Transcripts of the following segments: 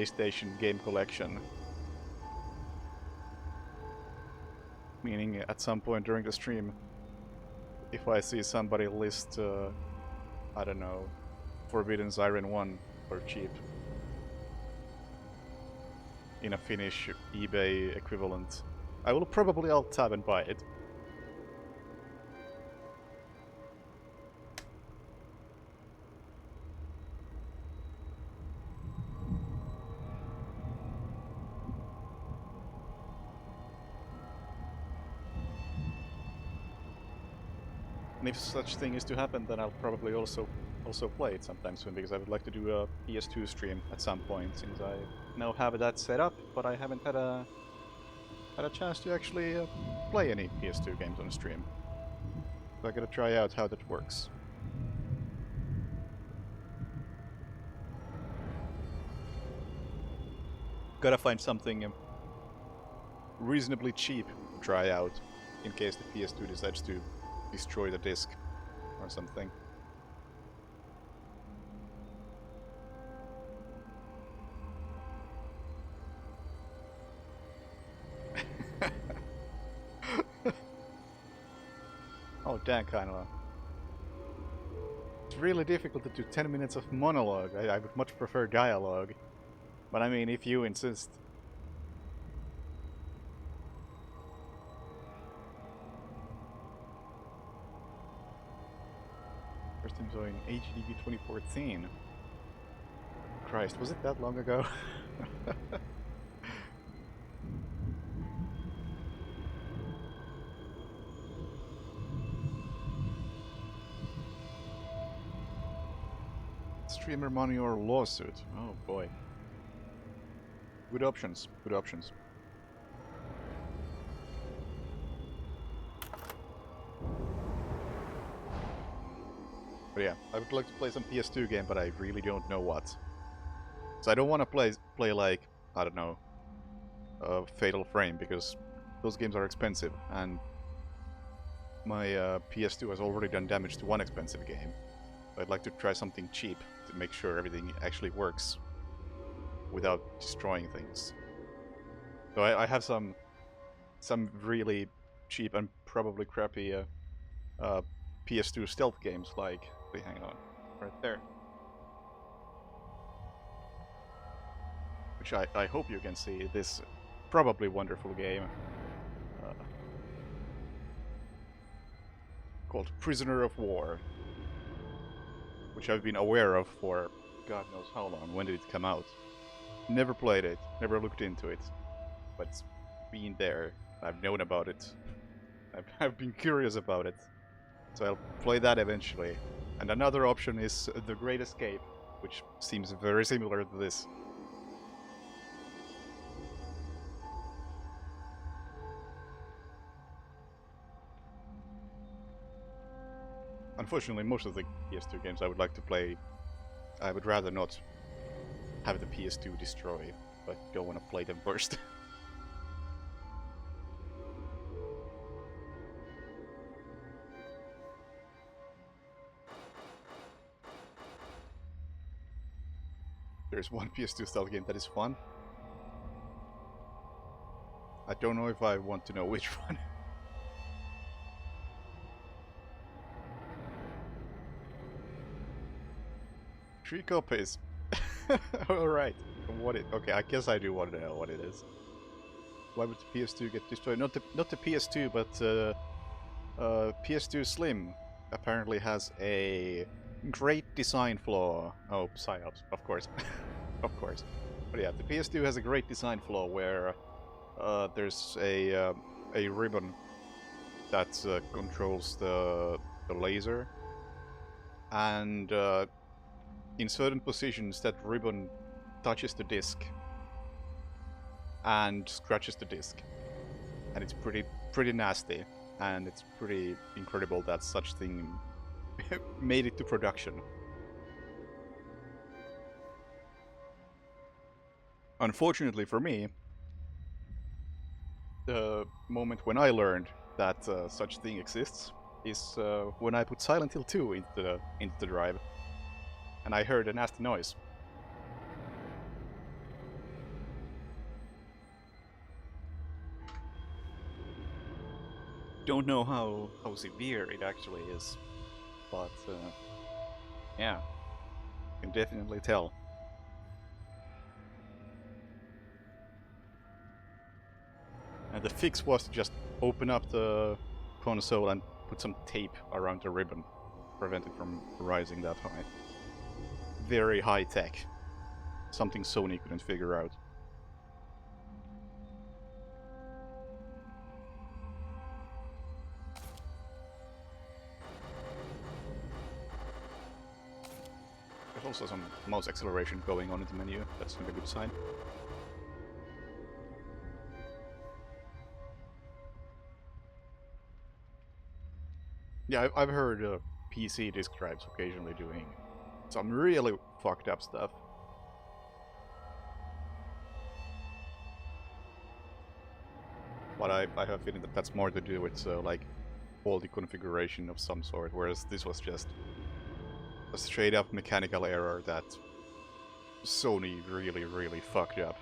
PlayStation game collection. Meaning at some point during the stream, if I see somebody list, I don't know, Forbidden Siren 1 for cheap in a Finnish eBay equivalent, I will probably alt-tab and buy it. And if such thing is to happen, then I'll probably also play it sometime soon, because I would like to do a PS2 stream at some point, since I now have that set up, but I haven't had a chance to actually play any PS2 games on stream. So I gotta try out how that works. Gotta find something reasonably cheap to try out, in case the PS2 decides to destroy the disc or something. Oh, Dan Kainala. It's really difficult to do 10 minutes of monologue. I would much prefer dialogue. But I mean, if you insist. First time saw in HDV 2014. Christ, was it that long ago? Streamer money or lawsuit? Oh boy. Good options, good options. But yeah, I would like to play some PS2 game, but I really don't know what. So I don't want to play like, I don't know, Fatal Frame, because those games are expensive, and my PS2 has already done damage to one expensive game. So I'd like to try something cheap to make sure everything actually works without destroying things. So I have some really cheap and probably crappy PS2 stealth games, like, wait, hang on, right there, which I hope you can see. This probably wonderful game called Prisoner of War, which I've been aware of for God knows how long. When did it come out? Never played it, never looked into it, but it's been there. I've known about it. I've been curious about it. So I'll play that eventually. And another option is The Great Escape, which seems very similar to this. Unfortunately, most of the PS2 games I would like to play, I would rather not have the PS2 destroy, but don't want to play them first. There's one PS2 stealth game that is fun. I don't know if I want to know which one. Three copies. Alright. Okay, I guess I do want to know what it is. Why would the PS2 get destroyed? Not the PS2, but PS2 Slim apparently has a great design flaw. Oh, PsyOps, of course. Of course. But yeah, the PS2 has a great design flaw where there's a ribbon that controls the laser, and in certain positions that ribbon touches the disc and scratches the disc, and it's pretty nasty, and it's pretty incredible that such thing made it to production. Unfortunately for me, the moment when I learned that such thing exists is when I put Silent Hill 2 into the drive, and I heard a nasty noise. don't know how severe it actually is, but yeah, you can definitely tell. And the fix was to just open up the console and put some tape around the ribbon, prevent it from rising that high. Very high tech. Something Sony couldn't figure out. There's also some mouse acceleration going on in the menu. That's not a good sign. Yeah, I've heard PC disk drives occasionally doing some really fucked up stuff. But I have a feeling that that's more to do with like faulty configuration of some sort, whereas this was just a straight up mechanical error that Sony really fucked up.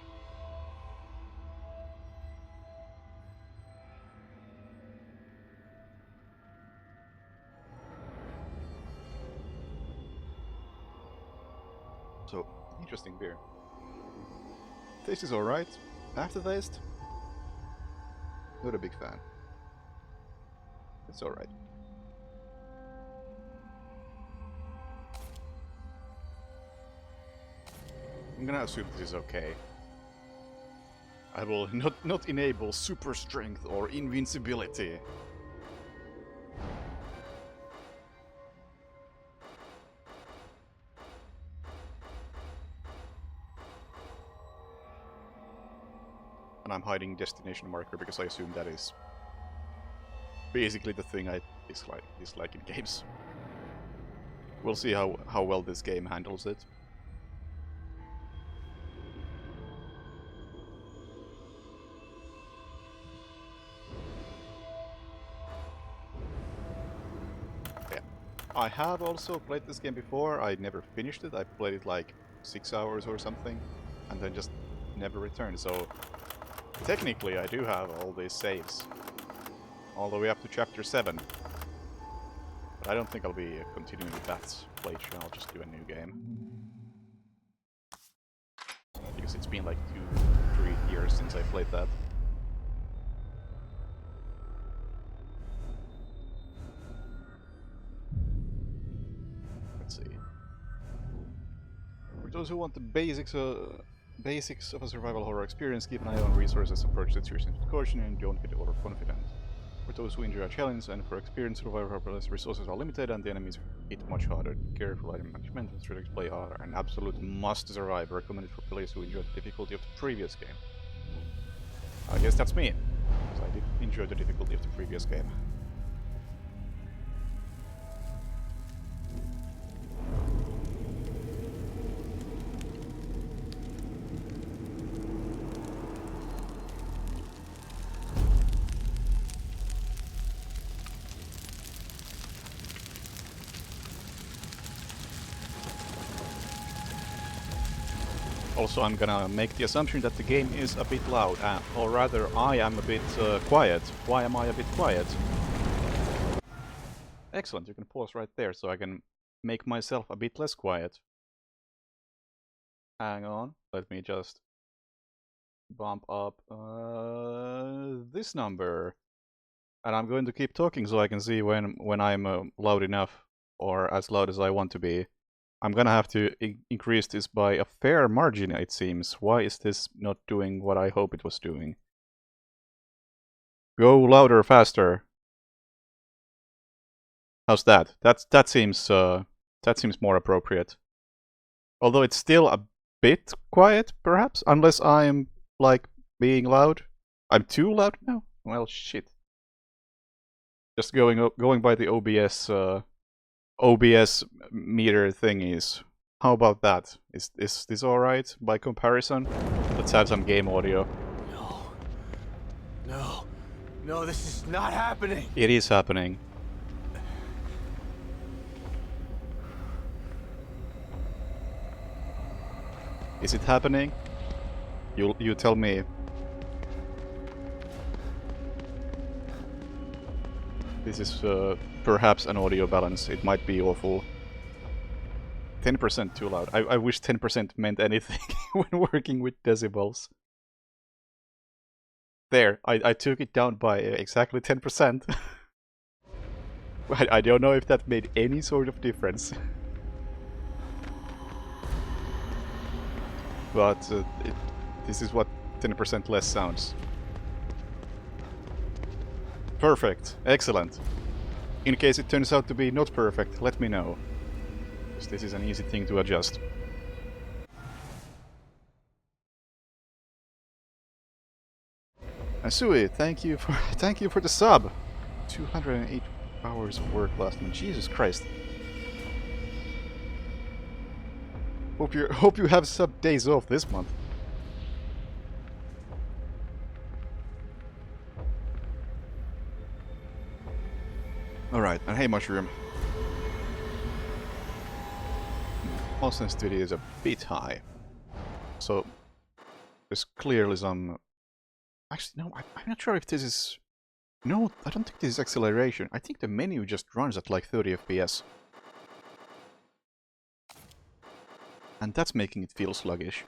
So, interesting beer. Taste is alright. Aftertaste? Not a big fan. It's alright. I'm gonna assume this is okay. I will not enable super strength or invincibility. And I'm hiding destination marker because I assume that is basically the thing I dislike in games. We'll see how well this game handles it. Yeah. I have also played this game before. I never finished it. I played it like 6 hours or something and then just never returned. So technically I do have all these saves. All the way up to chapter 7. But I don't think I'll be continuing with that playthrough. I'll just do a new game. Because it's been like 2-3 years since I played that. Let's see. For those who want the basics of a survival horror experience, keep an eye on resources, approach situations with caution, and don't get overconfident. For those who enjoy a challenge and for experienced survivor resources are limited and the enemies hit much harder. Careful item management and strategic play are an absolute must to survive, recommended for players who enjoyed the difficulty of the previous game. I guess that's me, because I did enjoy the difficulty of the previous game. Also, I'm gonna make the assumption that the game is a bit loud, or rather, I am a bit quiet. Why am I a bit quiet? Excellent, you can pause right there so I can make myself a bit less quiet. Hang on, let me just bump up this number. And I'm going to keep talking so I can see when I'm loud enough, or as loud as I want to be. I'm gonna have to increase this by a fair margin, it seems. Why is this not doing what I hope it was doing? Go louder, faster. How's that? That seems more appropriate. Although it's still a bit quiet, perhaps, unless I'm like being loud. I'm too loud now. Well, shit. Just going by the OBS meter thingies. How about that? Is this alright by comparison? Let's have some game audio. No, this is not happening. It is happening. Is it happening? You tell me. This is perhaps an audio balance. It might be awful. 10% too loud. I wish 10% meant anything when working with decibels. There, I took it down by exactly 10%. I don't know if that made any sort of difference. But this is what 10% less sounds. Perfect. Excellent. In case it turns out to be not perfect, let me know. Because this is an easy thing to adjust. Asui, thank you for the sub. 208 hours of work last month. Jesus Christ. Hope you have sub days off this month. Alright, and hey Mushroom. Pulse sensitivity is a bit high. So there's clearly some... Actually, no, I'm not sure if this is... No, I don't think this is acceleration. I think the menu just runs at like 30 FPS. And that's making it feel sluggish.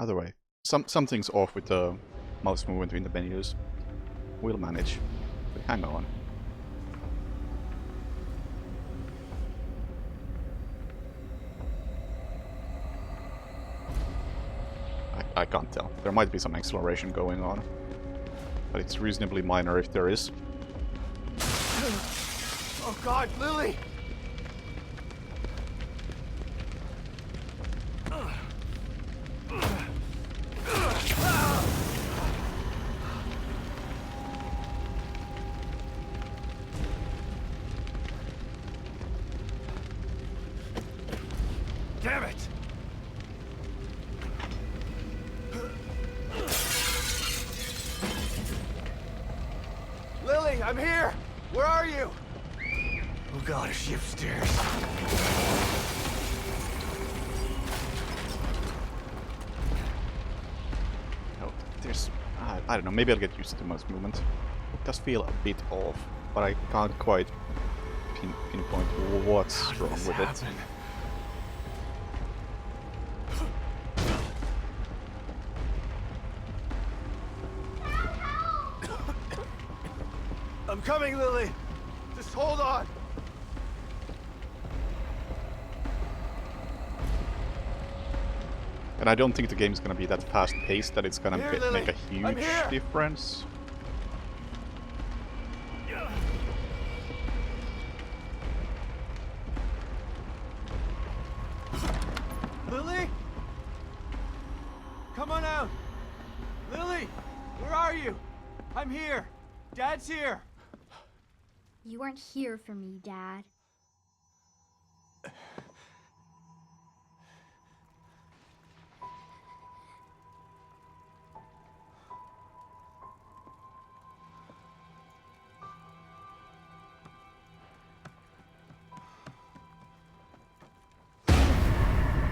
Either way, something's off with the mouse movement in the menus. We'll manage. But hang on. I can't tell. There might be some acceleration going on. But it's reasonably minor if there is. Oh God, Lily! Damn it! Lily, I'm here! Where are you? Oh God, is she upstairs? No, there's... I don't know, maybe I'll get used to the mouse movement. It does feel a bit off, but I can't quite pinpoint what's wrong with it. I'm coming, Lily! Just hold on! And I don't think the game's gonna be that fast-paced that it's gonna Here, make a I'm huge here. difference. Lily? Come on out! Lily! Where are you? I'm here! Dad's here! You weren't here for me, Dad.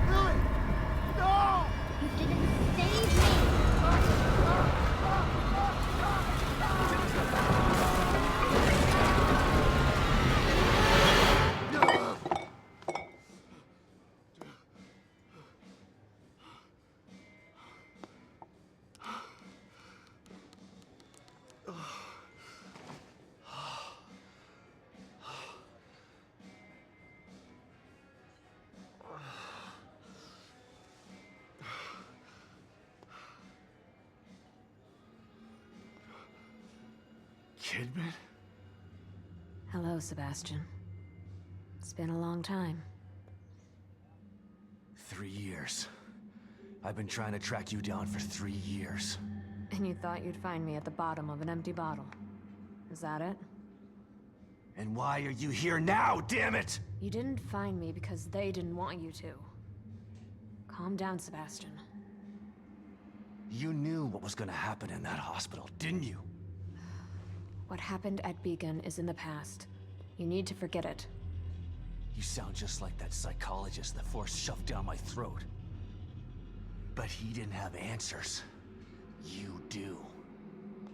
Lily! No! You didn't save me! Kidman? Hello, Sebastian. It's been a long time. 3 years. I've been trying to track you down for 3 years. And you thought you'd find me at the bottom of an empty bottle. Is that it? And why are you here now, damn it? You didn't find me because they didn't want you to. Calm down, Sebastian. You knew what was gonna happen in that hospital, didn't you? What happened at Beacon is in the past. You need to forget it. You sound just like that psychologist the Force shoved down my throat. But he didn't have answers. You do.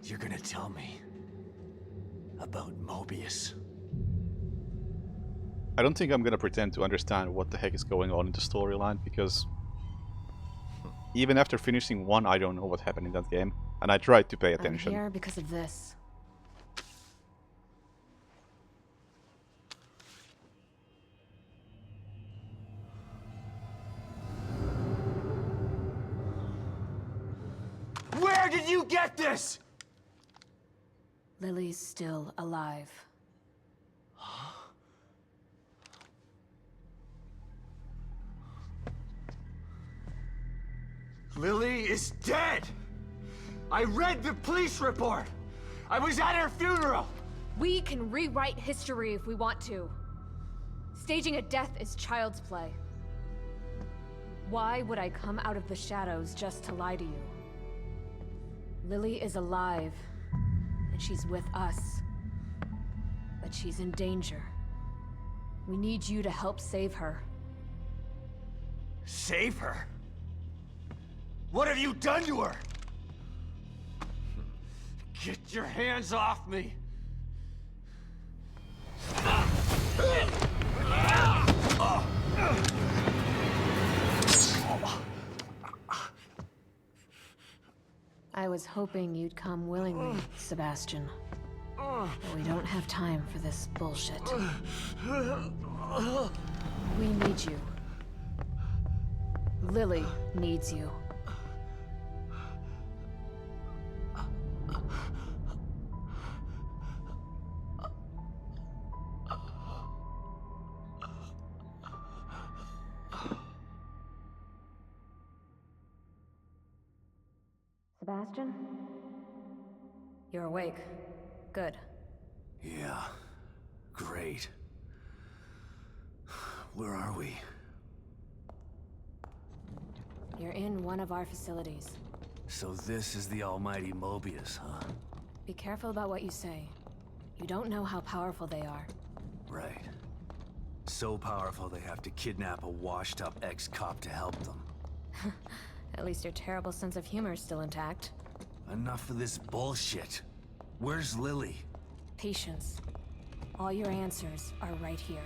You're gonna tell me about Mobius. I don't think I'm gonna pretend to understand what the heck is going on in the storyline, because even after finishing one, I don't know what happened in that game, and I tried to pay attention. I'm here because of this. Where did you get this? Lily's still alive. Lily is dead! I read the police report! I was at her funeral! We can rewrite history if we want to. Staging a death is child's play. Why would I come out of the shadows just to lie to you? Lily is alive, and she's with us. But she's in danger. We need you to help save her. Save her? What have you done to her? Get your hands off me! I was hoping you'd come willingly, Sebastian. But we don't have time for this bullshit. We need you. Lily needs you. Sebastian? You're awake. Good. Yeah, great. Where are we? You're in one of our facilities. So this is the almighty Mobius, huh? Be careful about what you say. You don't know how powerful they are. Right. So powerful they have to kidnap a washed-up ex-cop to help them. At least your terrible sense of humor is still intact. Enough of this bullshit. Where's Lily? Patience. All your answers are right here.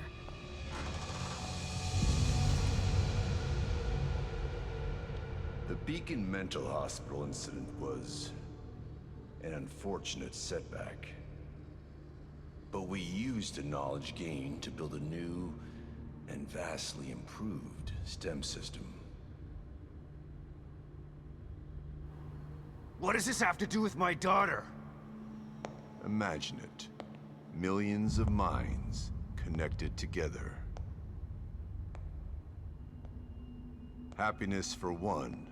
The Beacon Mental Hospital incident was an unfortunate setback. But we used the knowledge gained to build a new and vastly improved STEM system. What does this have to do with my daughter? Imagine it. Millions of minds connected together. Happiness for one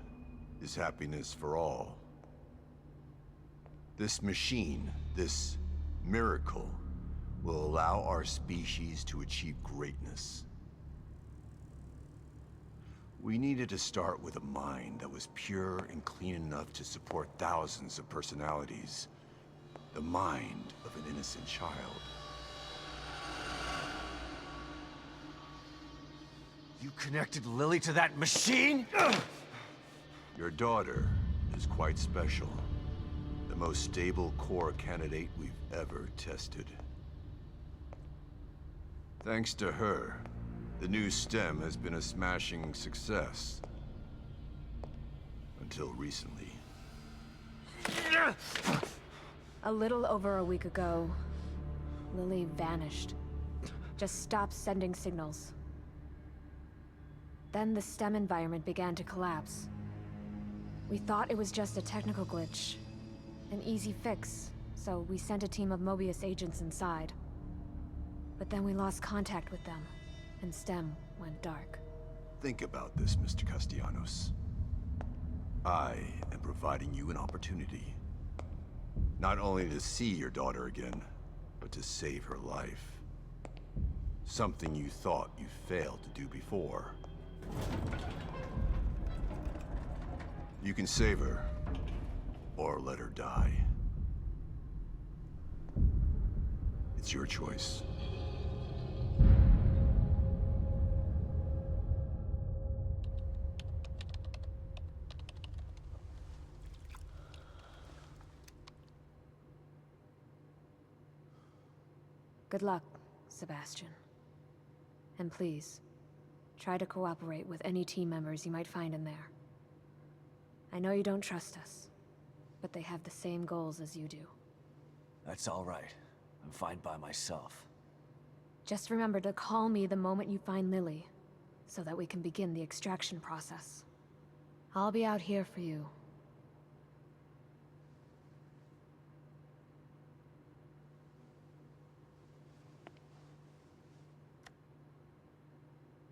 is happiness for all. This machine, this miracle, will allow our species to achieve greatness. We needed to start with a mind that was pure and clean enough to support thousands of personalities. The mind of an innocent child. You connected Lily to that machine? Your daughter is quite special. The most stable core candidate we've ever tested. Thanks to her, the new STEM has been a smashing success. Until recently. A little over a week ago, Lily vanished. Just stopped sending signals. Then the STEM environment began to collapse. We thought it was just a technical glitch, an easy fix, so we sent a team of Mobius agents inside. But then we lost contact with them, and STEM went dark. Think about this, Mr. Castellanos. I am providing you an opportunity. Not only to see your daughter again, but to save her life. Something you thought you failed to do before. You can save her, let her die. It's your choice. Good luck, Sebastian. And please, try to cooperate with any team members you might find in there. I know you don't trust us, but they have the same goals as you do. That's all right. I'm fine by myself. Just remember to call me the moment you find Lily, so that we can begin the extraction process. I'll be out here for you.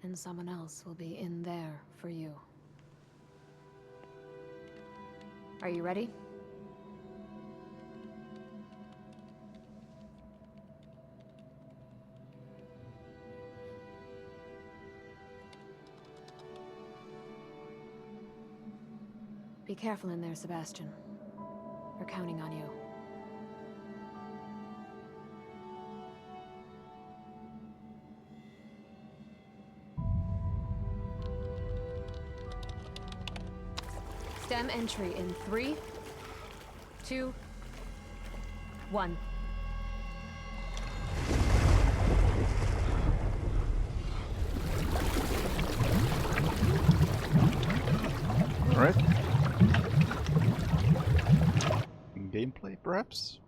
And someone else will be in there for you. Are you ready? Be careful in there, Sebastian. We're counting on you. Stem entry in 3, 2, 1. All right. Gameplay, perhaps?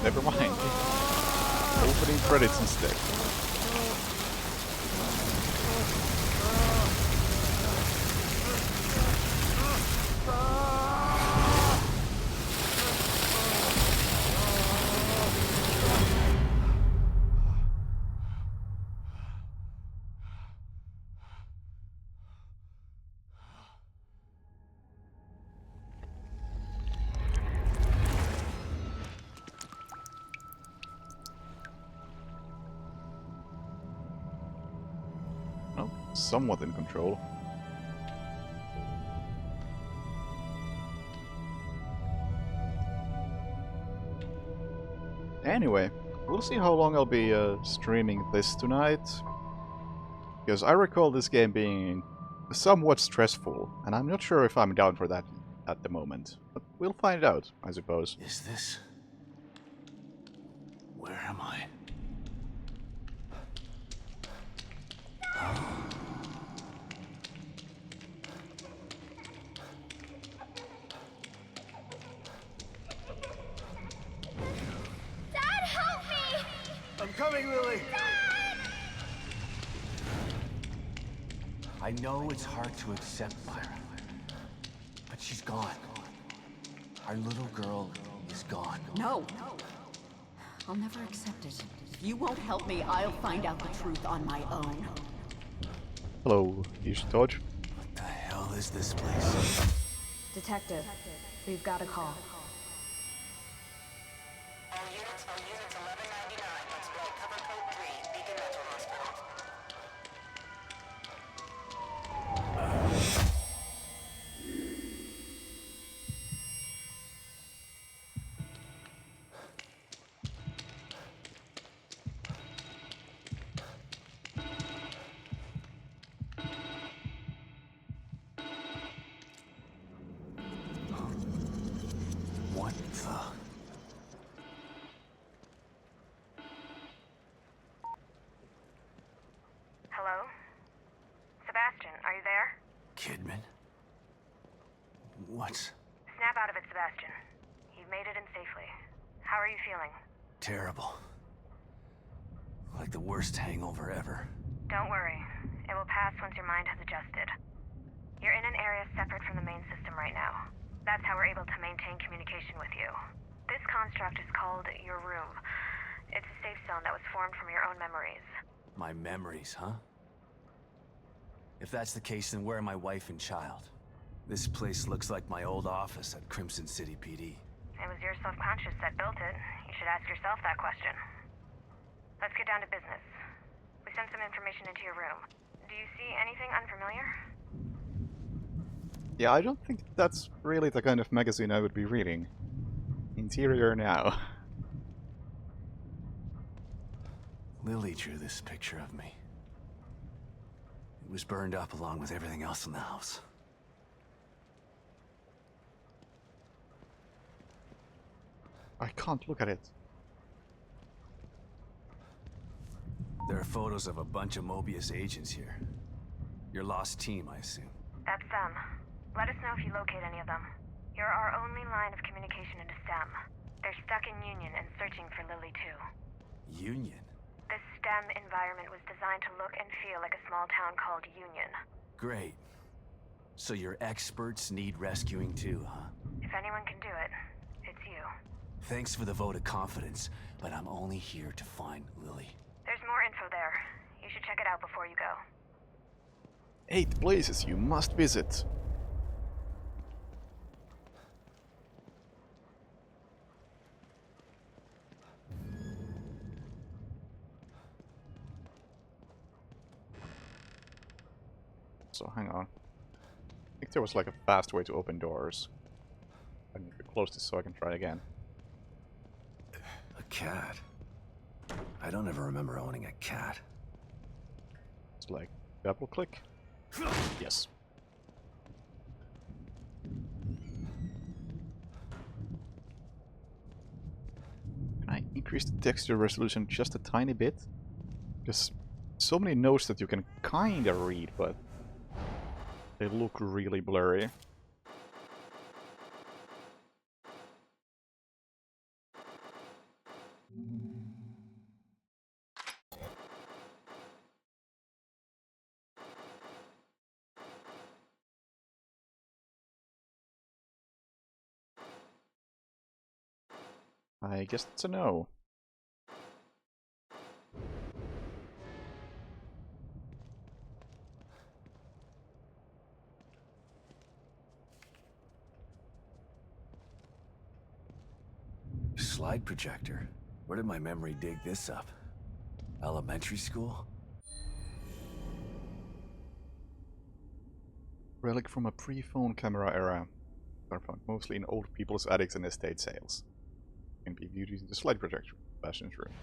Never mind. Opening credits instead. Well, somewhat in control. Anyway, we'll see how long I'll be streaming this tonight. Because I recall this game being somewhat stressful, and I'm not sure if I'm down for that at the moment. But we'll find out, I suppose. Is this... Where am I? Dad, help me! I'm coming, Lily! I know it's hard to accept, Myra. But she's gone. Our little girl is gone. No. I'll never accept it. If you won't help me, I'll find out the truth on my own. Hello, Ishtosh. What the hell is this place? Detective, we've got a call. All units 1199. Exploit cover code 3, Beacon Mental Hospital. What the... Hello? Sebastian, are you there? Kidman? What? Snap out of it, Sebastian. You've made it in safely. How are you feeling? Terrible. Like the worst hangover ever. Don't worry. It will pass once your mind has adjusted. You're in an area separate from the main system right now. That's how we're able to maintain communication with you. This construct is called your room. It's a safe zone that was formed from your own memories. My memories, huh? If that's the case, then where are my wife and child? This place looks like my old office at Crimson City PD. It was your subconscious that built it. You should ask yourself that question. Let's get down to business. We sent some information into your room. Do you see anything unfamiliar? Yeah, I don't think that's really the kind of magazine I would be reading. Interior now. Lily drew this picture of me. It was burned up along with everything else in the house. I can't look at it. There are photos of a bunch of Mobius agents here. Your lost team, I assume. That's them. Let us know if you locate any of them. You're our only line of communication into STEM. They're stuck in Union and searching for Lily too. Union? This STEM environment was designed to look and feel like a small town called Union. Great. So your experts need rescuing too, huh? If anyone can do it, it's you. Thanks for the vote of confidence, but I'm only here to find Lily. There's more info there. You should check it out before you go. 8 places you must visit. So hang on. I think there was like a fast way to open doors. I need to close this so I can try again. A cat? I don't ever remember owning a cat. It's like double click. Yes. Can I increase the texture resolution just a tiny bit? Because so many notes that you can kinda read, but they look really blurry. I guess it's a no. Slide projector? Where did my memory dig this up? Elementary school? Relic from a pre-phone camera era. Are found mostly in old people's attics and estate sales. Can be viewed using the slide projector. Fashion's room.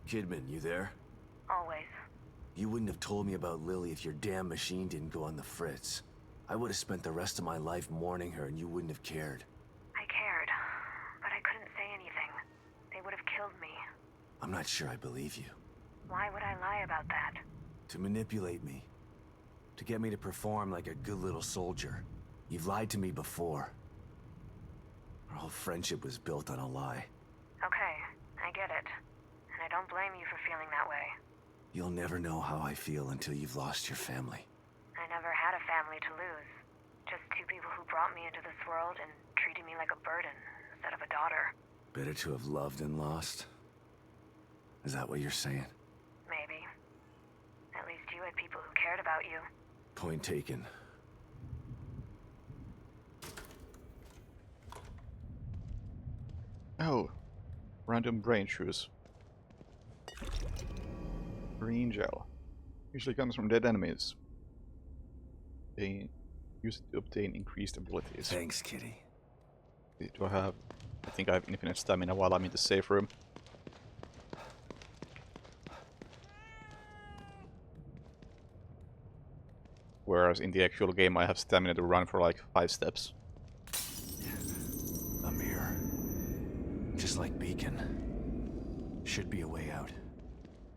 Kidman, you there? Always. You wouldn't have told me about Lily if your damn machine didn't go on the fritz. I would have spent the rest of my life mourning her and you wouldn't have cared. I cared, but I couldn't say anything. They would have killed me. I'm not sure I believe you. Why would I lie about that? To manipulate me. To get me to perform like a good little soldier. You've lied to me before. Our whole friendship was built on a lie. Okay, I get it. And I don't blame you for feeling that way. You'll never know how I feel until you've lost your family. I never had a family to lose. Just two people who brought me into this world and treated me like a burden instead of a daughter. Better to have loved and lost? Is that what you're saying? Maybe. At least you had people who cared about you. Point taken. Oh, random brain shoes. Green gel. Usually comes from dead enemies. They use it to obtain increased abilities. Thanks, kitty. Do I have... I think I have infinite stamina while I'm in the safe room. Whereas in the actual game I have stamina to run for like 5 steps. A mirror. Just like Beacon. Should be a way out.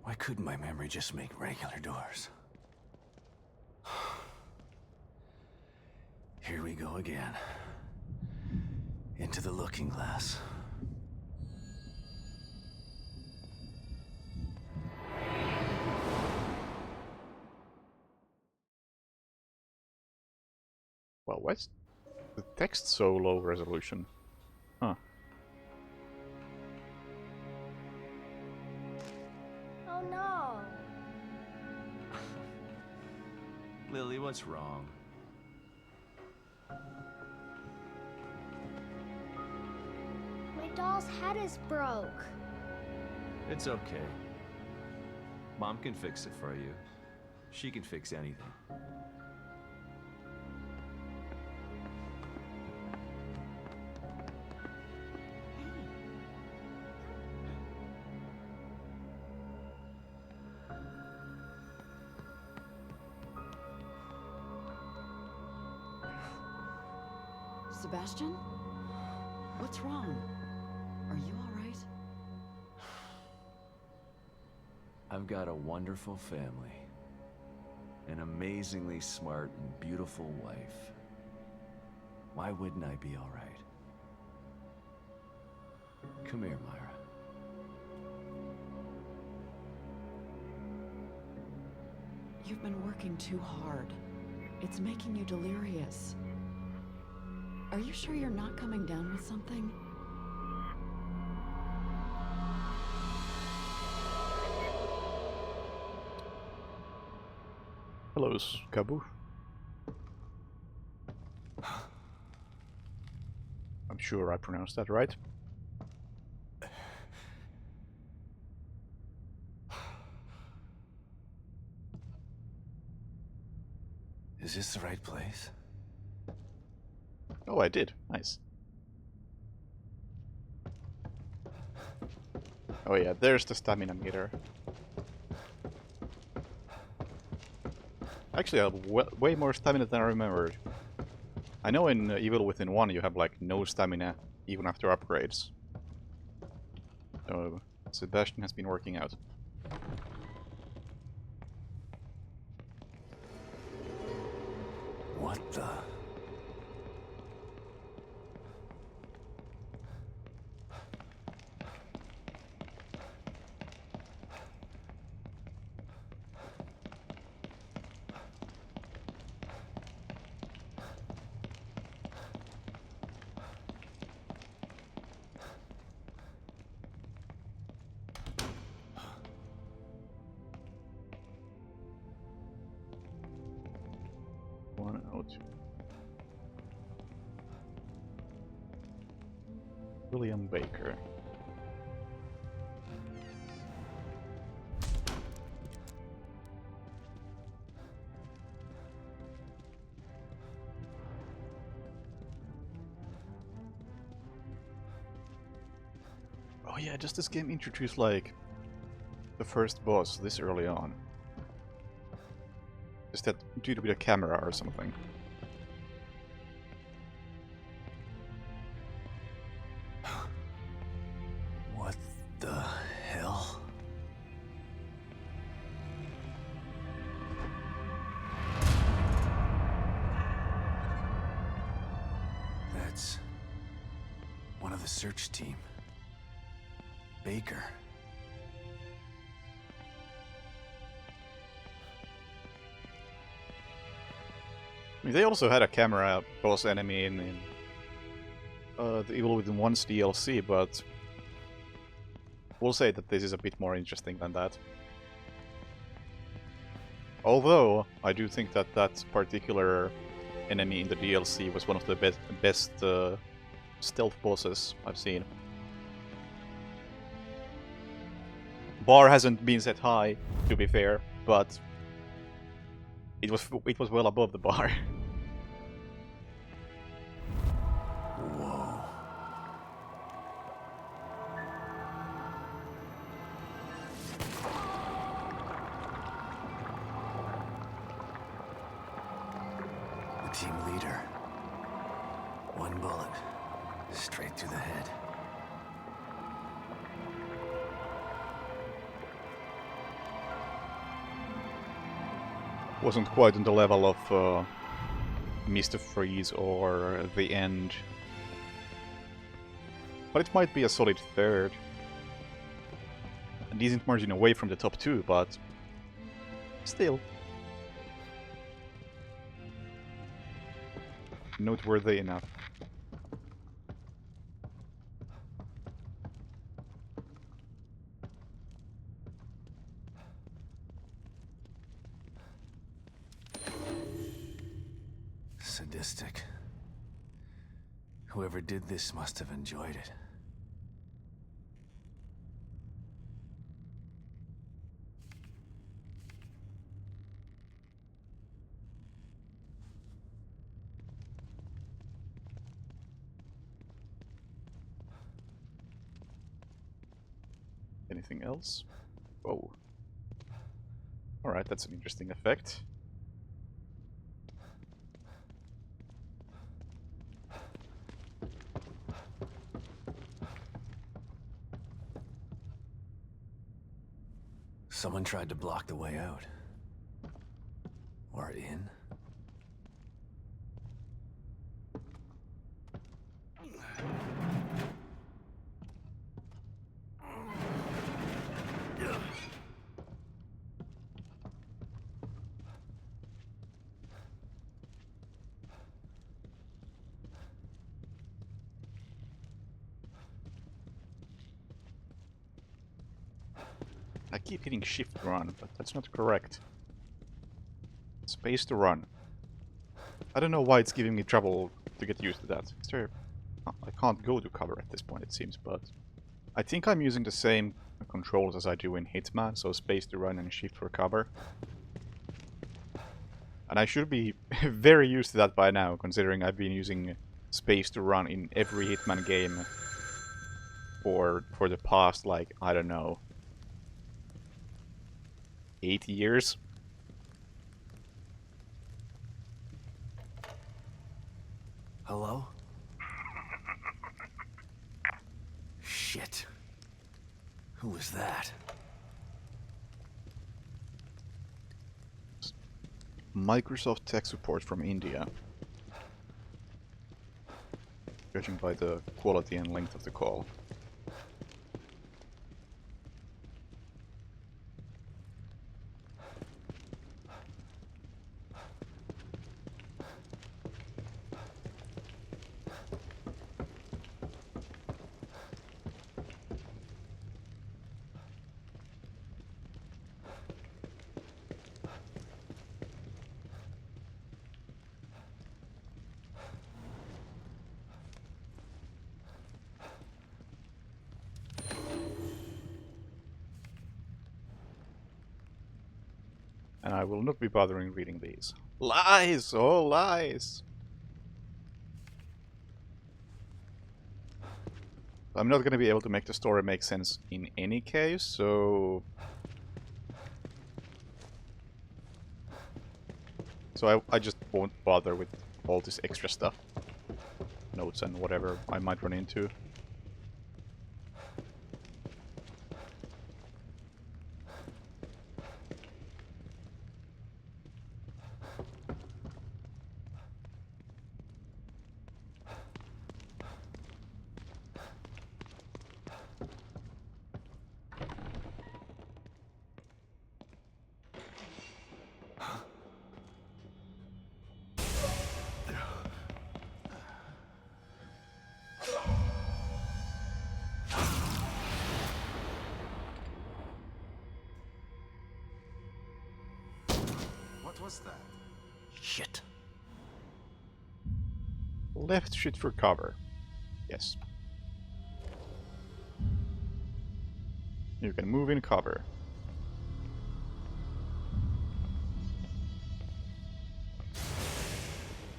Why couldn't my memory just make regular doors? Here we go again. Into the looking glass. Well, why's the text so low resolution? Huh. Oh no. Lily, what's wrong? My doll's head is broke. It's okay. Mom can fix it for you. She can fix anything. Sebastian? What's wrong? Are you all right? I've got a wonderful family. An amazingly smart and beautiful wife. Why wouldn't I be all right? Come here, Myra. You've been working too hard. It's making you delirious. Are you sure you're not coming down with something? Hello, Kabu. I'm sure I pronounced that right. Is this the right place? Oh, I did. Nice. Oh yeah, there's the stamina meter. Actually, I have way more stamina than I remembered. I know in Evil Within 1 you have like no stamina even after upgrades. So Sebastian has been working out. What the? One out. William Baker. Oh yeah, just this game introduced like the first boss this early on. Is that due to be a camera or something? What the hell? That's one of the search team. Baker. I mean, they also had a camera boss enemy in the Evil Within 1's DLC, but we'll say that this is a bit more interesting than that. Although, I do think that that particular enemy in the DLC was one of the best stealth bosses I've seen. Bar hasn't been set high, to be fair, but it was well above the bar. Whoa. The team leader. One bullet. Straight through the head. Wasn't quite on the level of Mr. Freeze or The End. But it might be a solid third. A decent margin away from the top two, but still. Noteworthy enough. realistic. Whoever did this must have enjoyed it. Anything else? Whoa. Alright, that's an interesting effect. Someone tried to block the way out. Or in. I keep hitting shift run, but that's not correct. Space to run. I don't know why it's giving me trouble to get used to that. Is there... I can't go to cover at this point, it seems, but... I think I'm using the same controls as I do in Hitman, so space to run and shift for cover. And I should be very used to that by now, considering I've been using space to run in every Hitman game for the past, like, I don't know, 8 years. Hello? Shit. Who was that? Microsoft tech support from India. Judging by the quality and length of the call. And I will not be bothering reading these. Lies! All lies! I'm not going to be able to make the story make sense in any case, so... So I just won't bother with all this extra stuff. Notes and whatever I might run into. What was that? Shit. Left shift for cover. Yes. You can move in cover.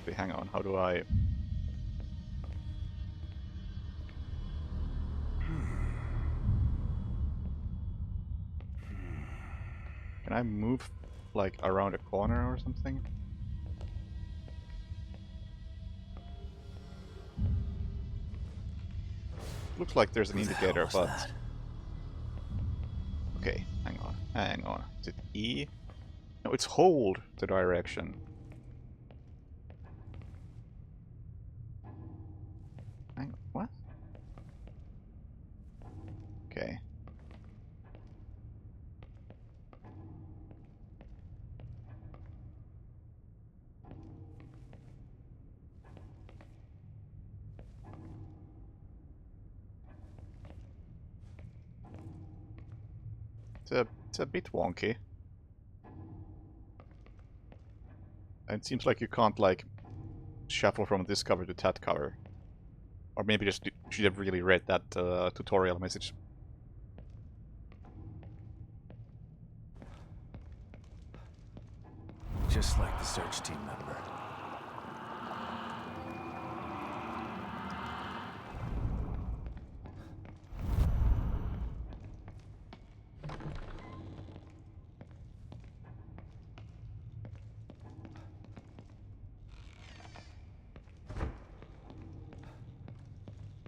Okay, hang on, how do I... Can I move, like, around a corner or something? Looks like there's an Who the indicator, hell was but... that? Okay, hang on, hang on. Is it E? No, it's hold the direction. Hang on, what? Okay. It's a bit wonky. And it seems like you can't, like, shuffle from this cover to that cover. Or maybe just should have really read that tutorial message. Just like the search team member.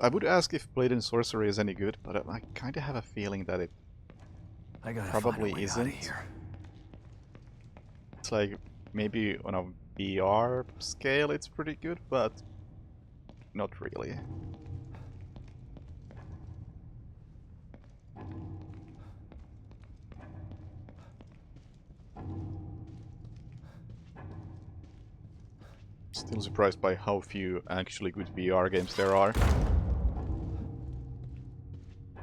I would ask if Blade and Sorcery is any good, but I kind of have a feeling that it I gotta probably find a way isn't. Out of here. It's like maybe on a VR scale it's pretty good, but not really. Still surprised by how few actually good VR games there are.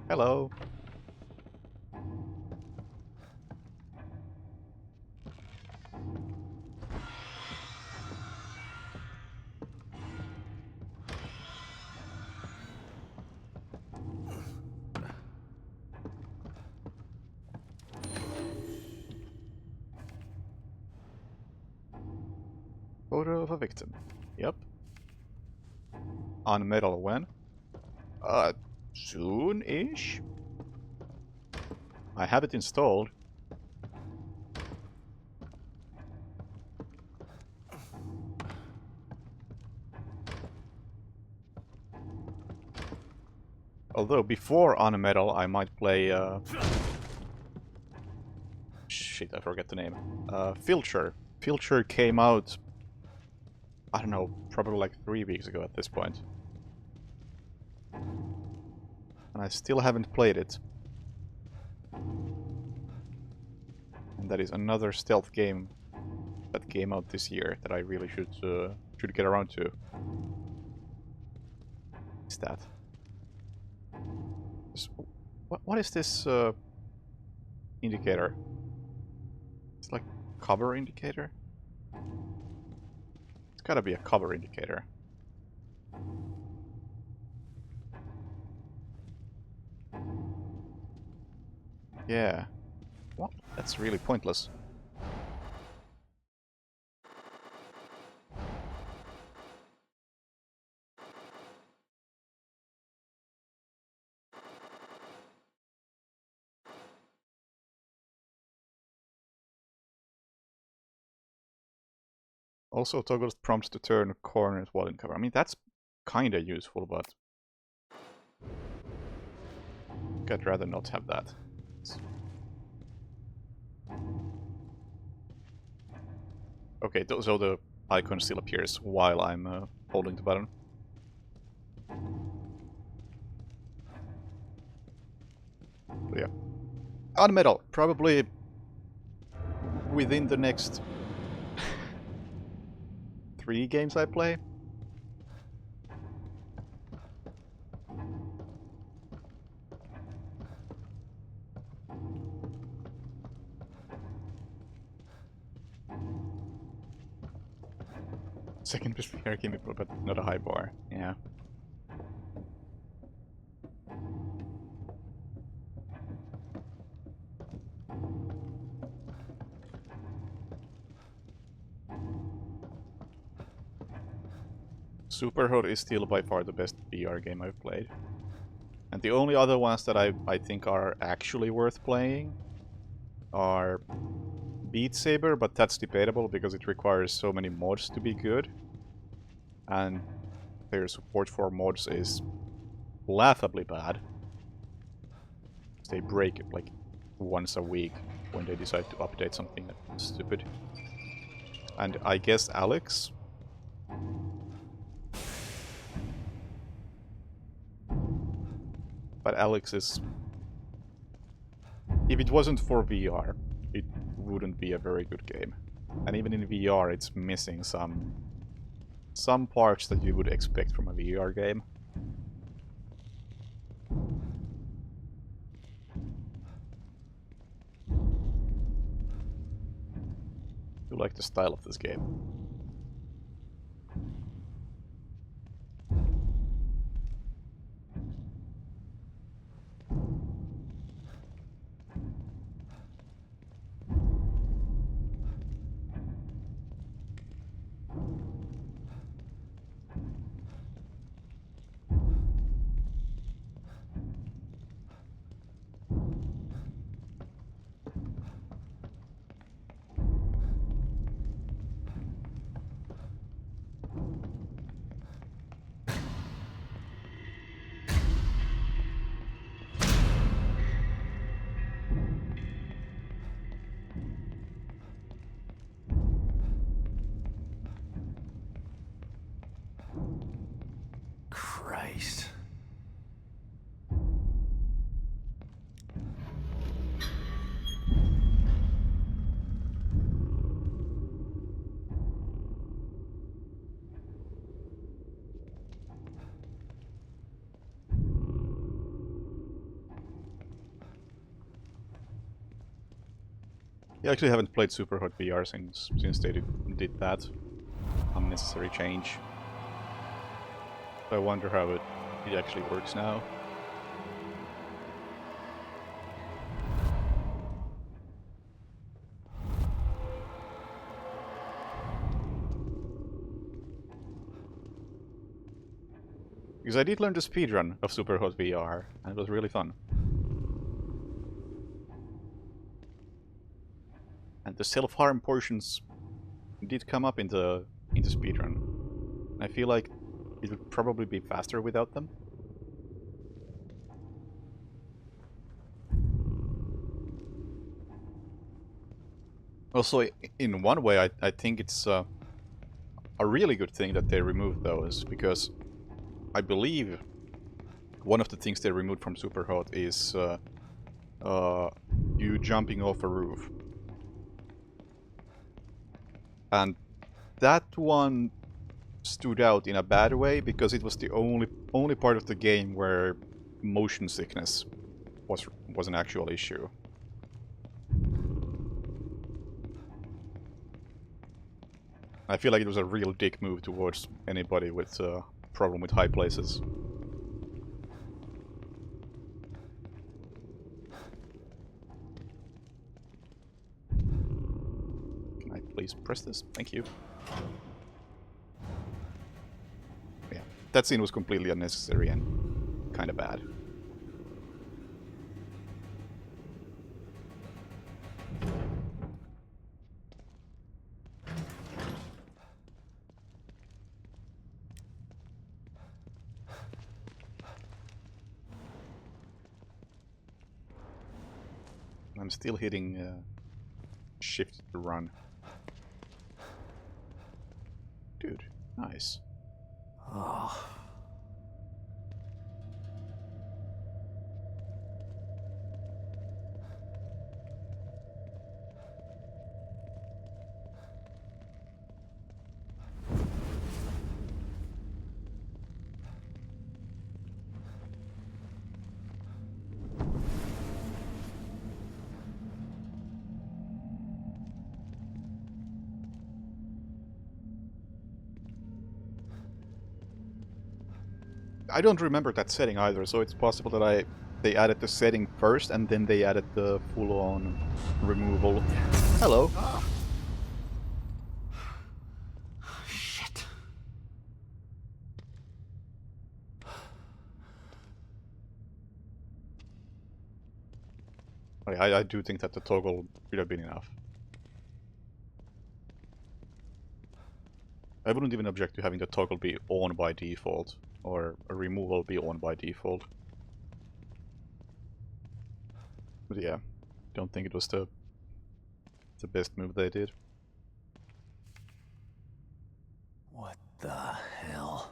Hello. Photo of a victim. Yep. On metal when? Soon-ish? I have it installed. Although before on metal I might play shit, I forget the name. Filcher. Filcher came out, I don't know, probably like 3 weeks ago at this point. And I still haven't played it. And that is another stealth game that came out this year that I really should get around to. What's that? What is this indicator? It's like cover indicator? It's gotta be a cover indicator. Yeah. Well, that's really pointless. Also toggles prompts to turn corners while in cover. I mean, that's kinda useful, but I'd rather not have that. Okay, so the icon still appears while I'm holding the button. But yeah. On metal, probably within the next 3 games I play. Second best VR game, but not a high bar. Yeah. Superhot is still by far the best VR game I've played. And the only other ones that I think are actually worth playing are Beat Saber, but that's debatable because it requires so many mods to be good. And their support for mods is laughably bad. They break it like once a week when they decide to update something that's stupid. And I guess Alex. But Alex is... If it wasn't for VR, it wouldn't be a very good game. And even in VR, it's missing some parts that you would expect from a VR game. I like the style of this game. Christ. Yeah, I actually haven't played Superhot VR since they did that unnecessary change. So I wonder how it actually works now. Because I did learn the speedrun of Superhot VR, and it was really fun. And the self-harm portions did come up in the speedrun. I feel like it would probably be faster without them. Also, in one way, I think it's a really good thing that they removed those, because I believe one of the things they removed from Superhot is you jumping off a roof. And that one stood out in a bad way because it was the only part of the game where motion sickness was an actual issue. I feel like it was a real dick move towards anybody with a problem with high places. Can I please press this? Thank you. Yeah, that scene was completely unnecessary and kind of bad. I'm still hitting shift to run. Dude, nice. Oh. I don't remember that setting either, so it's possible that they added the setting first and then they added the full-on removal. Hello. Shit. I do think that the toggle would have been enough. I wouldn't even object to having the toggle be on by default, or a removal be on by default. But yeah, don't think it was the best move they did. What the hell?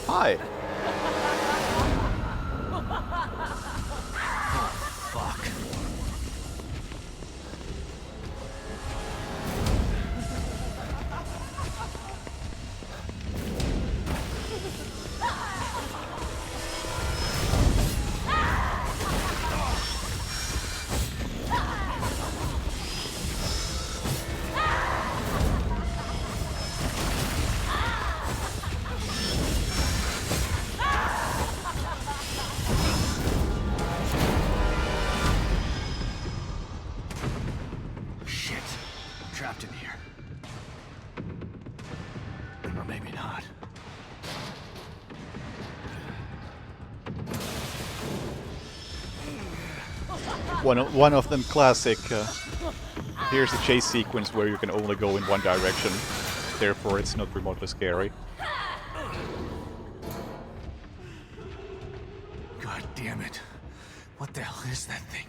Hi! Fuck. Shit. I'm trapped in here. Or maybe not. One of them classic. Here's a chase sequence where you can only go in one direction, therefore it's not remotely scary. God damn it. What the hell is that thing?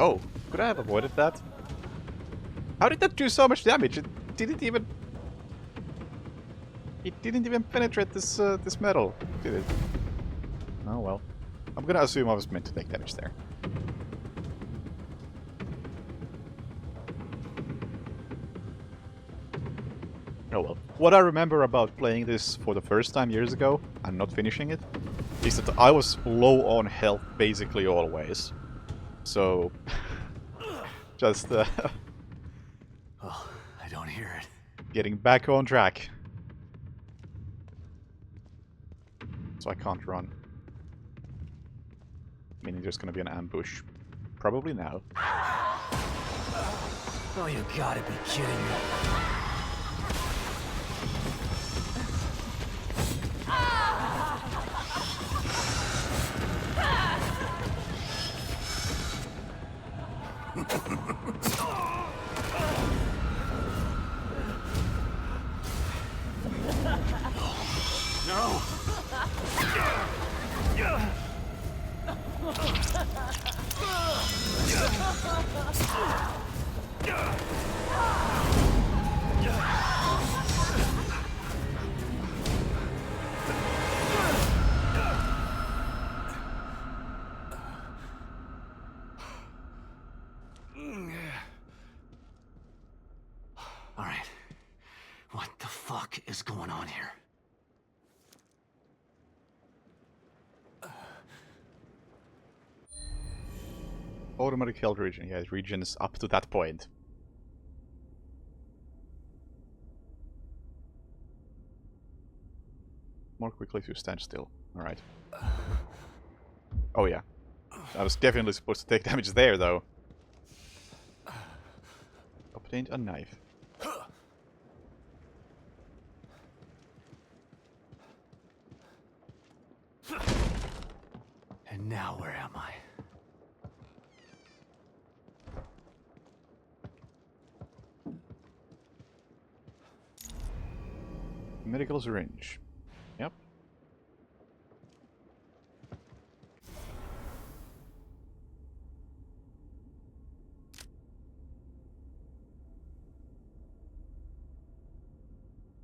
Oh, could I have avoided that? How did that do so much damage? It didn't even... It didn't even penetrate this this metal, did it? Oh well. I'm gonna assume I was meant to take damage there. Oh well. What I remember about playing this for the first time years ago, and not finishing it, is that I was low on health basically always. So... just Oh, I don't hear it. getting back on track. So I can't run. Meaning there's gonna be an ambush. Probably now. Oh, you gotta be kidding me. No! All right. What the fuck is going on here? Automatic health regen. Yeah, it regens up to that point. More quickly if you stand still. Alright. Oh yeah. I was definitely supposed to take damage there, though. Obtained a knife. And now where am I? Medical syringe. Yep.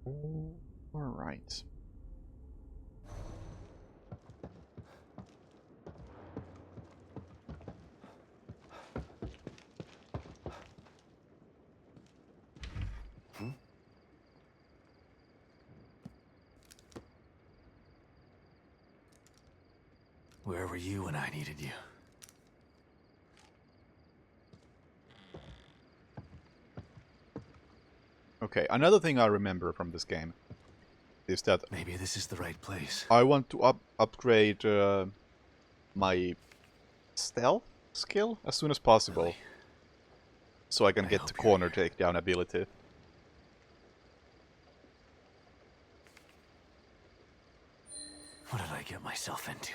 All right. Where were you when I needed you? Okay, another thing I remember from this game is that Maybe this is the right place. I want to upgrade my stealth skill as soon as possible, Really? so I can I get hope the you're corner here. takedown ability. What did I get myself into?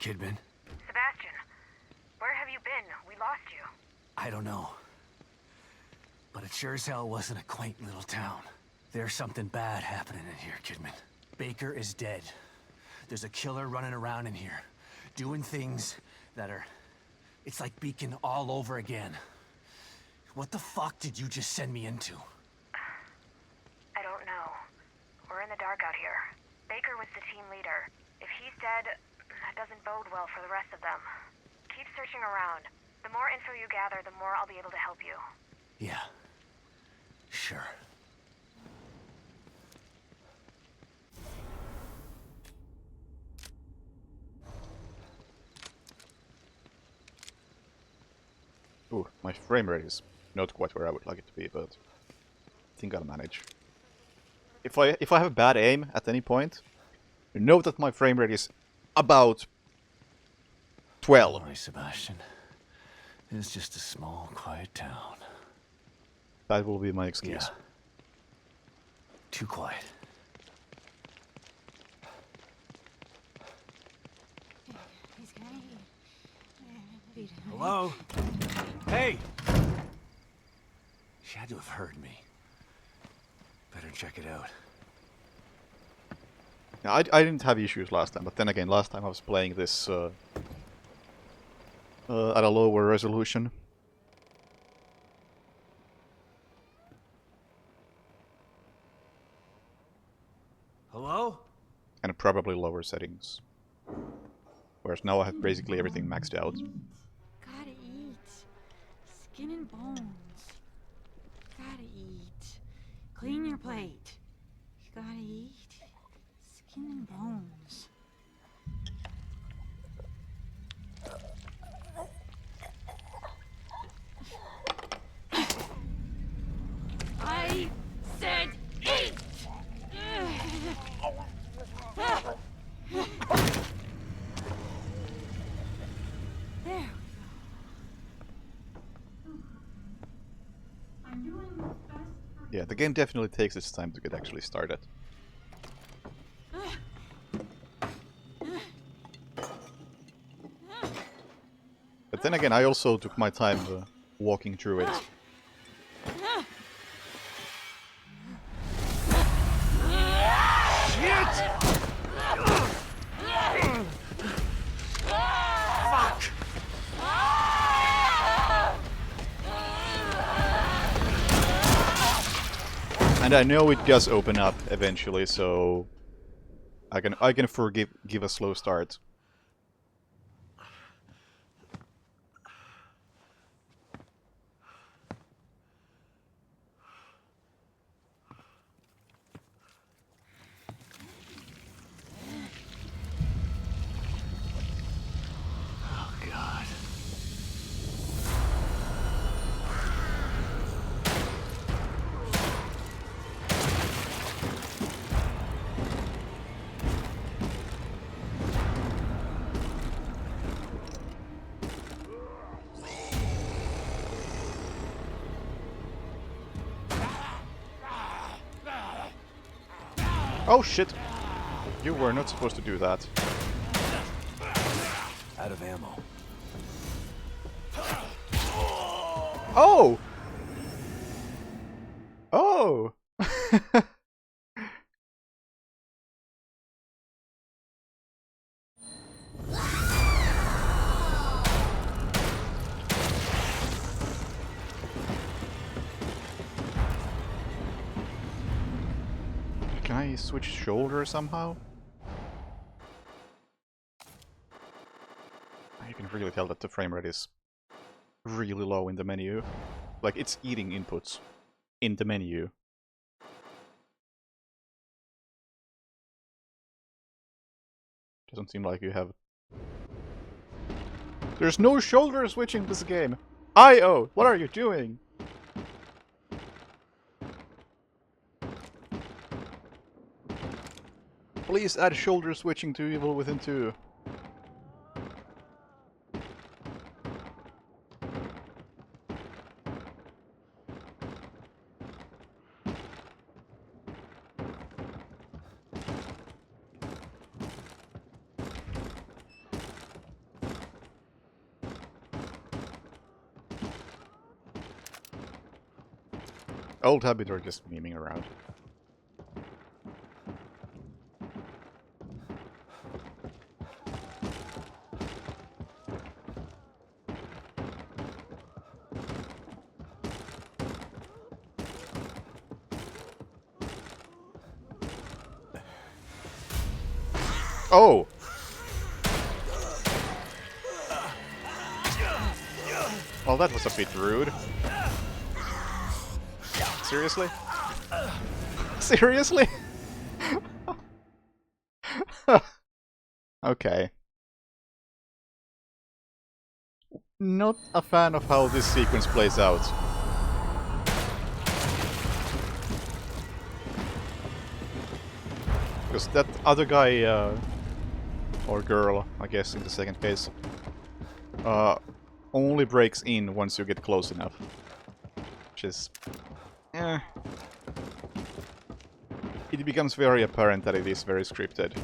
Kidman? Sebastian, where have you been? We lost you. I don't know. But it sure as hell wasn't a quaint little town. There's something bad happening in here, Kidman. Baker is dead. There's a killer running around in here, doing things that are... It's like Beacon all over again. What the fuck did you just send me into? I don't know. We're in the dark out here. Baker was the team leader. If he's dead, that doesn't bode well for the rest of them. Keep searching around. The more info you gather, the more I'll be able to help you. Yeah. Sure. Ooh, my frame rate is not quite where I would like it to be, but I think I'll manage. If I have a bad aim at any point, you know that my frame rate is about 12. Sorry, Sebastian. It's just a small, quiet town. That will be my excuse. Yeah. Too quiet. Hello? Hey! She had to have heard me. Better check it out. Now, I didn't have issues last time, but then again, last time I was playing this at a lower resolution. Hello? And probably lower settings. Whereas now I have basically everything maxed out. Gotta eat. Skin and bones. Gotta eat. Clean your plate. You gotta eat. Skin and bones. I said eat! There. Yeah, the game definitely takes its time to get actually started. But then again, I also took my time walking through it. And I know it does open up eventually, so I can give a slow start. Oh, God. Oh shit! You were not supposed to do that. Out of ammo. Oh! Oh! Can I switch shoulder somehow? You can really tell that the frame rate is really low in the menu. Like, it's eating inputs in the menu. Doesn't seem like you have... There's no shoulder switching this game! IO! What are you doing? Please add shoulder switching to Evil Within 2. Old habit or just memeing around. Oh! Well, that was a bit rude. Seriously? Seriously? Okay. Not a fan of how this sequence plays out. Because that other guy, or girl, I guess in the second case, only breaks in once you get close enough. Which is... It becomes very apparent that it is very scripted.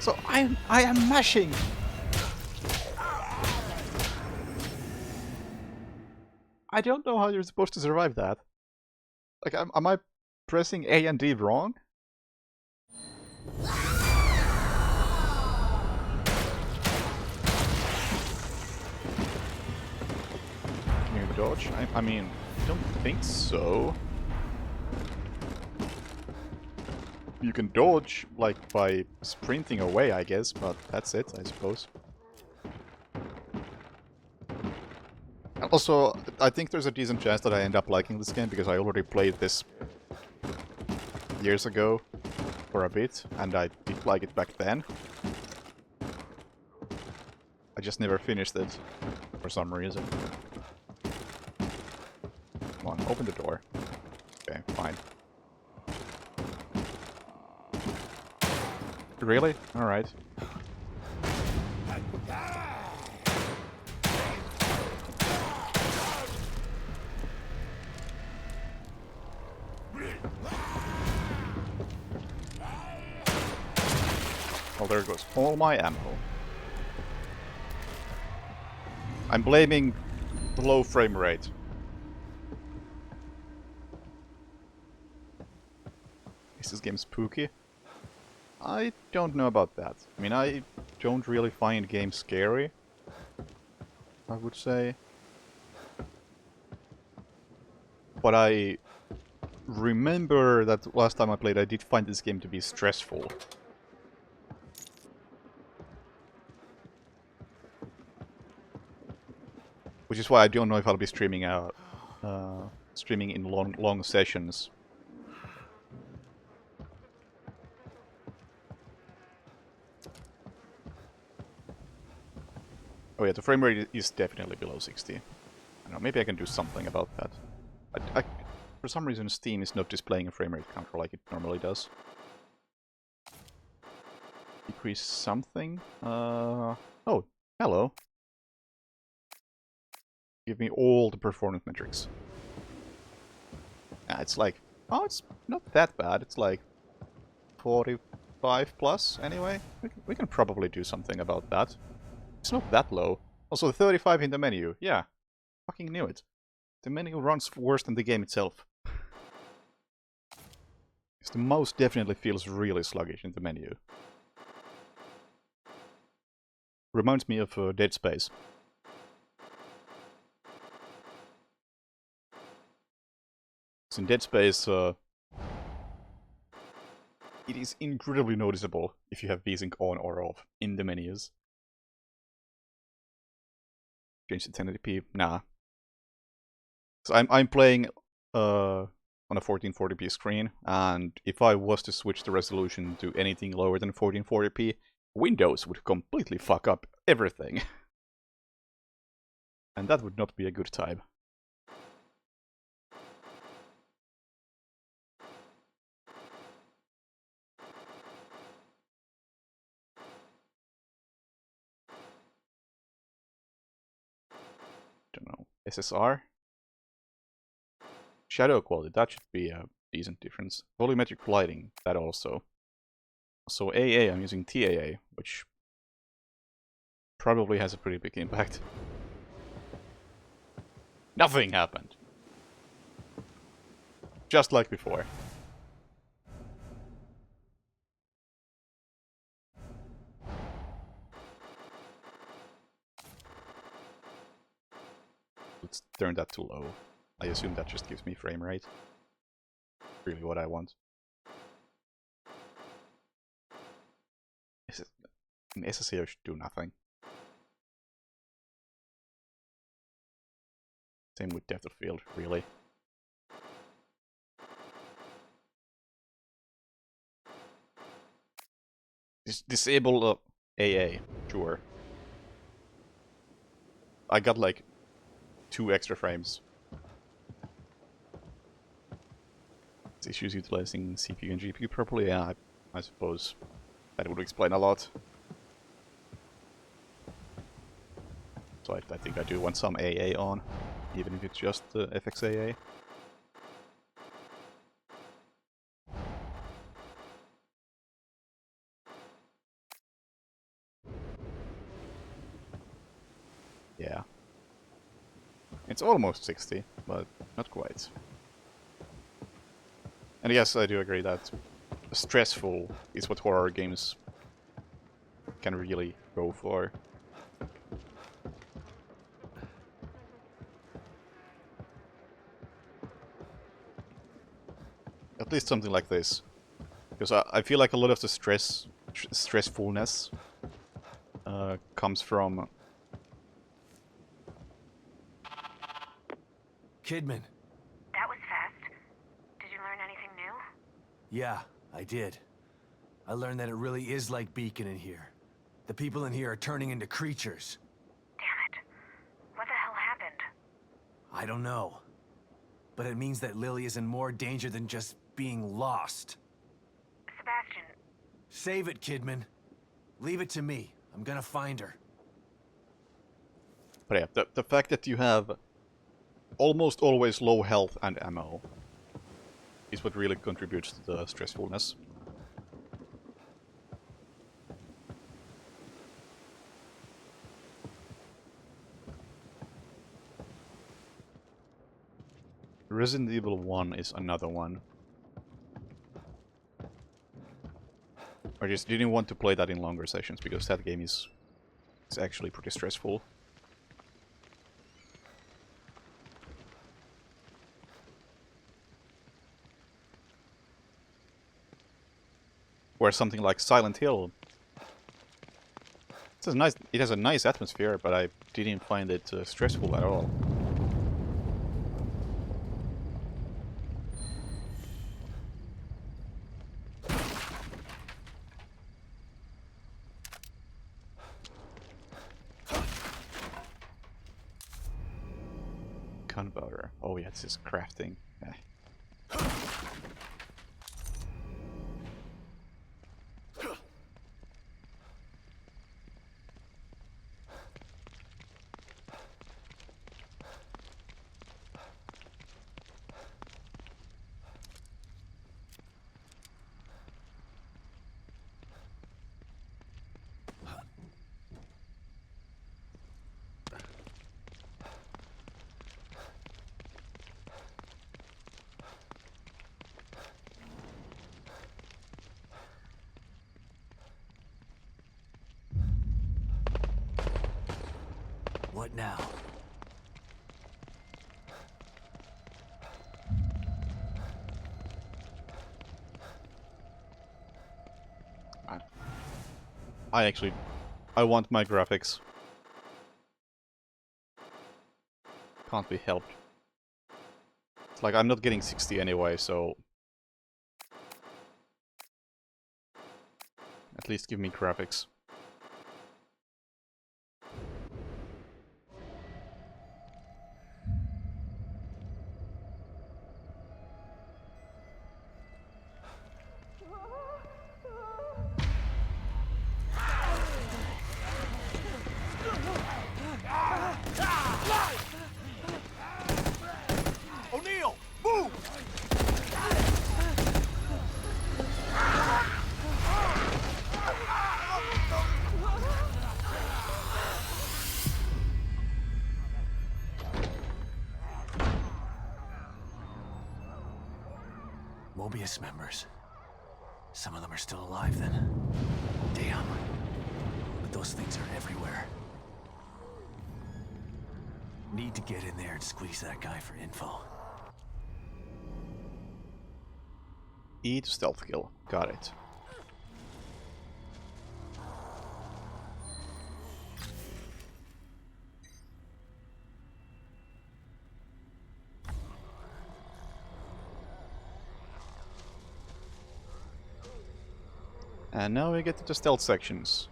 So I am mashing! I don't know how you're supposed to survive that. Like, am I pressing A and D wrong? Can you dodge? I mean, I don't think so. You can dodge, like, by sprinting away, I guess, but that's it, I suppose. Also, I think there's a decent chance that I end up liking this game, because I already played this years ago for a bit, and I did like it back then. I just never finished it, for some reason. Come on, open the door. Okay, fine. Really? Alright. Well, there goes all my ammo. I'm blaming the low frame rate. Is this game spooky? I don't know about that. I mean, I don't really find games scary, I would say. But I remember that last time I played, I did find this game to be stressful. Which is why I don't know if I'll be streaming out, streaming in long sessions. Oh yeah, the frame rate is definitely below 60. I don't know, maybe I can do something about that. For some reason Steam is not displaying a frame rate counter like it normally does. Decrease something? Oh, hello. Give me all the performance metrics. It's like, oh, it's not that bad. It's like 45 plus anyway. We can probably do something about that. It's not that low. Also, 35 in the menu. Yeah, fucking knew it. The menu runs worse than the game itself. The mouse definitely feels really sluggish in the menu. Reminds me of Dead Space. So in Dead Space, it is incredibly noticeable if you have VSync on or off in the menus. Change to 1080p? Nah. So I'm playing on a 1440p screen, and if I was to switch the resolution to anything lower than 1440p, Windows would completely fuck up everything. And that would not be a good time. Don't know. SSR? Shadow quality, that should be a decent difference. Volumetric lighting, that also. So AA, I'm using TAA, which probably has a pretty big impact. Nothing happened. Just like before. Let's turn that to low. I assume that just gives me frame rate. Really what I want. SSAO should do nothing. Same with depth of field, really. Disable AA, sure. I got like 2 extra frames. It's issues utilizing CPU and GPU properly? Yeah, I suppose that would explain a lot. So I think I do want some AA on, even if it's just FXAA. Yeah. It's almost 60, but not quite. And yes, I do agree that stressful is what horror games can really go for. At least something like this. Because I feel like a lot of the stressfulness comes from... Kidman. That was fast. Did you learn anything new? Yeah, I did. I learned that it really is like Beacon in here. The people in here are turning into creatures. Damn it. What the hell happened? I don't know. But it means that Lily is in more danger than just being lost. Sebastian, Save it, Kidman. Leave it to me. I'm gonna find her. But yeah, the fact that you have almost always low health and ammo is what really contributes to the stressfulness. Resident Evil 1 is another one. I just didn't want to play that in longer sessions because that game is actually pretty stressful. Where something like Silent Hill, it has a nice atmosphere, but I didn't find it stressful at all. Gunpowder. Oh yeah, it's just crafting. Eh. What now? I want my graphics. Can't be helped. It's like I'm not getting 60 anyway, so at least give me graphics. O'Neill, move! Mobius members. Some of them are still alive then. Damn. But those things are everywhere. Need to get in there and squeeze that guy for info. E to stealth kill. Got it. And now we get to the stealth sections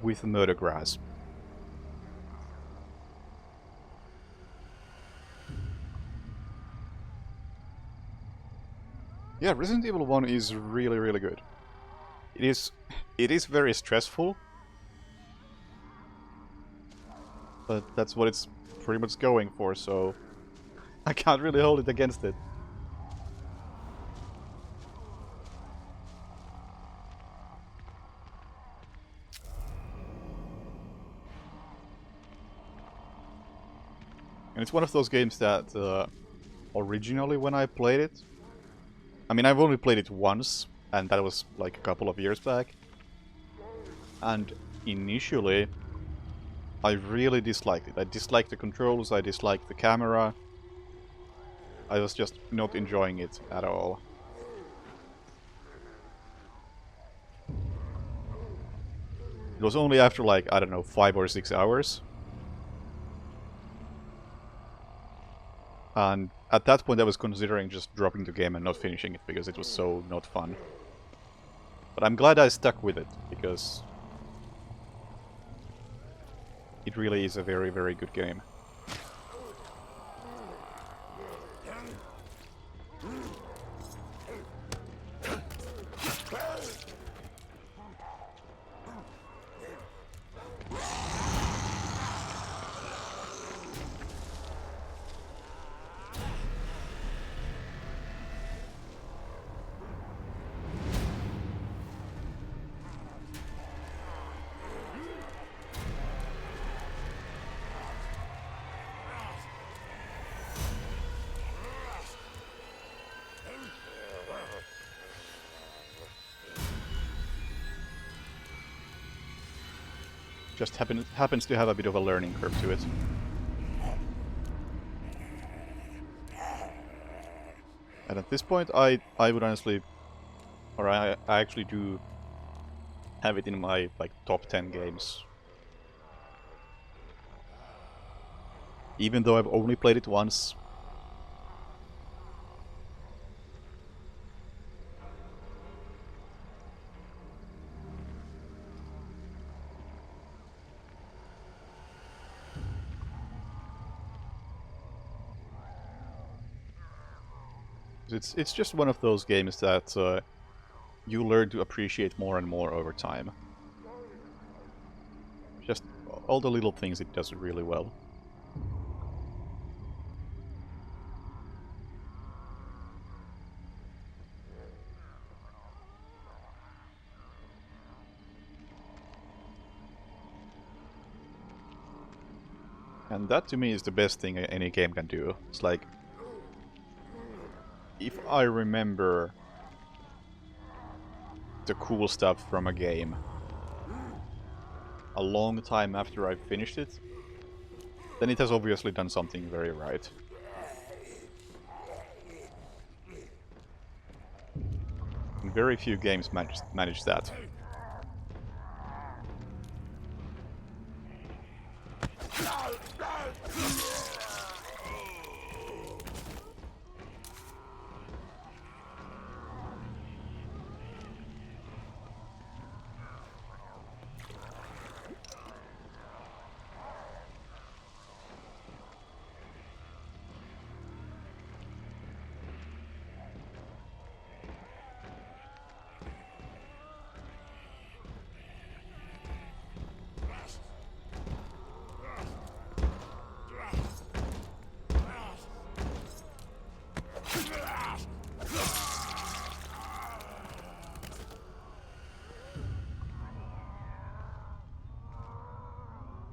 with Murder Grass. Yeah, Resident Evil 1 is really, really good. It is very stressful, but that's what it's pretty much going for, so I can't really hold it against it. And it's one of those games that originally when I played it, I mean, I've only played it once, and that was like a couple of years back. And initially, I really disliked it. I disliked the controls, I disliked the camera. I was just not enjoying it at all. It was only after like, I don't know, 5 or 6 hours. And at that point I was considering just dropping the game and not finishing it because it was so not fun. But I'm glad I stuck with it because it really is a very, very good game. Just happens to have a bit of a learning curve to it. And at this point, I would honestly, or I actually do have it in my like top 10 games. Even though I've only played it once. It's just one of those games that you learn to appreciate more and more over time. Just all the little things it does really well. And that to me is the best thing any game can do. It's like, if I remember the cool stuff from a game a long time after I've finished it, then it has obviously done something very right. And very few games manage that.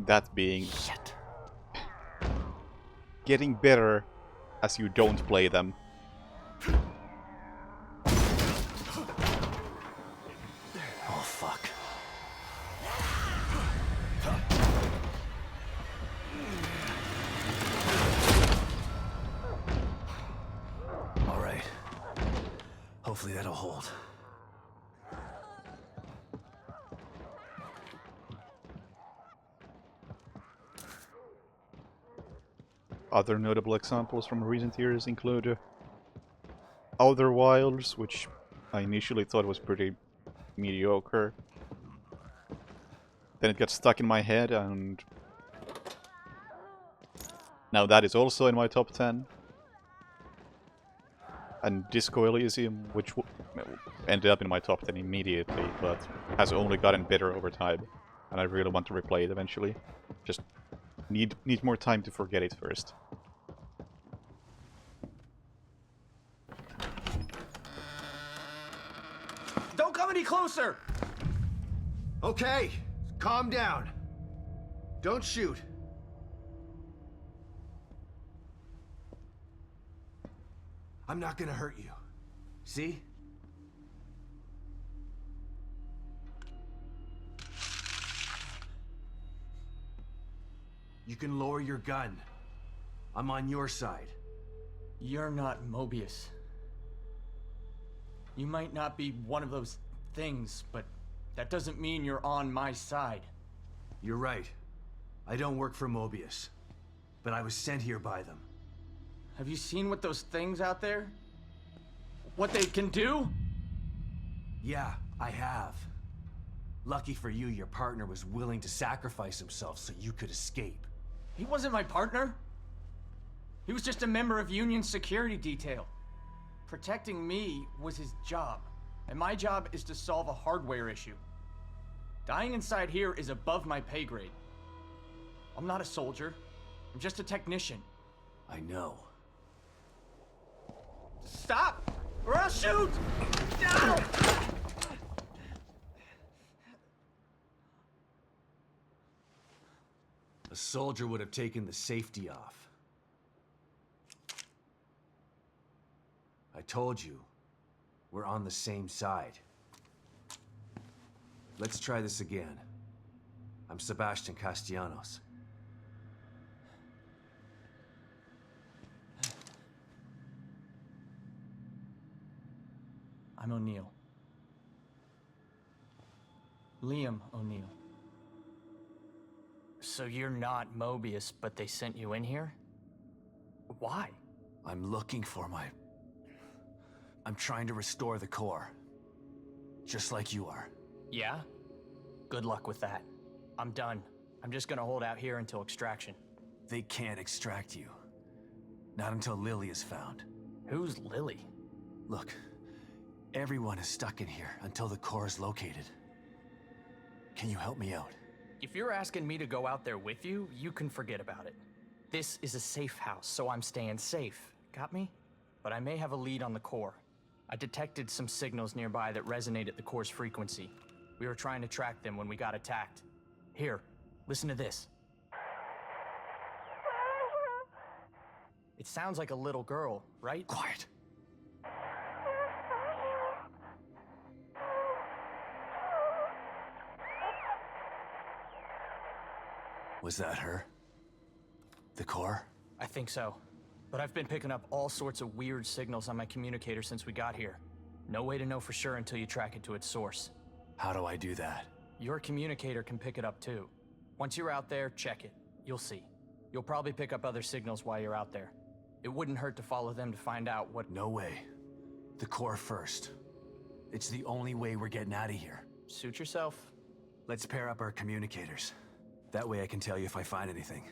That being Shit. getting better as you don't play them. Oh, fuck. All right. Hopefully that'll hold. Other notable examples from recent years include Outer Wilds, which I initially thought was pretty mediocre. Then it got stuck in my head, and now that is also in my top 10. And Disco Elysium, which ended up in my top 10 immediately, but has only gotten better over time. And I really want to replay it eventually. Just need more time to forget it first. Don't come any closer! Okay, calm down. Don't shoot. I'm not gonna hurt you. See? You can lower your gun. I'm on your side. You're not Mobius. You might not be one of those things, but that doesn't mean you're on my side. You're right. I don't work for Mobius. But I was sent here by them. Have you seen what those things out there? What they can do? Yeah, I have. Lucky for you, your partner was willing to sacrifice himself so you could escape. He wasn't my partner. He was just a member of Union's security detail. Protecting me was his job, and my job is to solve a hardware issue. Dying inside here is above my pay grade. I'm not a soldier. I'm just a technician. I know. Stop, or I'll shoot! No! A soldier would have taken the safety off. I told you, we're on the same side. Let's try this again. I'm Sebastian Castellanos. I'm O'Neill. Liam O'Neill. So you're not Mobius, but they sent you in here? Why? I'm looking for my... I'm trying to restore the core. Just like you are. Yeah? Good luck with that. I'm done. I'm just gonna hold out here until extraction. They can't extract you. Not until Lily is found. Who's Lily? Look, everyone is stuck in here until the core is located. Can you help me out? If you're asking me to go out there with you, you can forget about it. This is a safe house, so I'm staying safe. Got me? But I may have a lead on the core. I detected some signals nearby that resonate at the core's frequency. We were trying to track them when we got attacked. Here, listen to this. It sounds like a little girl, right? Quiet. Was that her? The core? I think so. But I've been picking up all sorts of weird signals on my communicator since we got here. No way to know for sure until you track it to its source. How do I do that? Your communicator can pick it up too. Once you're out there, check it. You'll see. You'll probably pick up other signals while you're out there. It wouldn't hurt to follow them to find out what... No way. The core first. It's the only way we're getting out of here. Suit yourself. Let's pair up our communicators. That way I can tell you if I find anything.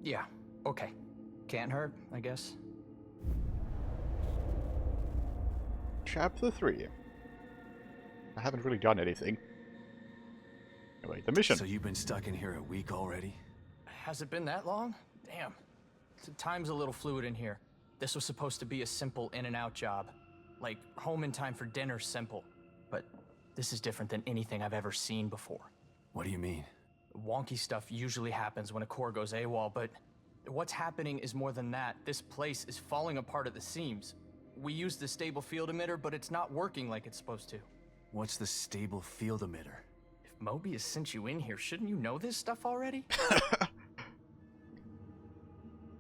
Yeah, okay. Can't hurt, I guess. Chapter 3. I haven't really done anything. Anyway, the mission. So you've been stuck in here a week already? Has it been that long? Damn. Time's a little fluid in here. This was supposed to be a simple in and out job. Like, home in time for dinner simple. But this is different than anything I've ever seen before. What do you mean? Wonky stuff usually happens when a core goes AWOL, but what's happening is more than that. This place is falling apart at the seams. We used the stable field emitter, but it's not working like it's supposed to. What's the stable field emitter? If Mobius sent you in here, shouldn't you know this stuff already?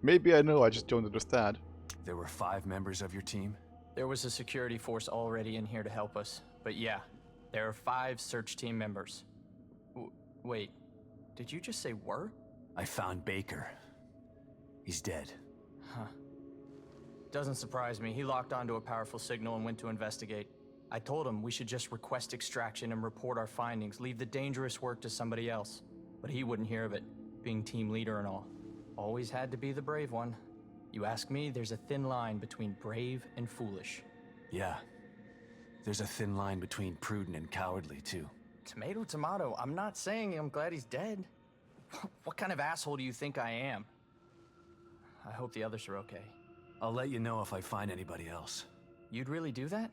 Maybe I know, I just don't understand. There were 5 members of your team? There was a security force already in here to help us. But yeah, there are 5 search team members. Wait, did you just say were? I found Baker. He's dead. Huh. Doesn't surprise me. He locked onto a powerful signal and went to investigate. I told him we should just request extraction and report our findings, leave the dangerous work to somebody else. But he wouldn't hear of it, being team leader and all. Always had to be the brave one. You ask me, there's a thin line between brave and foolish. Yeah. There's a thin line between prudent and cowardly, too. Tomato, tomato. I'm not saying I'm glad he's dead. What kind of asshole do you think I am? I hope the others are okay. I'll let you know if I find anybody else. You'd really do that?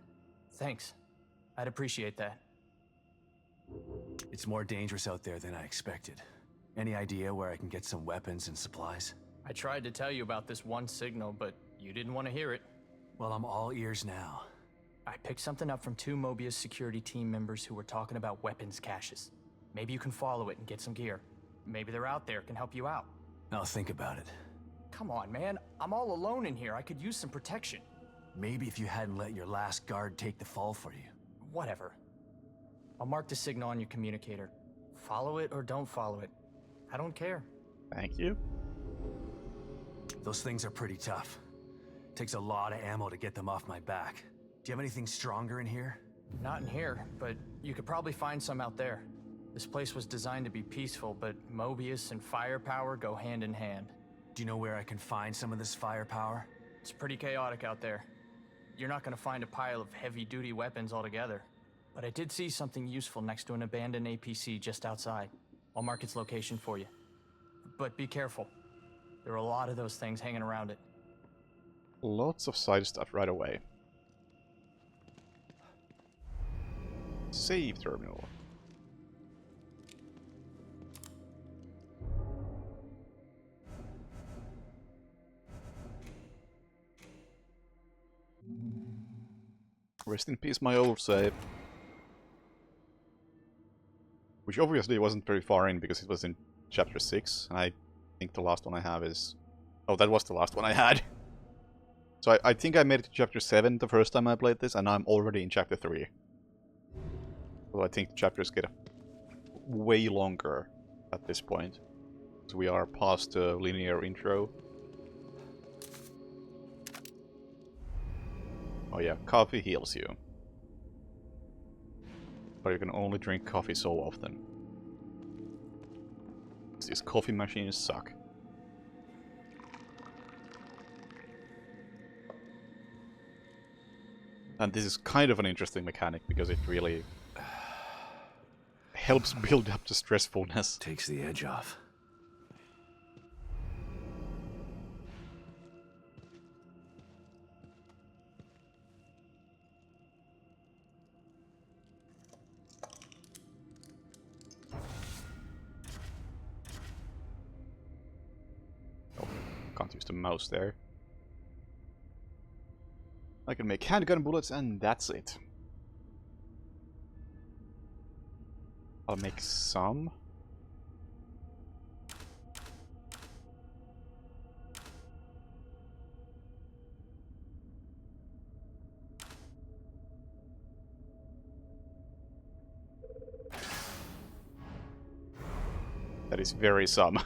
Thanks. I'd appreciate that. It's more dangerous out there than I expected. Any idea where I can get some weapons and supplies? I tried to tell you about this one signal, but you didn't want to hear it. Well, I'm all ears now. I picked something up from 2 Mobius security team members who were talking about weapons caches. Maybe you can follow it and get some gear. Maybe they're out there, can help you out. I'll think about it. Come on, man. I'm all alone in here. I could use some protection. Maybe if you hadn't let your last guard take the fall for you. Whatever. I'll mark the signal on your communicator. Follow it or don't follow it. I don't care. Thank you. Those things are pretty tough. Takes a lot of ammo to get them off my back. Do you have anything stronger in here? Not in here, but you could probably find some out there. This place was designed to be peaceful, but Mobius and firepower go hand in hand. Do you know where I can find some of this firepower? It's pretty chaotic out there. You're not gonna find a pile of heavy-duty weapons altogether. But I did see something useful next to an abandoned APC just outside. I'll mark its location for you. But be careful. There are a lot of those things hanging around it. Lots of side stuff right away. Save terminal. Rest in peace, my old save. Which obviously wasn't very far in because it was in chapter 6. And I think the last one I have is... Oh, that was the last one I had. So I think I made it to chapter 7 the first time I played this, and I'm already in chapter 3. So I think the chapters get way longer at this point. So we are past the linear intro. Oh yeah, coffee heals you. But you can only drink coffee so often. These coffee machines suck. And this is kind of an interesting mechanic because it really helps build up the stressfulness. Takes the edge off. Oh, can't use the mouse there. I can make handgun bullets and that's it. I'll make some. That is very some.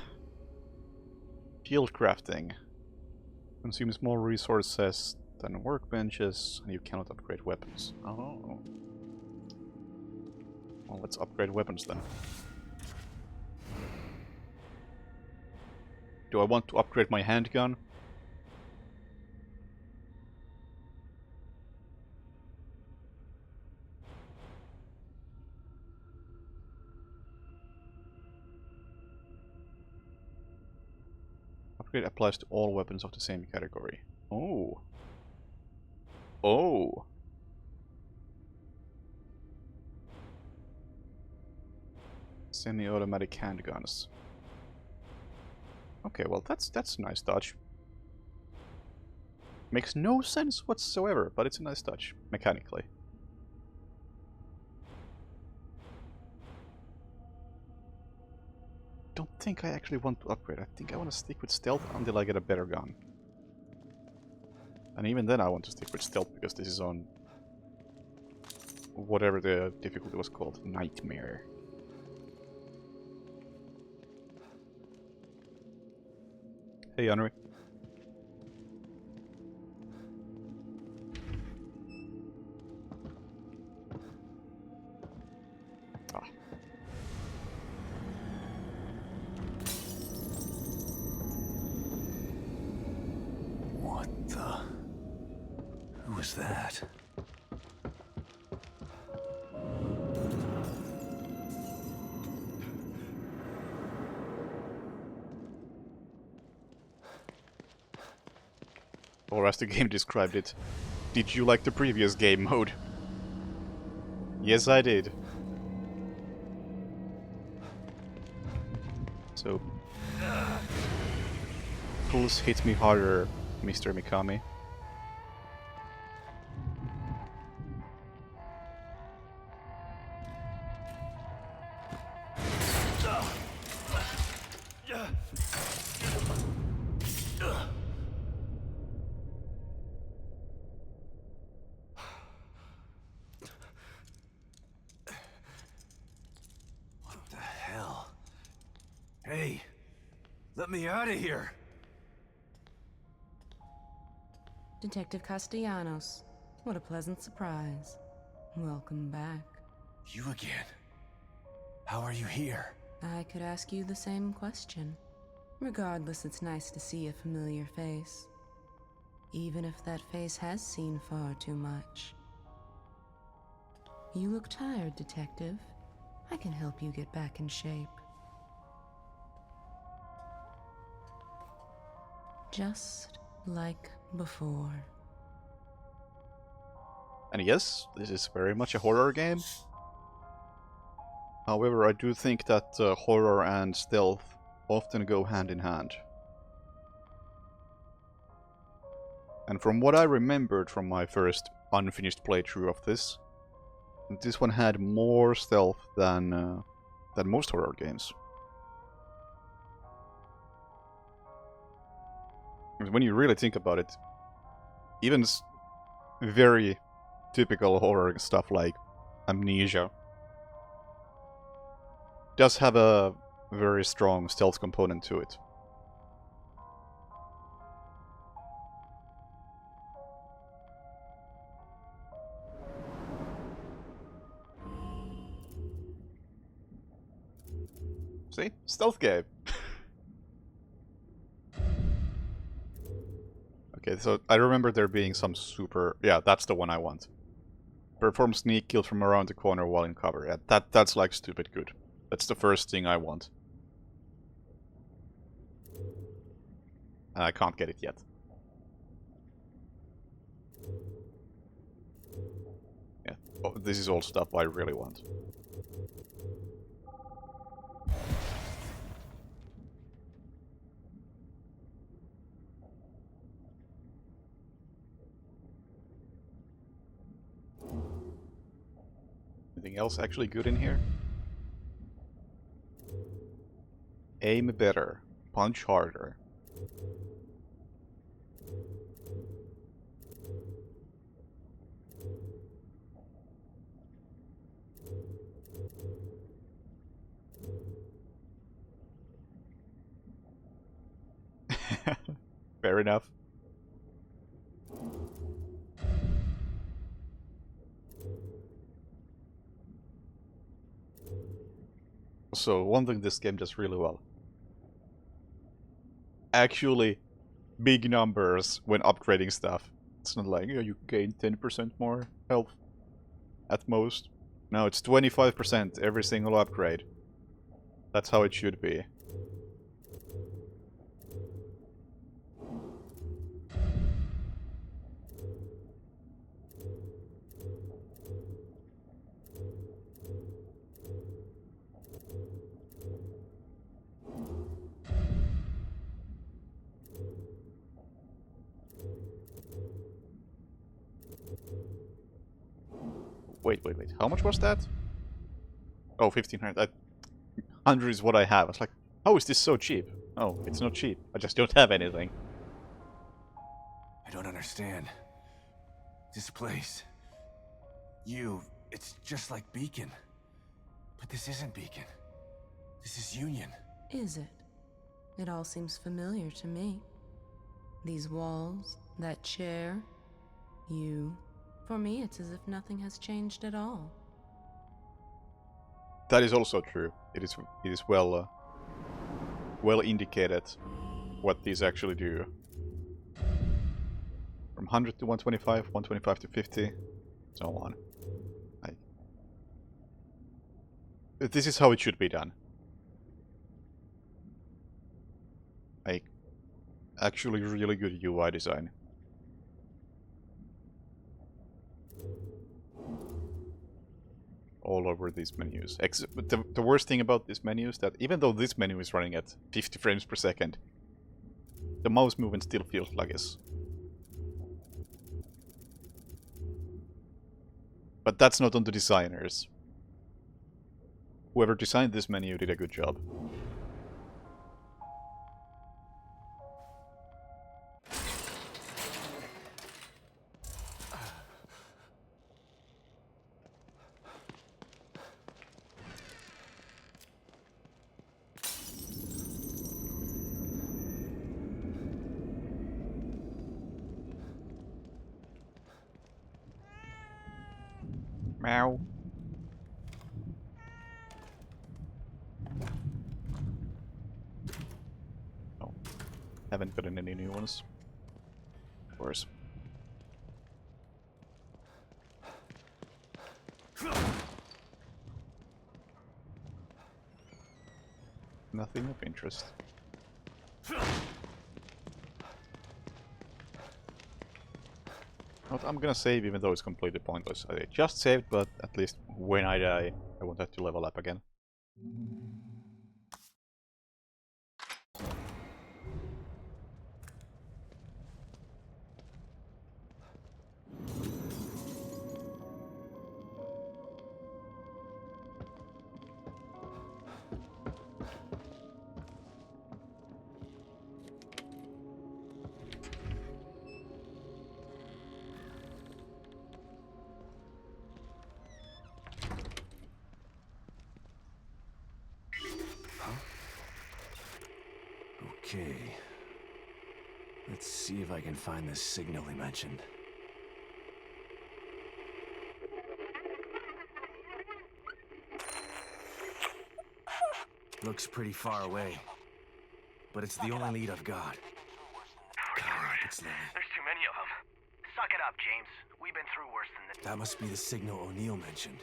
Shield crafting. Consumes more resources than workbenches, and you cannot upgrade weapons. Oh. Well, let's upgrade weapons then. Do I want to upgrade my handgun? Upgrade applies to all weapons of the same category. Oh. Oh. Semi-automatic handguns. Okay, well that's a nice touch. Makes no sense whatsoever, but it's a nice touch, mechanically. Don't think I actually want to upgrade. I think I want to stick with stealth until I get a better gun. And even then I want to stick with stealth because this is on whatever the difficulty was called, Nightmare. Hey, Henry. Ah. What the? Who was that? Or as the game described it, did you like the previous game mode? Yes, I did. So, pulse hit me harder, Mr. Mikami. Let me out of here! Detective Castellanos. What a pleasant surprise. Welcome back. You again? How are you here? I could ask you the same question. Regardless, it's nice to see a familiar face. Even if that face has seen far too much. You look tired, Detective. I can help you get back in shape. Just like before. And yes, this is very much a horror game. However, I do think that horror and stealth often go hand in hand. And from what I remembered from my first unfinished playthrough of this one had more stealth than most horror games. When you really think about it, even very typical horror stuff like Amnesia does have a very strong stealth component to it. See? Stealth game. Okay, so I remember there being some super... Yeah, that's the one I want. Perform sneak kill from around the corner while in cover. Yeah, that's like stupid good. That's the first thing I want. And I can't get it yet. Yeah, oh, this is all stuff I really want. Anything else actually good in here? Aim better. Punch harder. Fair enough. So, one thing this game does really well. Actually, big numbers when upgrading stuff. It's not like, you gain 10% more health at most. No, it's 25% every single upgrade. That's how it should be. Wait. How much was that? Oh, 1500. 100 is what I have. I was like, how is this so cheap? Oh, it's not cheap. I just don't have anything. I don't understand. This place... it's just like Beacon. But this isn't Beacon. This is Union. Is it? It all seems familiar to me. These walls, that chair, you... For me, it's as if nothing has changed at all. That is also true. It is well indicated what these actually do. From 100 to 125, 125 to 50, so on. This is how it should be done. Actually really good UI design. All over these menus. But the worst thing about this menu is that even though this menu is running at 50 frames per second, the mouse movement still feels sluggish. But that's not on the designers. Whoever designed this menu did a good job. Meow. Oh, haven't gotten any new ones. Of course. Nothing of interest. What I'm gonna save even though it's completely pointless. I just saved, but at least when I die, I won't have to level up again. Okay. Let's see if I can find the signal he mentioned. Looks pretty far away, but it's the only lead I've got. God, it's Lily. There's too many of them. Suck it up, James. We've been through worse than this. That must be the signal O'Neill mentioned.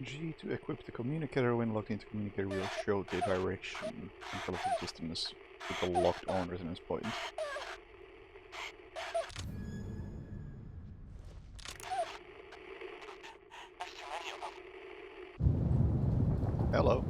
G to equip the communicator. When locked into communicator will show the direction until the distance with the locked on resonance point. Hello.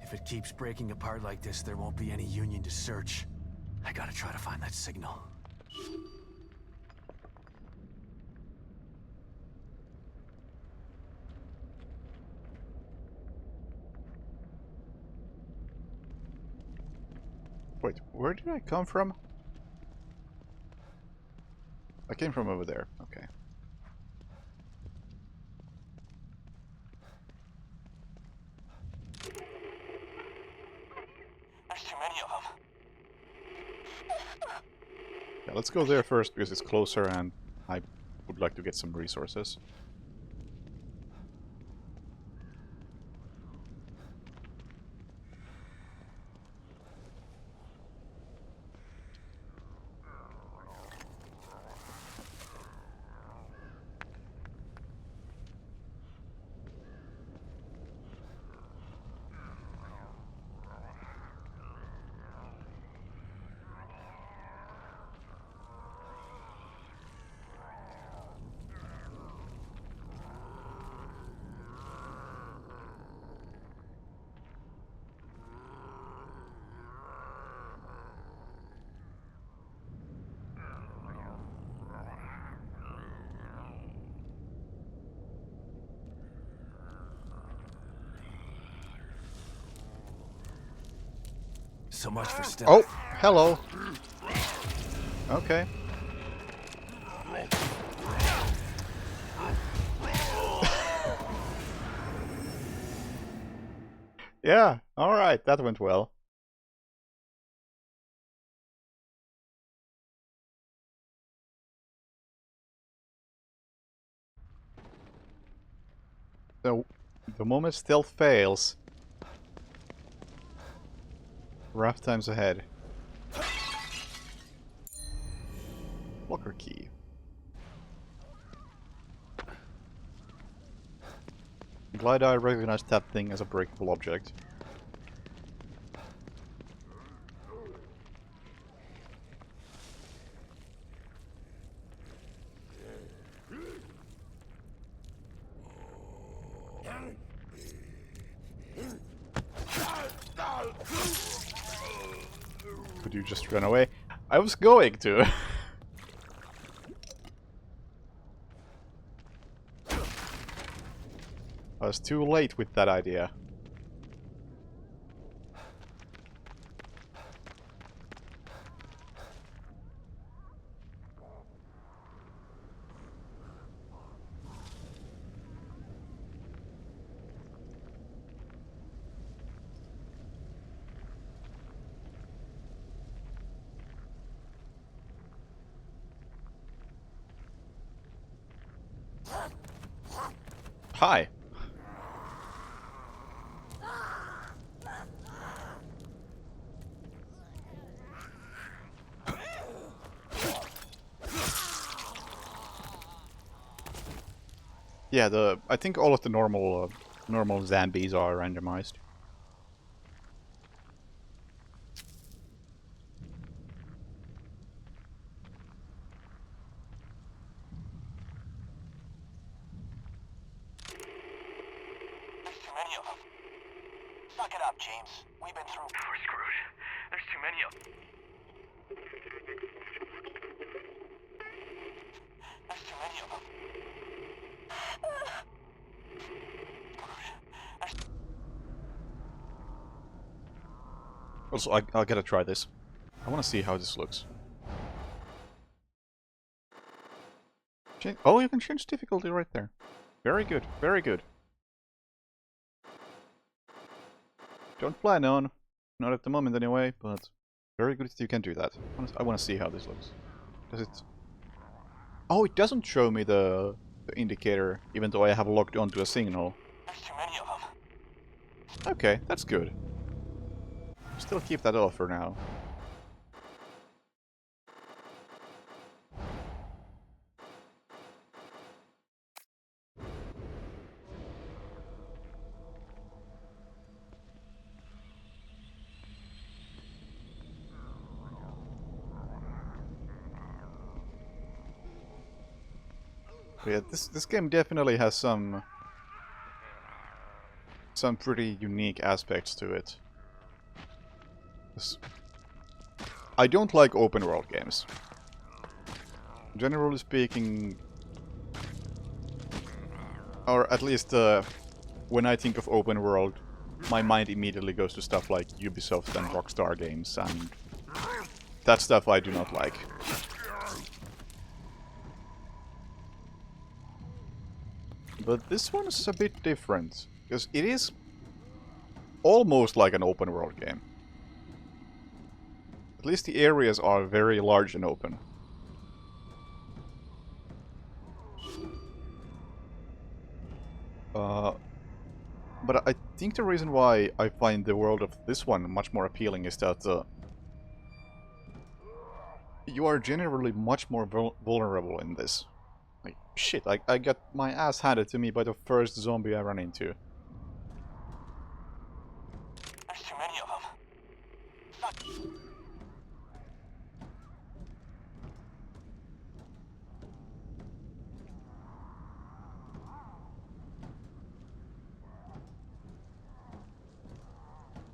If it keeps breaking apart like this, there won't be any Union to search. I gotta try to find that signal. Wait, where did I come from? I came from over there, okay. There's too many of them. Yeah, let's go there first because it's closer and I would like to get some resources. So much for stealth. Oh, hello. Okay. Yeah, alright, that went well. So, the moment stealth fails, rough times ahead. Locker key. Glide eye recognized that thing as a breakable object. Could you just run away? I was going to. I was too late with that idea. Hi. Yeah, I think all of the normal zombies are randomized. There's too many of them. Suck it up, James. We've been through. We're screwed. There's too many of them. There's too many of them. Also, I gotta try this. I wanna see how this looks. Oh, you can change difficulty right there. Very good, very good. Don't plan on. Not at the moment anyway, but very good that you can do that. I wanna see how this looks. Does it... Oh, it doesn't show me the indicator, even though I have logged onto a signal. There's too many of them. Okay, that's good. Still keep that off for now. But yeah, this game definitely has some pretty unique aspects to it. I don't like open world games. Generally speaking, or at least when I think of open world, my mind immediately goes to stuff like Ubisoft and Rockstar games, and that stuff I do not like. But this one is a bit different, because it is almost like an open world game. At least the areas are very large and open. But I think the reason why I find the world of this one much more appealing is that you are generally much more vulnerable in this. Like, shit, I got my ass handed to me by the first zombie I ran into. There's too many of them.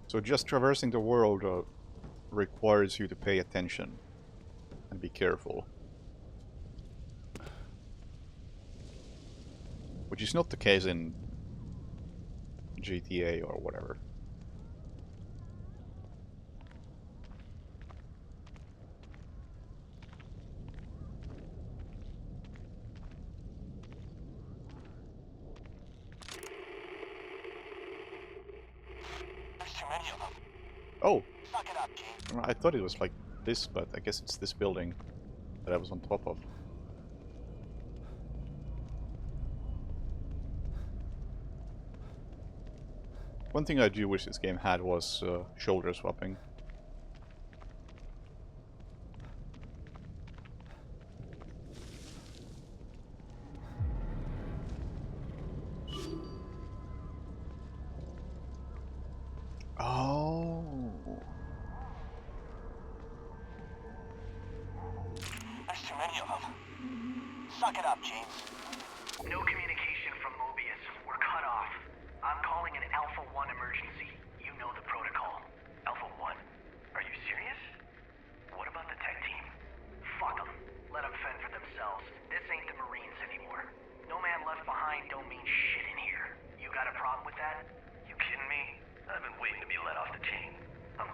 So just traversing the world requires you to pay attention and be careful. Which is not the case in GTA or whatever. Oh! I thought it was like this, but I guess it's this building that I was on top of. One thing I do wish this game had was shoulder swapping. Oh. There's too many of them. Suck it up, James. No communication from Mobius. We're cut off. I'm calling an Alpha 1 emergency. You know the protocol. Alpha 1? Are you serious? What about the tech team?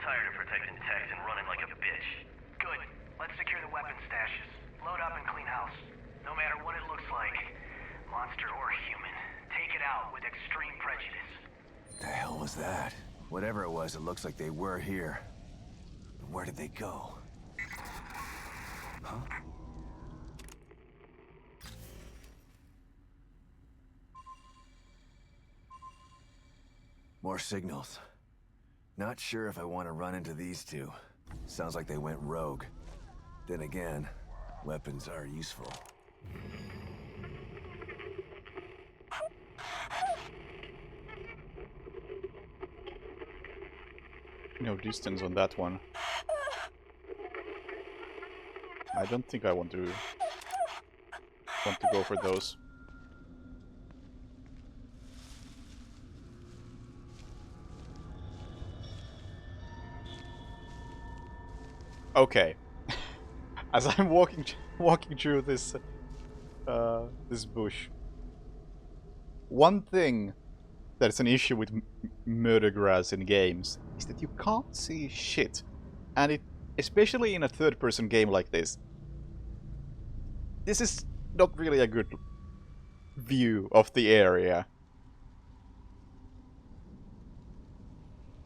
tired of protecting techs and running like a bitch. Good. Let's secure the weapon stashes. Load up and clean house. No matter what it looks like, monster or human, take it out with extreme prejudice. What the hell was that? Whatever it was, it looks like they were here. But where did they go? Huh? More signals. Not sure if I want to run into these two. Sounds like they went rogue. Then again, weapons are useful. No distance on that one. I don't think I want to go for those. Okay. As I'm walking through this this bush, one thing that's an issue with murder grass in games is that you can't see shit, and especially in a third-person game like this, this is not really a good view of the area.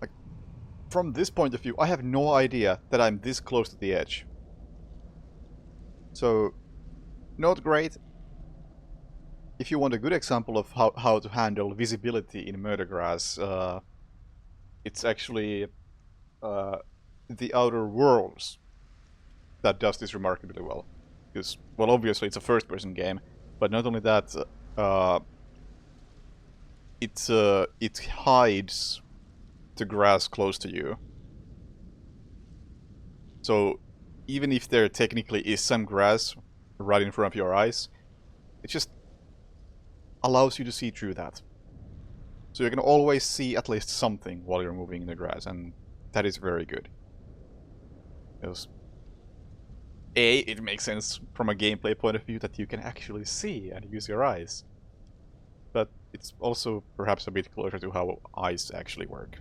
Like, from this point of view, I have no idea that I'm this close to the edge. So, not great. If you want a good example of how to handle visibility in Murder Grass, it's actually The Outer Worlds that does this remarkably well. Because, well, obviously it's a first-person game, but not only that, it hides the grass close to you. So, even if there technically is some grass right in front of your eyes, it just allows you to see through that. So you can always see at least something while you're moving in the grass, and that is very good. Because A, it makes sense from a gameplay point of view that you can actually see and use your eyes. But it's also perhaps a bit closer to how eyes actually work,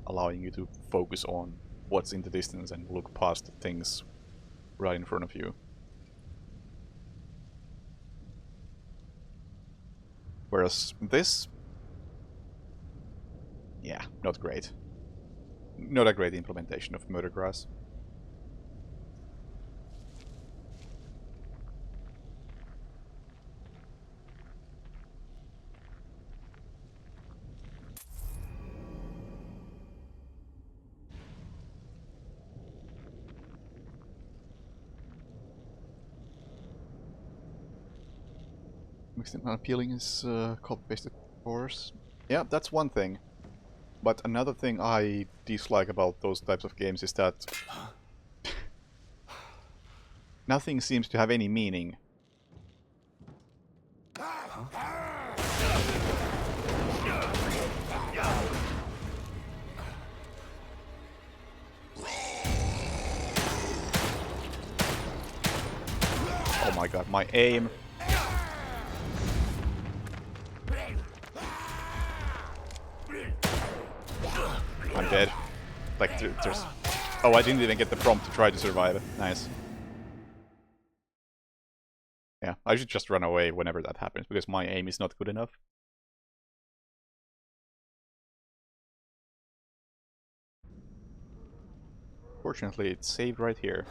allowing you to focus on what's in the distance and look past things right in front of you. Whereas this, yeah, not great. Not a great implementation of Murder Grass. Makes it unappealing is copy-pasted course. Yeah, that's one thing. But another thing I dislike about those types of games is that nothing seems to have any meaning. Oh my god, my aim. I'm dead. Like, there's... Oh, I didn't even get the prompt to try to survive it. Nice. Yeah, I should just run away whenever that happens, because my aim is not good enough. Fortunately, it's saved right here.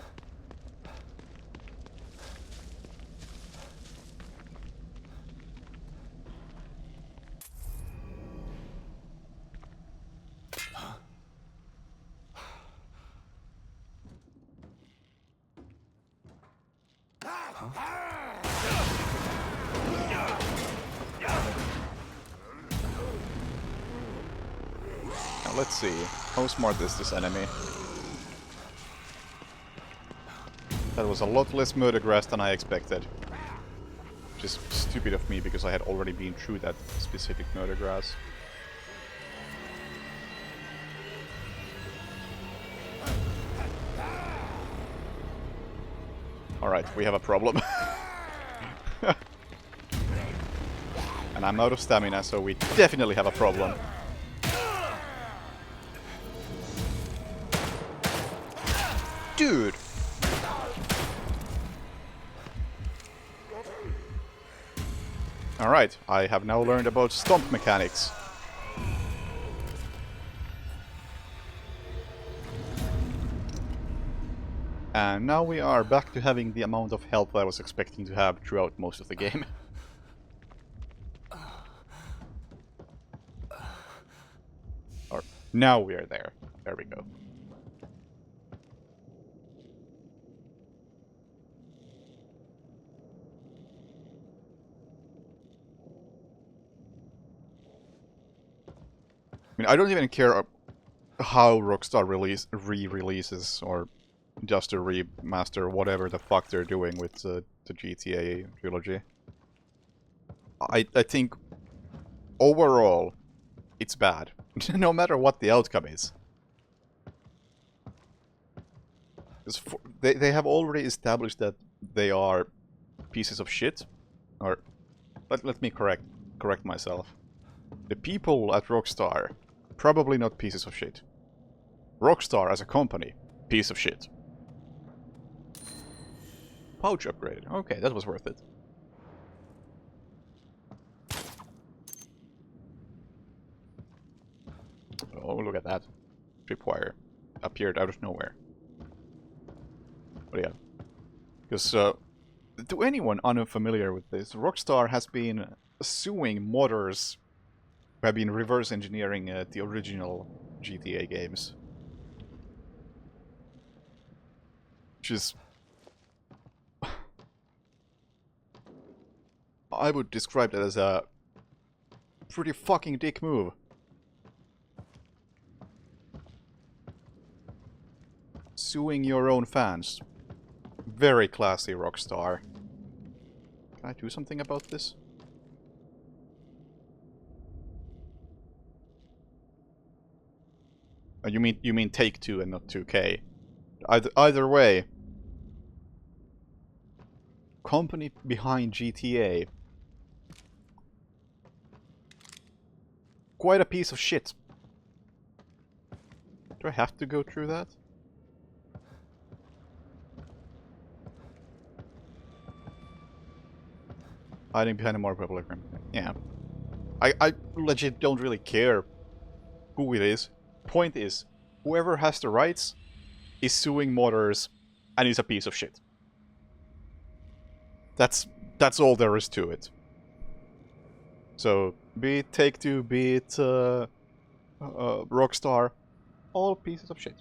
Now let's see, how smart is this enemy? That was a lot less murder grass than I expected. Which is stupid of me because I had already been through that specific murder grass. Alright, we have a problem. And I'm out of stamina, so we definitely have a problem. Dude! Alright, I have now learned about stomp mechanics. And now we are back to having the amount of health I was expecting to have throughout most of the game. Or, now we are there. There we go. I mean, I don't even care how Rockstar re-releases or just a remaster, whatever the fuck they're doing with the GTA trilogy. I think overall it's bad, no matter what the outcome is. They have already established that they are pieces of shit. Or let me correct myself. The people at Rockstar, probably not pieces of shit. Rockstar as a company, piece of shit. Pouch upgraded. Okay, that was worth it. Oh, look at that. Tripwire appeared out of nowhere. But yeah. Because, to anyone unfamiliar with this, Rockstar has been suing modders who have been reverse engineering the original GTA games. Which is... I would describe that as a pretty fucking dick move. Suing your own fans. Very classy, Rockstar. Can I do something about this? Oh, you mean Take-Two and not 2K? Either way, company behind GTA, quite a piece of shit. Do I have to go through that? Hiding behind a more public room. Yeah. I legit don't really care who it is. Point is, whoever has the rights is suing modders and is a piece of shit. That's all there is to it. So, be it Take-Two, be it Rockstar, all pieces of shit.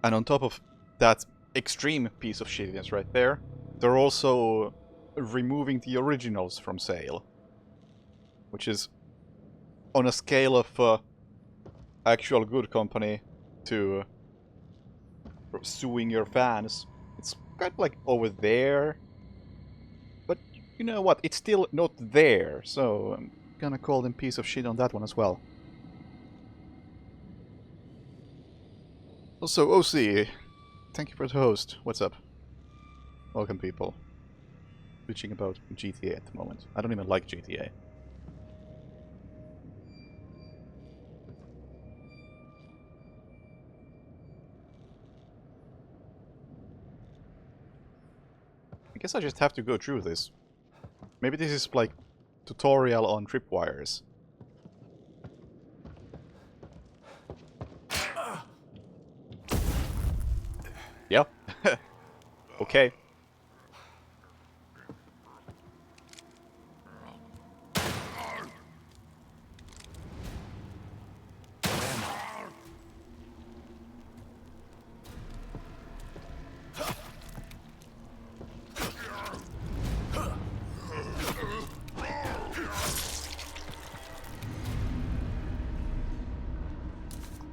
And on top of that extreme piece of shittiness right there, they're also removing the originals from sale. Which is on a scale of actual good company to suing your fans. It's kind of like over there. But you know what? It's still not there. So I'm gonna call them piece of shit on that one as well. Also, OC, thank you for the host. What's up? Welcome, people. Bitching about GTA at the moment. I don't even like GTA. I guess I just have to go through this. Maybe this is like tutorial on tripwires. Yeah. Okay.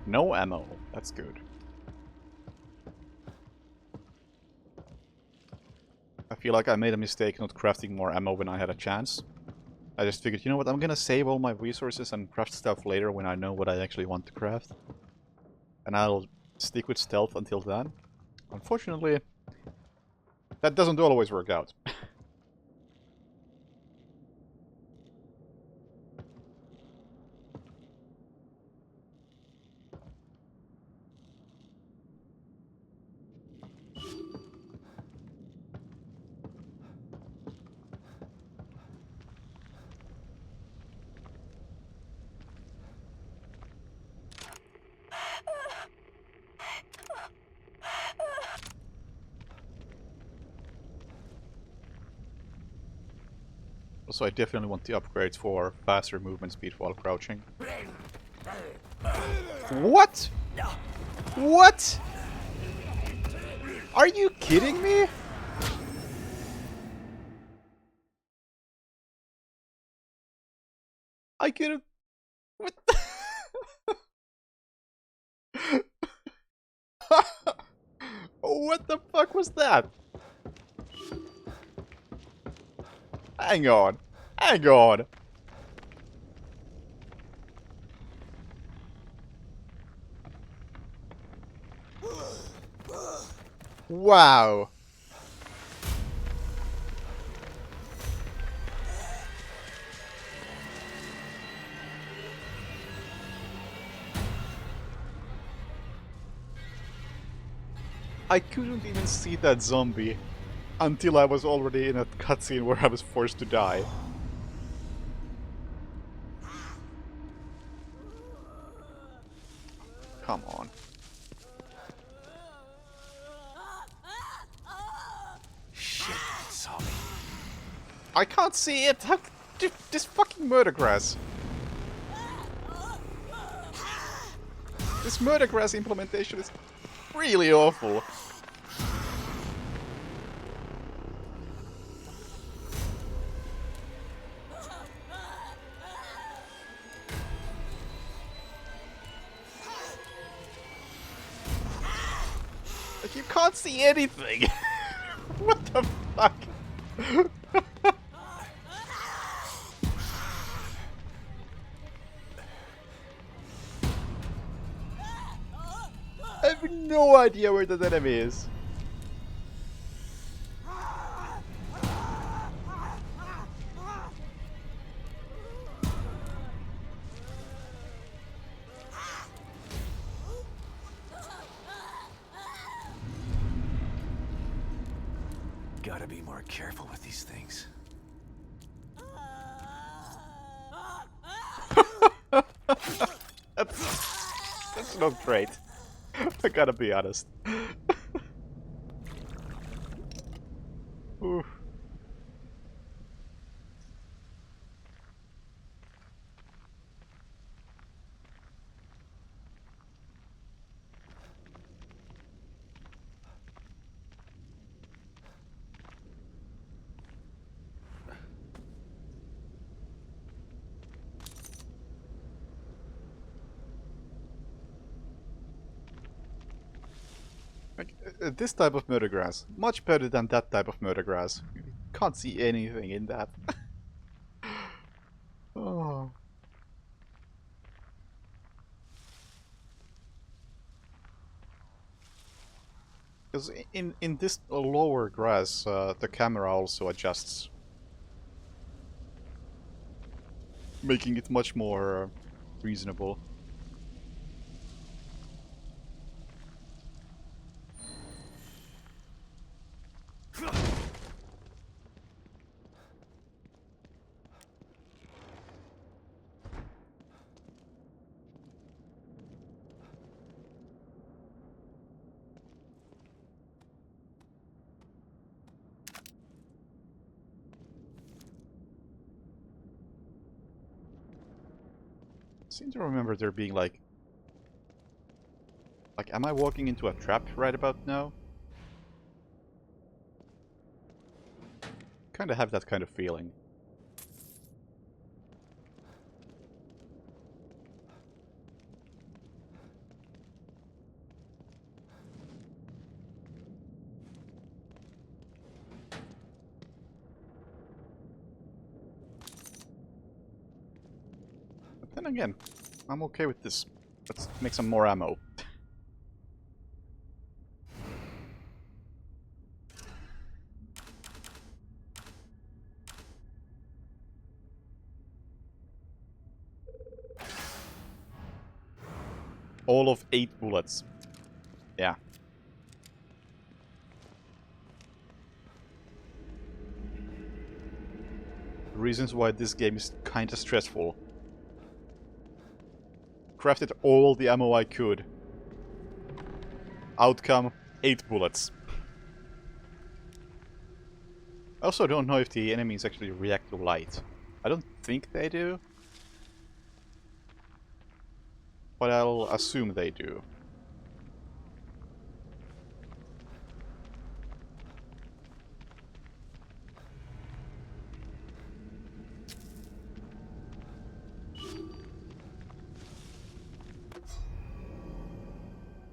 No ammo. That's good. I feel like I made a mistake not crafting more ammo when I had a chance. I just figured, you know what, I'm gonna save all my resources and craft stuff later when I know what I actually want to craft. And I'll stick with stealth until then. Unfortunately, that doesn't always work out. Also, I definitely want the upgrades for faster movement speed while crouching. What? What? Are you kidding me? I could've... What the... What the fuck was that? Hang on. Hang on. Wow. I couldn't even see that zombie until I was already in a cutscene where I was forced to die. Come on. Shit, it saw me. I can't see it! How, this fucking murder grass. This murder grass implementation is really awful. Like, you can't see anything. What the fuck? I have no idea where that enemy is. Gotta be more careful with these things. That's not great. I gotta be honest. Oof. Like, this type of murder grass, much better than that type of murder grass. You can't see anything in that. Oh. Because in this lower grass, the camera also adjusts, making it much more reasonable. I seem to remember there being like, am I walking into a trap right about now? Kinda have that kind of feeling. But then again, I'm okay with this. Let's make some more ammo. All of 8 bullets. Yeah. Reasons why this game is kinda stressful. Crafted all the ammo I could. Outcome, 8 bullets. I also don't know if the enemies actually react to light. I don't think they do, but I'll assume they do.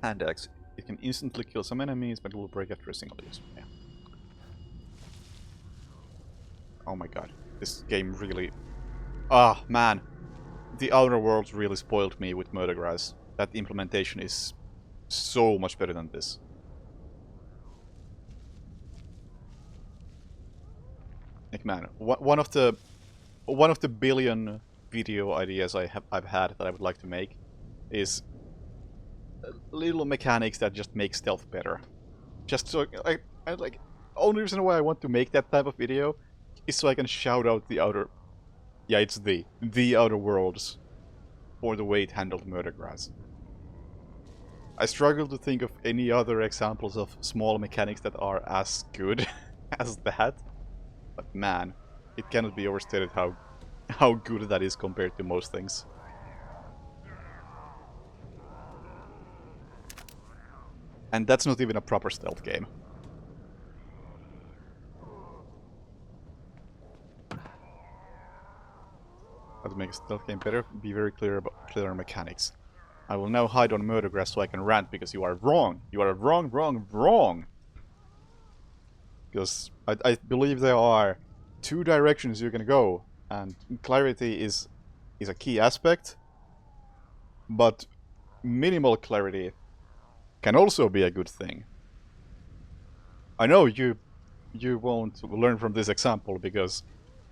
Hand axe. It can instantly kill some enemies, but it will break after a single use. Yeah. Oh my god. This game really... Ah, man. The Outer Worlds really spoiled me with Murdergrass. That implementation is so much better than this. Like, man, one of the billion video ideas I've had that I would like to make is little mechanics that just make stealth better. Just so I like, only reason why I want to make that type of video is so I can shout out the Outer... Yeah, it's the Outer Worlds for the way it handled Murdergrass. I struggle to think of any other examples of small mechanics that are as good as that. But man, it cannot be overstated how good that is compared to most things. And that's not even a proper stealth game. How to make a stealth game better? Be very clear about clear mechanics. I will now hide on Murdergrass so I can rant because you are wrong. You are wrong. Because I believe there are two directions you can go, and clarity is a key aspect, but minimal clarity can also be a good thing. I know you won't learn from this example because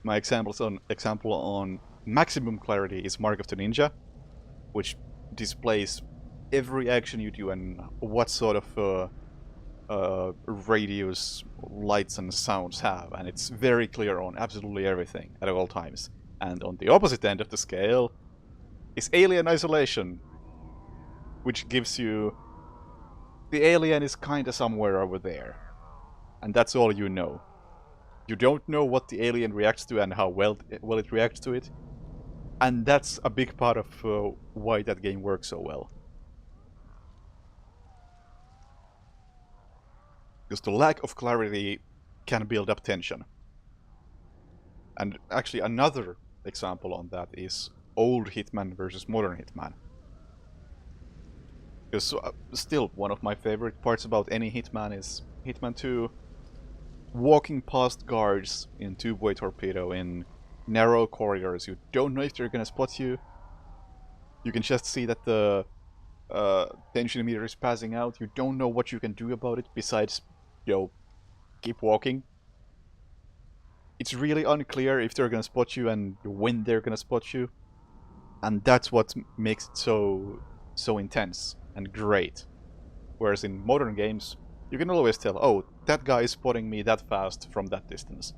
my example on maximum clarity is Mark of the Ninja, which displays every action you do and what sort of radius lights and sounds have, and it's very clear on absolutely everything at all times. And on the opposite end of the scale is Alien Isolation, which gives you the alien is kinda somewhere over there, and that's all you know. You don't know what the alien reacts to and how well it reacts to it, and that's a big part of why that game works so well. Because the lack of clarity can build up tension. And actually another example on that is old Hitman versus modern Hitman. Because still, one of my favorite parts about any Hitman is Hitman 2 walking past guards in two-way torpedo in narrow corridors. You don't know if they're gonna spot you. You can just see that the tension meter is passing out. You don't know what you can do about it besides, you know, keep walking. It's really unclear if they're gonna spot you and when they're gonna spot you. And that's what makes it so intense and great. Whereas in modern games, you can always tell, oh, that guy is spotting me that fast from that distance.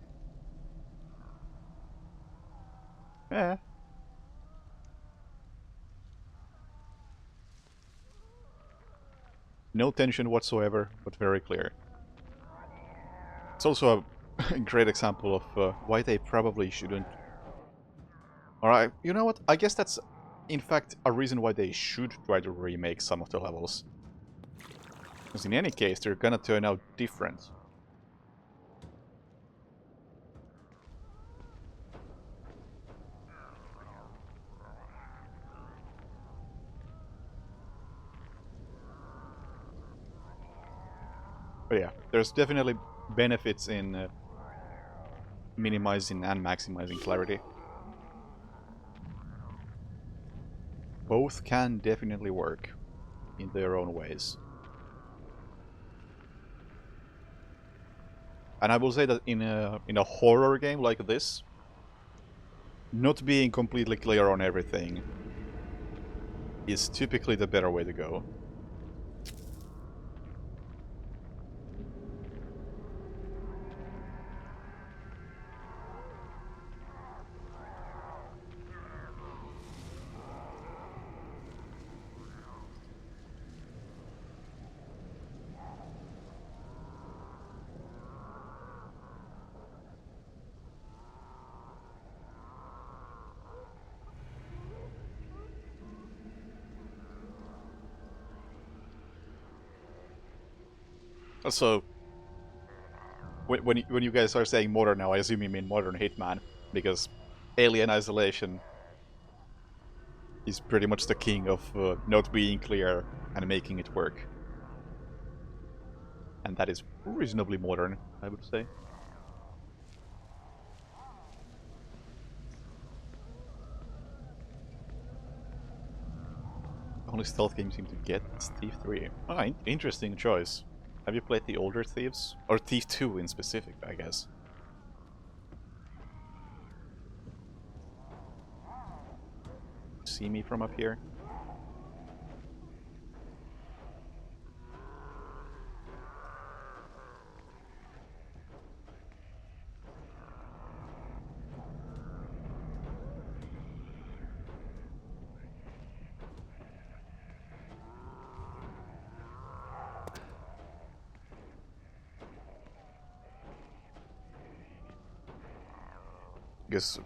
Yeah. No tension whatsoever, but very clear. It's also a great example of why they probably shouldn't... Alright, you know what? I guess that's in fact a reason why they should try to remake some of the levels. Because in any case, they're gonna turn out different. But yeah, there's definitely benefits in minimizing and maximizing clarity. Both can definitely work in their own ways. And I will say that in a horror game like this, not being completely clear on everything is typically the better way to go. Also, when you guys are saying modern now, I assume you mean modern Hitman, because Alien Isolation is pretty much the king of not being clear and making it work. And that is reasonably modern, I would say. Only stealth game seem to get is Thief 3. Ah, interesting choice. Have you played the older Thieves? Or Thief 2 in specific, I guess. See me from up here? Guess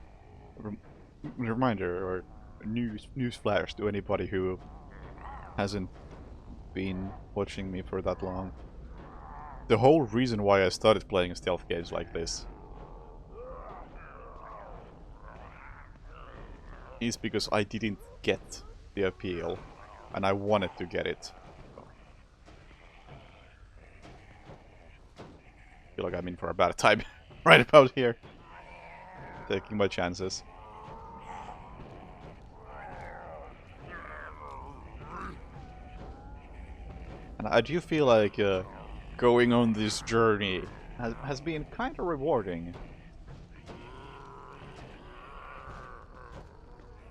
reminder or news flash to anybody who hasn't been watching me for that long. The whole reason why I started playing stealth games like this is because I didn't get the appeal and I wanted to get it. I feel like I'm in for a bad time right about here. Taking my chances. And I do feel like going on this journey has been kind of rewarding.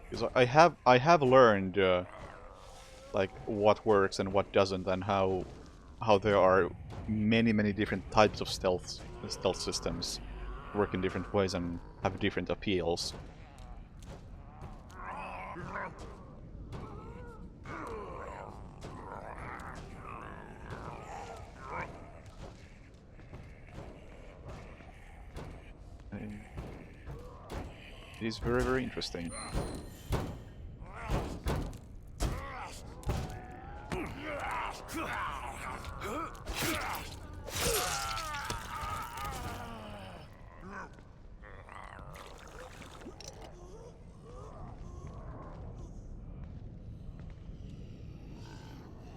Because I have learned like what works and what doesn't, and how there are many different types of stealth systems work in different ways and have different appeals. It is very interesting.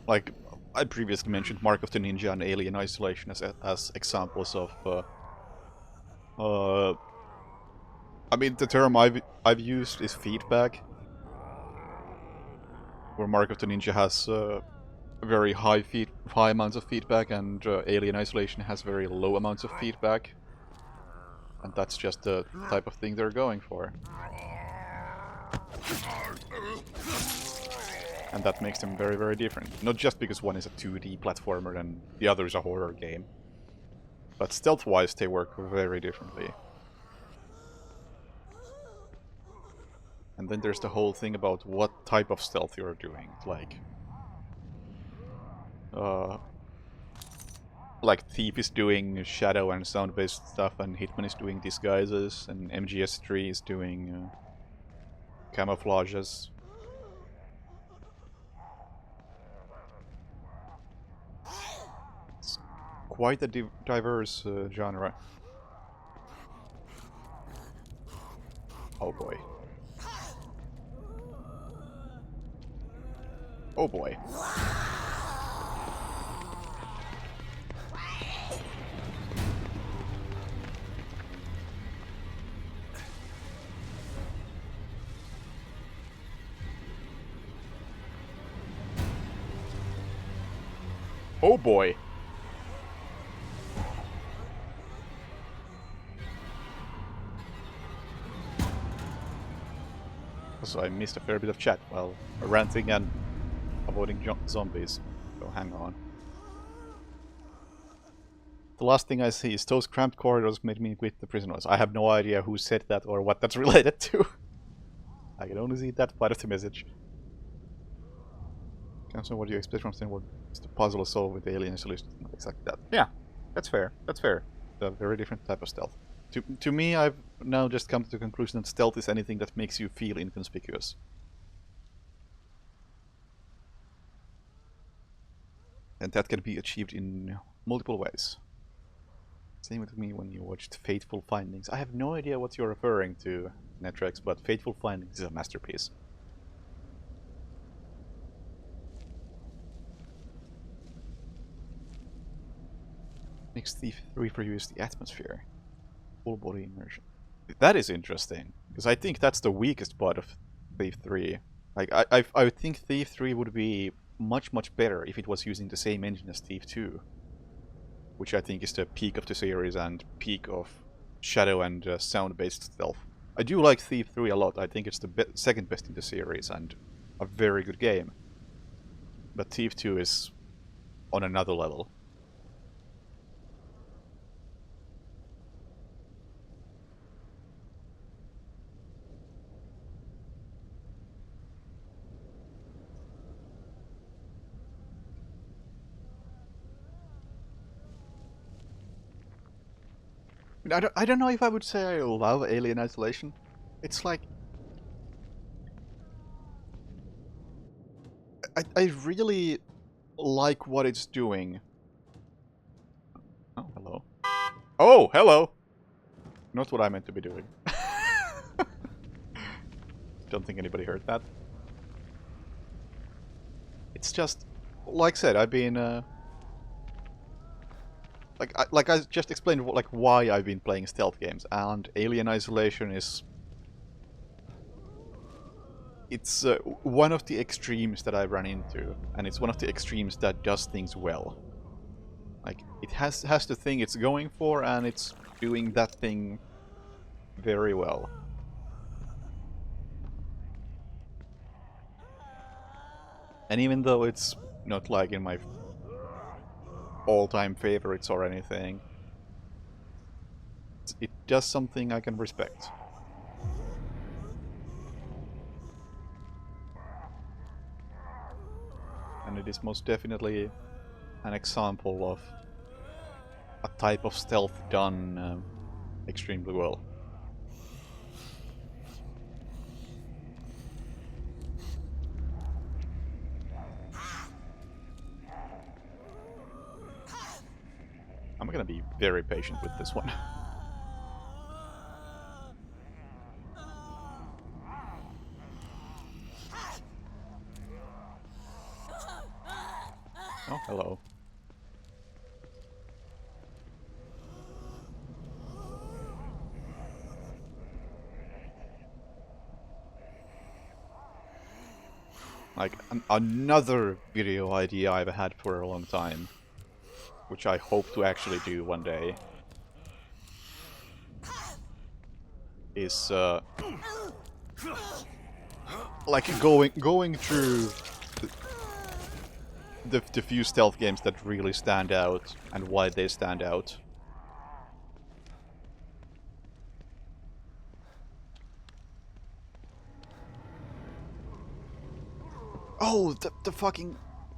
Like I previously mentioned, Mark of the Ninja and Alien Isolation as examples of. I mean, the term I've used is feedback, where Mark of the Ninja has very high amounts of feedback, and Alien Isolation has very low amounts of feedback, and that's just the type of thing they're going for. And that makes them very different. Not just because one is a 2D platformer and the other is a horror game. But stealth-wise, they work very differently. And then there's the whole thing about what type of stealth you're doing. Like Thief is doing shadow and sound-based stuff, and Hitman is doing disguises, and MGS3 is doing camouflages. Quite a diverse genre. Oh boy. Oh boy. Oh boy. So I missed a fair bit of chat while ranting and avoiding zombies. So hang on. The last thing I see is those cramped corridors made me quit the prisoners. I have no idea who said that or what that's related to. I can only see that part of the message. So what do you expect from Steamworld? It's the puzzle solved with the Alien solution. Not exactly that. Yeah, that's fair. That's fair. It's a very different type of stealth. To me, I've now just come to the conclusion that stealth is anything that makes you feel inconspicuous. And that can be achieved in multiple ways. Same with me when you watched Fateful Findings. I have no idea what you're referring to, Netrex, but Fateful Findings is a masterpiece. Makes Thief 3 for you is the atmosphere. Full body immersion. That is interesting, because I think that's the weakest part of Thief 3. Like, I think Thief 3 would be much better if it was using the same engine as Thief 2. Which I think is the peak of the series and peak of shadow and sound-based stealth. I do like Thief 3 a lot. I think it's the second best in the series and a very good game. But Thief 2 is on another level. I don't know if I would say I love Alien Isolation. It's like... I really like what it's doing. Oh, hello. Oh, hello! Not what I meant to be doing. Don't think anybody heard that. It's just... Like I said, I've been... Like I just explained why I've been playing stealth games, and Alien Isolation is... It's one of the extremes that I run into, and it's one of the extremes that does things well. Like, it has the thing it's going for, and it's doing that thing very well. And even though it's not like in my all-time favorites or anything, it does something I can respect. And it is most definitely an example of a type of stealth done extremely well. I'm gonna be very patient with this one. Oh, hello. Like, another video idea I've had for a long time, which I hope to actually do one day, is like going through the few stealth games that really stand out and why they stand out. Oh, the fucking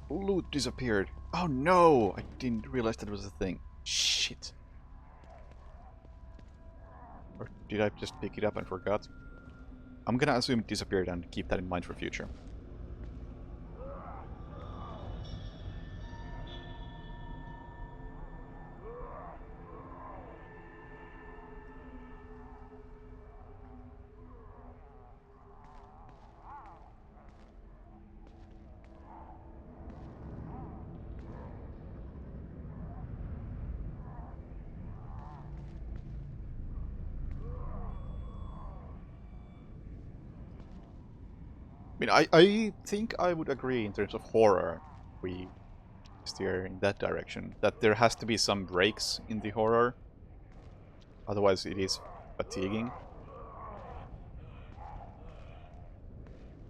loot disappeared. Oh no! I didn't realize that was a thing. Shit. Or did I just pick it up and forgot? I'm gonna assume it disappeared and keep that in mind for future. I mean, I think I would agree in terms of horror, we steer in that direction, that there has to be some breaks in the horror, otherwise it is fatiguing.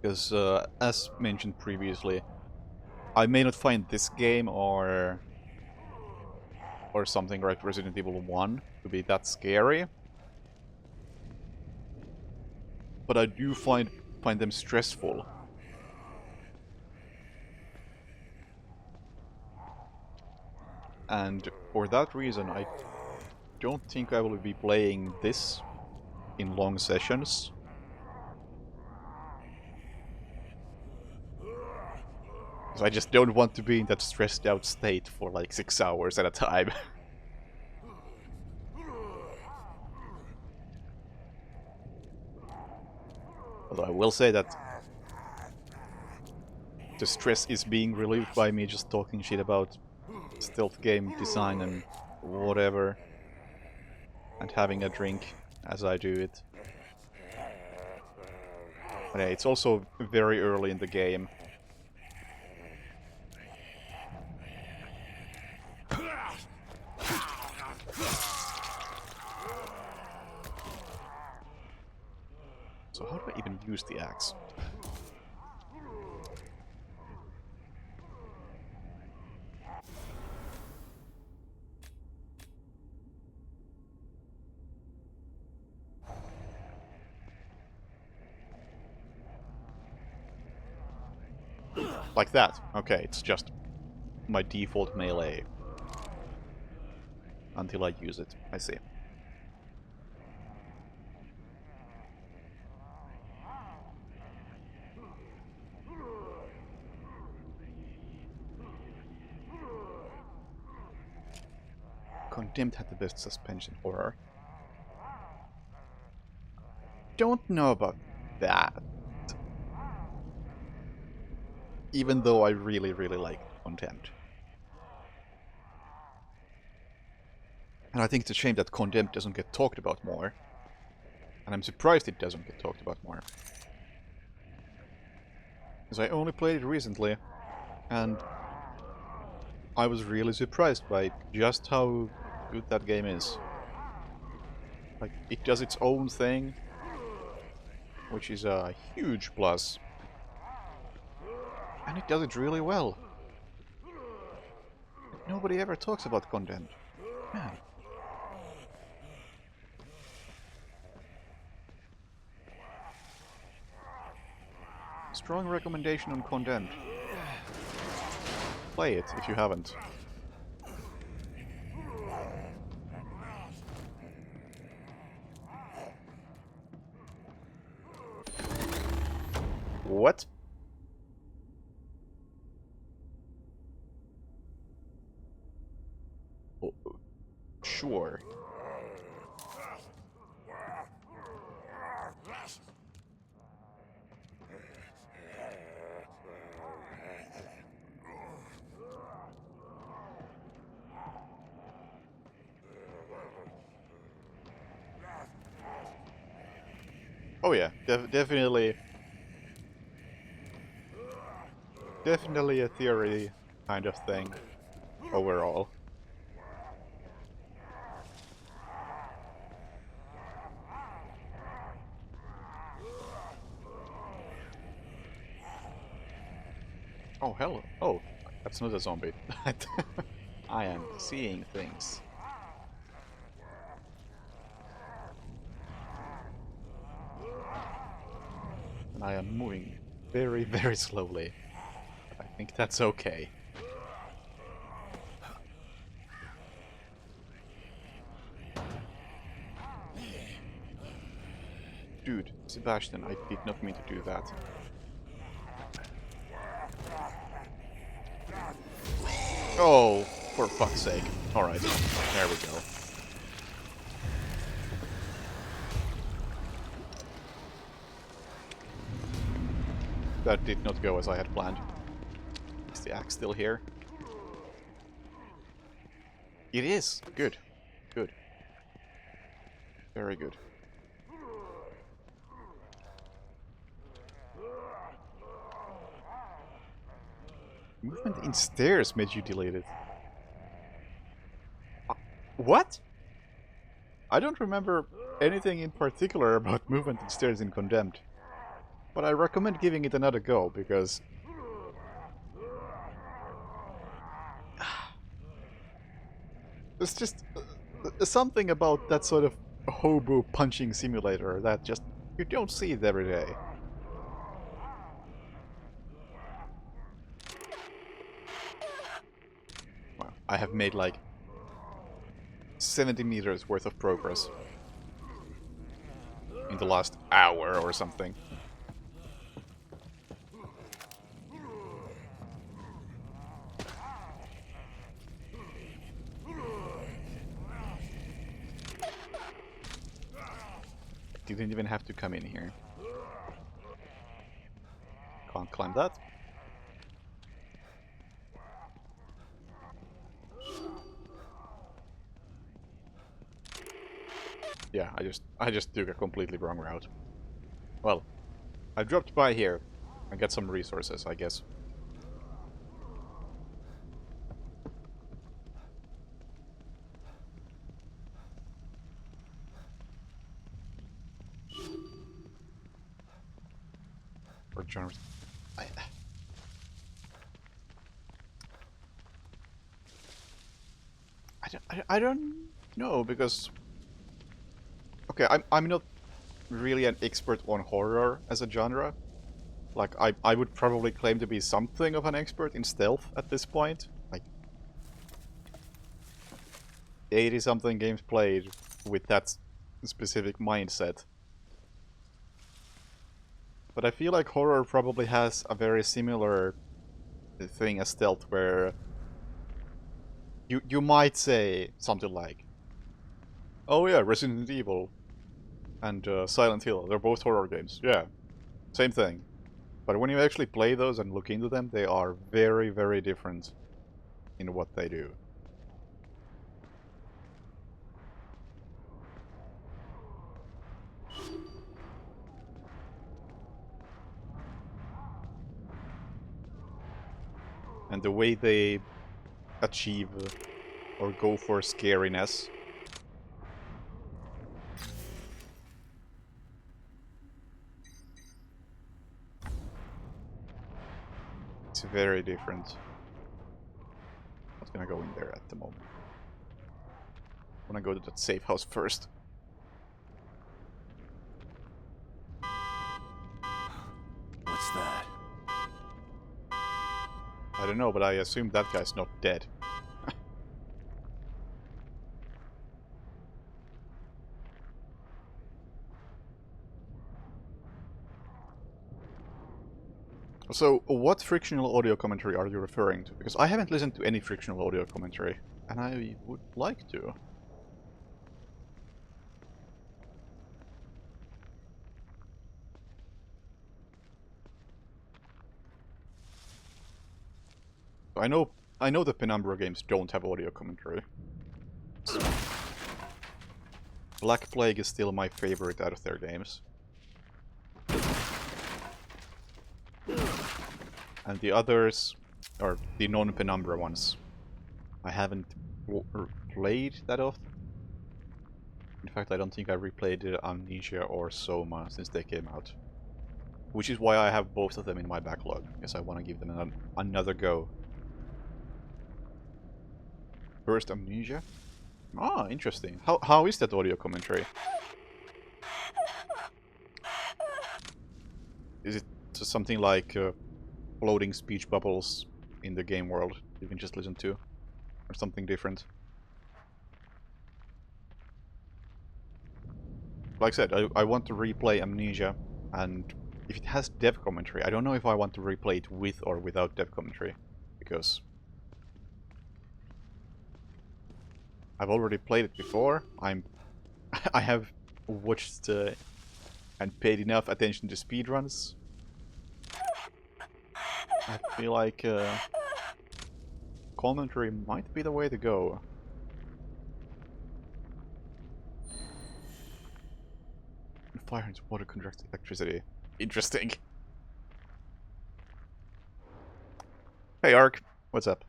Because, as mentioned previously, I may not find this game or something like Resident Evil 1 to be that scary, but I do find them stressful. And for that reason, I don't think I will be playing this in long sessions. So I just don't want to be in that stressed out state for like 6 hours at a time. Although I will say that the stress is being relieved by me just talking shit about stealth game design and whatever, and having a drink as I do it. But yeah, it's also very early in the game. So how do I even use the axe? Like that. Okay, it's just my default melee. Until I use it. I see. Condemned had the best suspension horror. Don't know about that. Even though I really, really like Condemned. And I think it's a shame that Condemned doesn't get talked about more. And I'm surprised it doesn't get talked about more. Because I only played it recently, and I was really surprised by just how good that game is. Like, it does its own thing, which is a huge plus. And it does it really well. Nobody ever talks about Condemned. Man. Strong recommendation on Condemned. Play it if you haven't. What? Oh, sure. Oh yeah, definitely a theory kind of thing overall. Oh, hello. Oh, that's not a zombie. I am seeing things. And I am moving very, very slowly. But I think that's okay. Dude, Sebastian, I did not mean to do that. Oh, for fuck's sake. Alright, there we go. That did not go as I had planned. Is the axe still here? It is! Good. Good. Very good. Movement in stairs made you delete it. What? I don't remember anything in particular about movement in stairs in Condemned. But I recommend giving it another go, because there's just something about that sort of hobo punching simulator that just, you don't see it every day. Wow, I have made like 70 meters worth of progress in the last hour or something. You didn't even have to come in here. Can't climb that. Yeah, I just took a completely wrong route. Well, I dropped by here and got some resources, I guess. Or genres. I don't know, because okay, I'm not really an expert on horror as a genre. Like I would probably claim to be something of an expert in stealth at this point. Like 80 something games played with that specific mindset. But I feel like horror probably has a very similar thing as stealth, where you might say something like, oh yeah, Resident Evil and Silent Hill, they're both horror games. Yeah, same thing. But when you actually play those and look into them, they are very, very different in what they do. And the way they achieve or go for scariness it's very different. I'm not gonna go in there at the moment. I wanna go to that safe house first. What's that? I don't know, but I assume that guy's not dead. So, what frictional audio commentary are you referring to? Because I haven't listened to any frictional audio commentary, and I would like to. I know the Penumbra games don't have audio commentary. So Black Plague is still my favorite out of their games. And the others, or the non-Penumbra ones, I haven't played that often. In fact, I don't think I replayed Amnesia or Soma since they came out. Which is why I have both of them in my backlog, because I want to give them another go. First Amnesia? Ah, interesting. How is that audio commentary? Is it something like floating speech bubbles in the game world you can just listen to? Or something different? Like I said, I want to replay Amnesia, and if it has dev commentary, I don't know if I want to replay it with or without dev commentary, because I've already played it before. I have watched and paid enough attention to speedruns. I feel like commentary might be the way to go. Fire and water conduct electricity. Interesting. Hey Ark, what's up?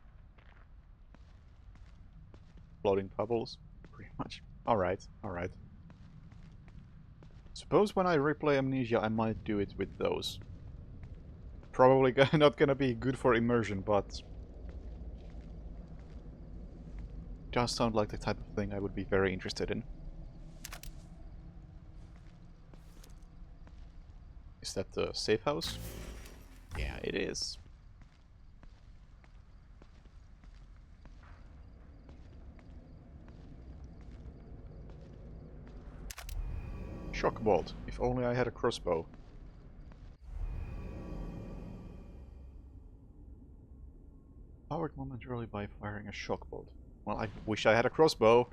Floating bubbles? Pretty much. Alright, alright. Suppose when I replay Amnesia I might do it with those. Probably not gonna be good for immersion, but does sound like the type of thing I would be very interested in. Is that the safe house? Yeah, it is. Shock bolt. If only I had a crossbow. Powered momentarily by firing a shock bolt. Well, I wish I had a crossbow.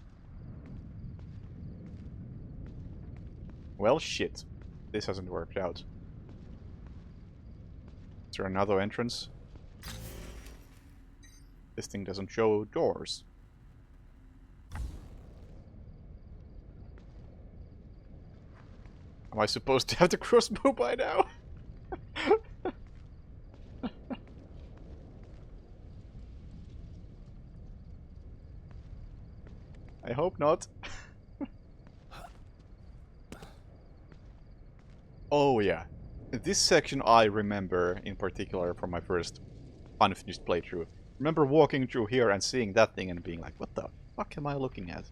Well, shit. This hasn't worked out. Is there another entrance? This thing doesn't show doors. Am I supposed to have the crossbow by now? I hope not. Oh yeah. This section I remember in particular from my first unfinished playthrough. Remember walking through here and seeing that thing and being like, what the fuck am I looking at?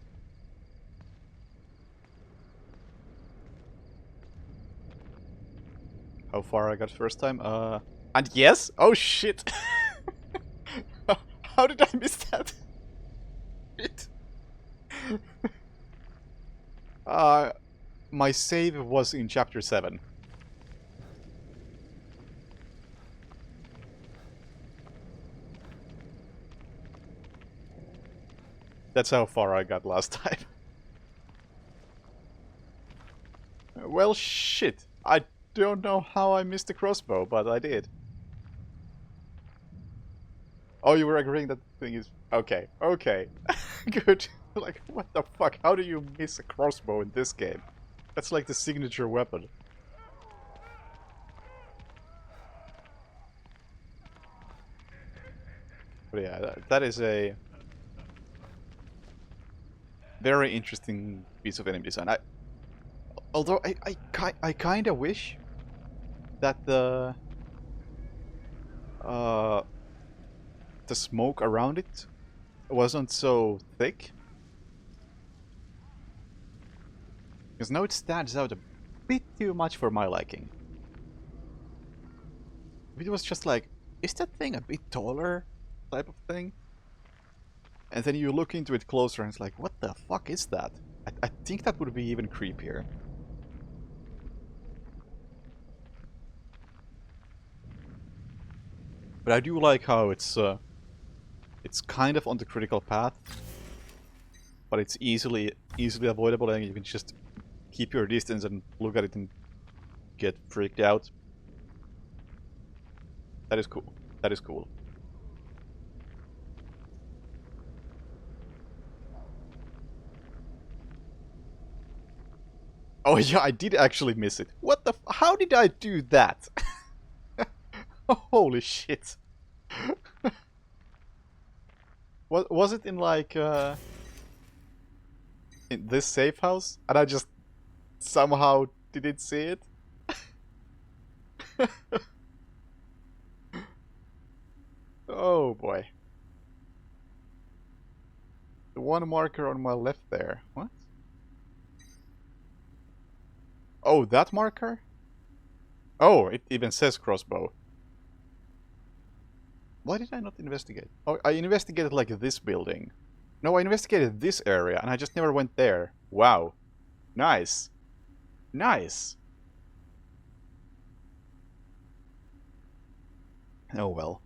How far I got first time? And yes? Oh shit! How did I miss that? Shit. My save was in chapter 7. That's how far I got last time. Well, shit. I don't know how I missed the crossbow, but I did. Oh, you were agreeing that the thing is... Okay, okay. Good. Like, what the fuck? How do you miss a crossbow in this game? That's like the signature weapon. But yeah, that is a very interesting piece of enemy design. Although I kind of wish that the smoke around it wasn't so thick. Because now it stands out a bit too much for my liking. If it was just like, is that thing a bit taller? Type of thing. And then you look into it closer and it's like, what the fuck is that? I think that would be even creepier. But I do like how it's kind of on the critical path, but it's easily avoidable, and you can just keep your distance and look at it and get freaked out. That is cool. That is cool. Oh yeah, I did actually miss it. What the how did I do that? Holy shit. Was it in like in this safe house and I just somehow didn't see it? Oh boy. The one marker on my left there. What? Oh, that marker? Oh, it even says crossbow. Why did I not investigate? Oh, I investigated like this building. No, I investigated this area and I just never went there. Wow. Nice. Nice. Oh well.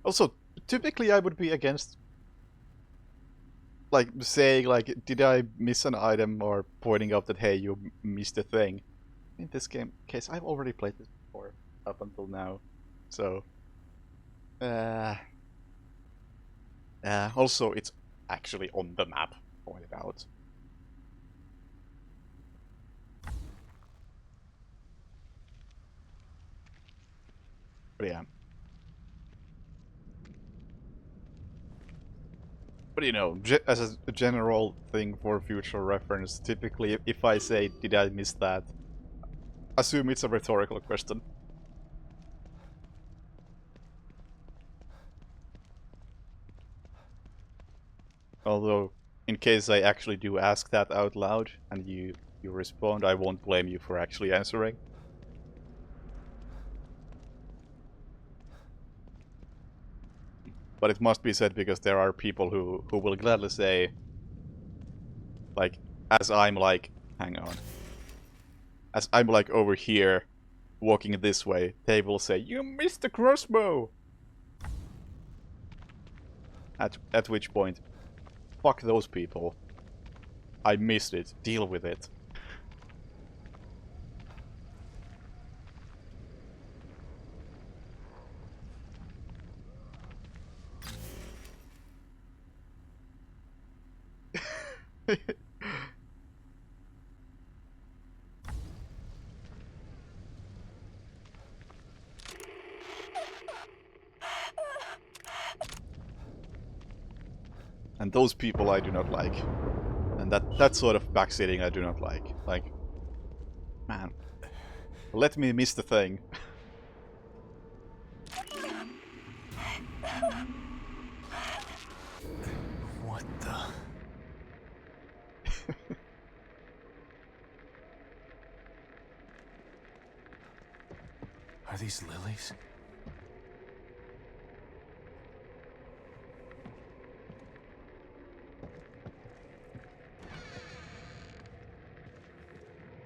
Also, typically I would be against like saying like, did I miss an item, or pointing out that hey, you missed a thing. In this case, I've already played this before up until now, so also it's actually on the map, pointed out. But yeah. But you know, as a general thing for future reference, typically if I say, did I miss that? Assume it's a rhetorical question. Although, in case I actually do ask that out loud, and you respond, I won't blame you for actually answering. But it must be said because there are people who will gladly say, like, as I'm like, hang on. As I'm like over here, walking this way, they will say, you missed the crossbow! At which point, fuck those people. I missed it. Deal with it. And those people I do not like. And that sort of backseating I do not like. Like, man, let me miss the thing. What the? Are these lilies?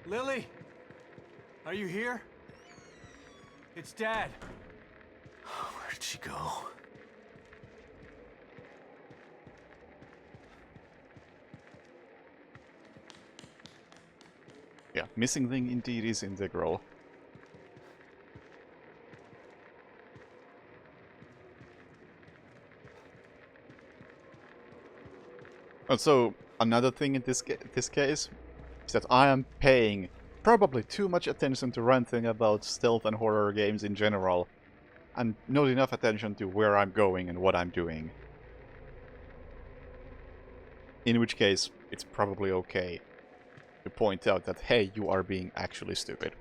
Lily? Are you here? It's Dad. Where did she go? Yeah, missing thing indeed is integral. Also, another thing in this case is that I am paying probably too much attention to ranting about stealth and horror games in general, and not enough attention to where I'm going and what I'm doing. In which case, it's probably okay to point out that, hey, you are being actually stupid.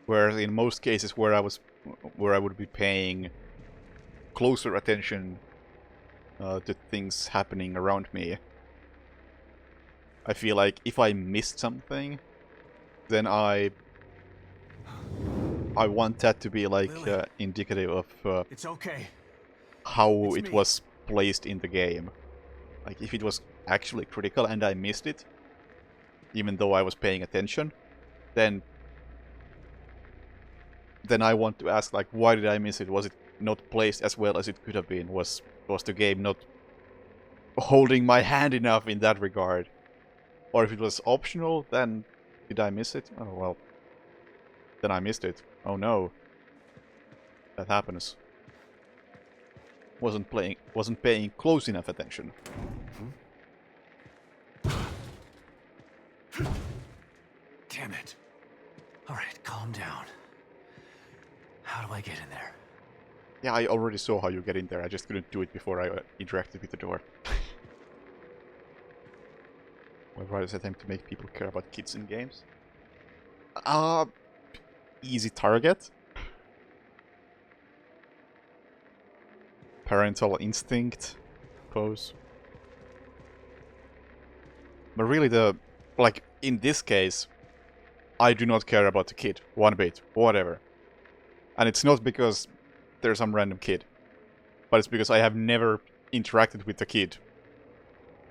Whereas in most cases where I would be paying closer attention to things happening around me, I feel like if I missed something, then I want that to be like indicative of It's okay. how It's it me. was placed in the game. Like if it was actually critical and I missed it, even though I was paying attention, then I want to ask, like, why did I miss it? Was it not placed as well as it could have been? Was the game not holding my hand enough in that regard? Or if it was optional, then did I miss it? Oh well, then I missed it. Oh no, that happens. Wasn't paying close enough attention. Damn it. Alright, calm down. How do I get in there? Yeah, I already saw how you get in there. I just couldn't do it before I interacted with the door. My brother's attempt to make people care about kids in games. Easy target. Parental instinct, suppose. But really like, in this case, I do not care about the kid, one bit, whatever. And it's not because there's some random kid, but it's because I have never interacted with the kid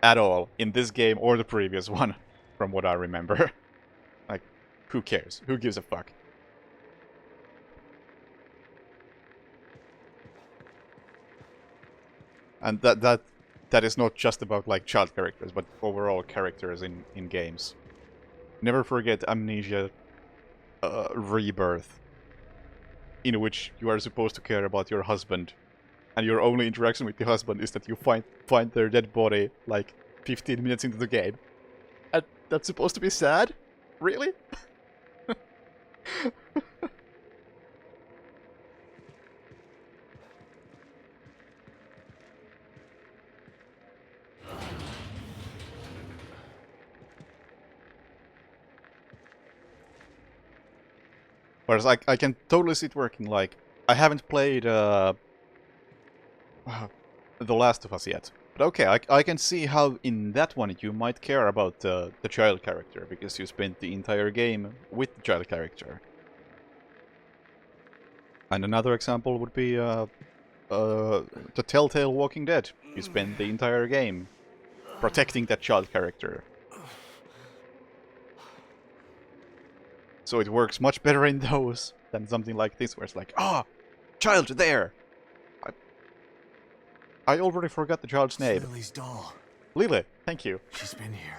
at all in this game or the previous one, from what I remember. Like, who cares? Who gives a fuck? And that is not just about, like, child characters, but overall characters in games. Never forget Amnesia Rebirth, in which you are supposed to care about your husband, and your only interaction with the husband is that you find their dead body like 15 minutes into the game. And that's supposed to be sad? Really? Whereas I can totally see it working. Like, I haven't played The Last of Us yet. But okay, I can see how in that one you might care about the child character, because you spent the entire game with the child character. And another example would be the Telltale Walking Dead. You spend the entire game protecting that child character. So it works much better in those than something like this, where it's like, ah, child there! I already forgot the child's name. Lily's doll. Lily, thank you. She's been here.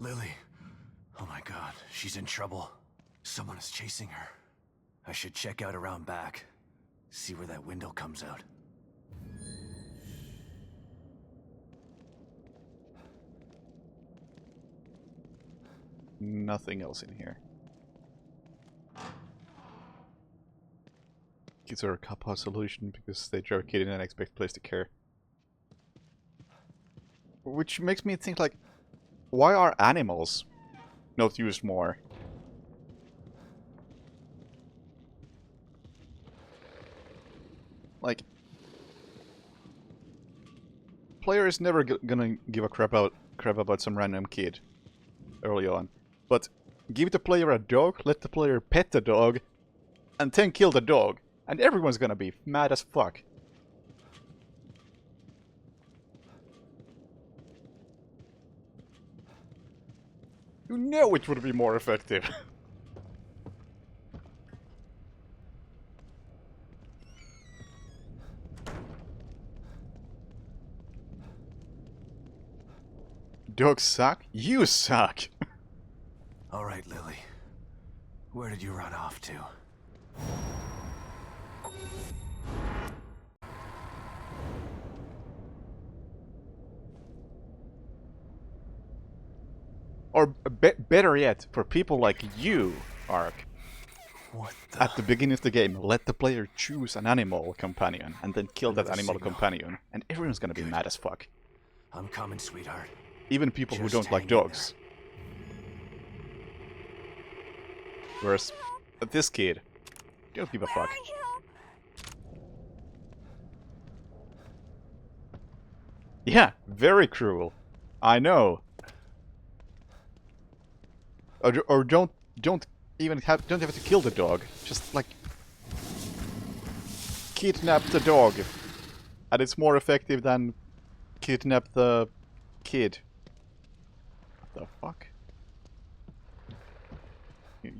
Lily. Oh my god, she's in trouble. Someone is chasing her. I should check out around back. See where that window comes out. Nothing else in here. Kids are a cop-out solution because they throw a kid in and expect place to care. Which makes me think, like, why are animals not used more? Like, player is never gonna give a crap about some random kid early on, but give the player a dog, let the player pet the dog, and then kill the dog, and everyone's gonna be mad as fuck. You know it would be more effective. Dogs suck? You suck! Alright, Lily. Where did you run off to? Or better yet, for people like you, Ark. What At the beginning of the game, let the player choose an animal companion, and then kill that animal companion, and everyone's gonna be mad as fuck. I'm coming, sweetheart. Even people who Just don't like hang in there. dogs. Whereas, this kid, don't give a fuck. Yeah, very cruel. I know. Or don't even have to kill the dog. Just like kidnap the dog, and it's more effective than kidnap the kid. What the fuck?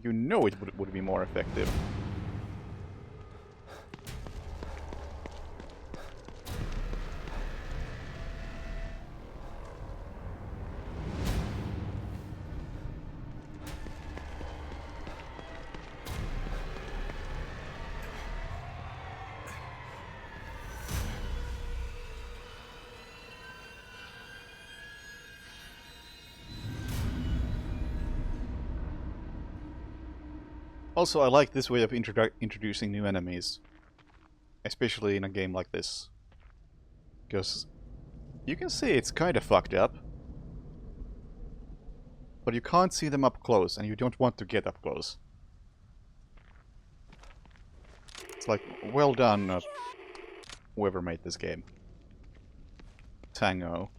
You know it would be more effective. Also, I like this way of introducing new enemies. Especially in a game like this. Because you can see it's kind of fucked up. But you can't see them up close, and you don't want to get up close. It's like, well done, whoever made this game. Tango.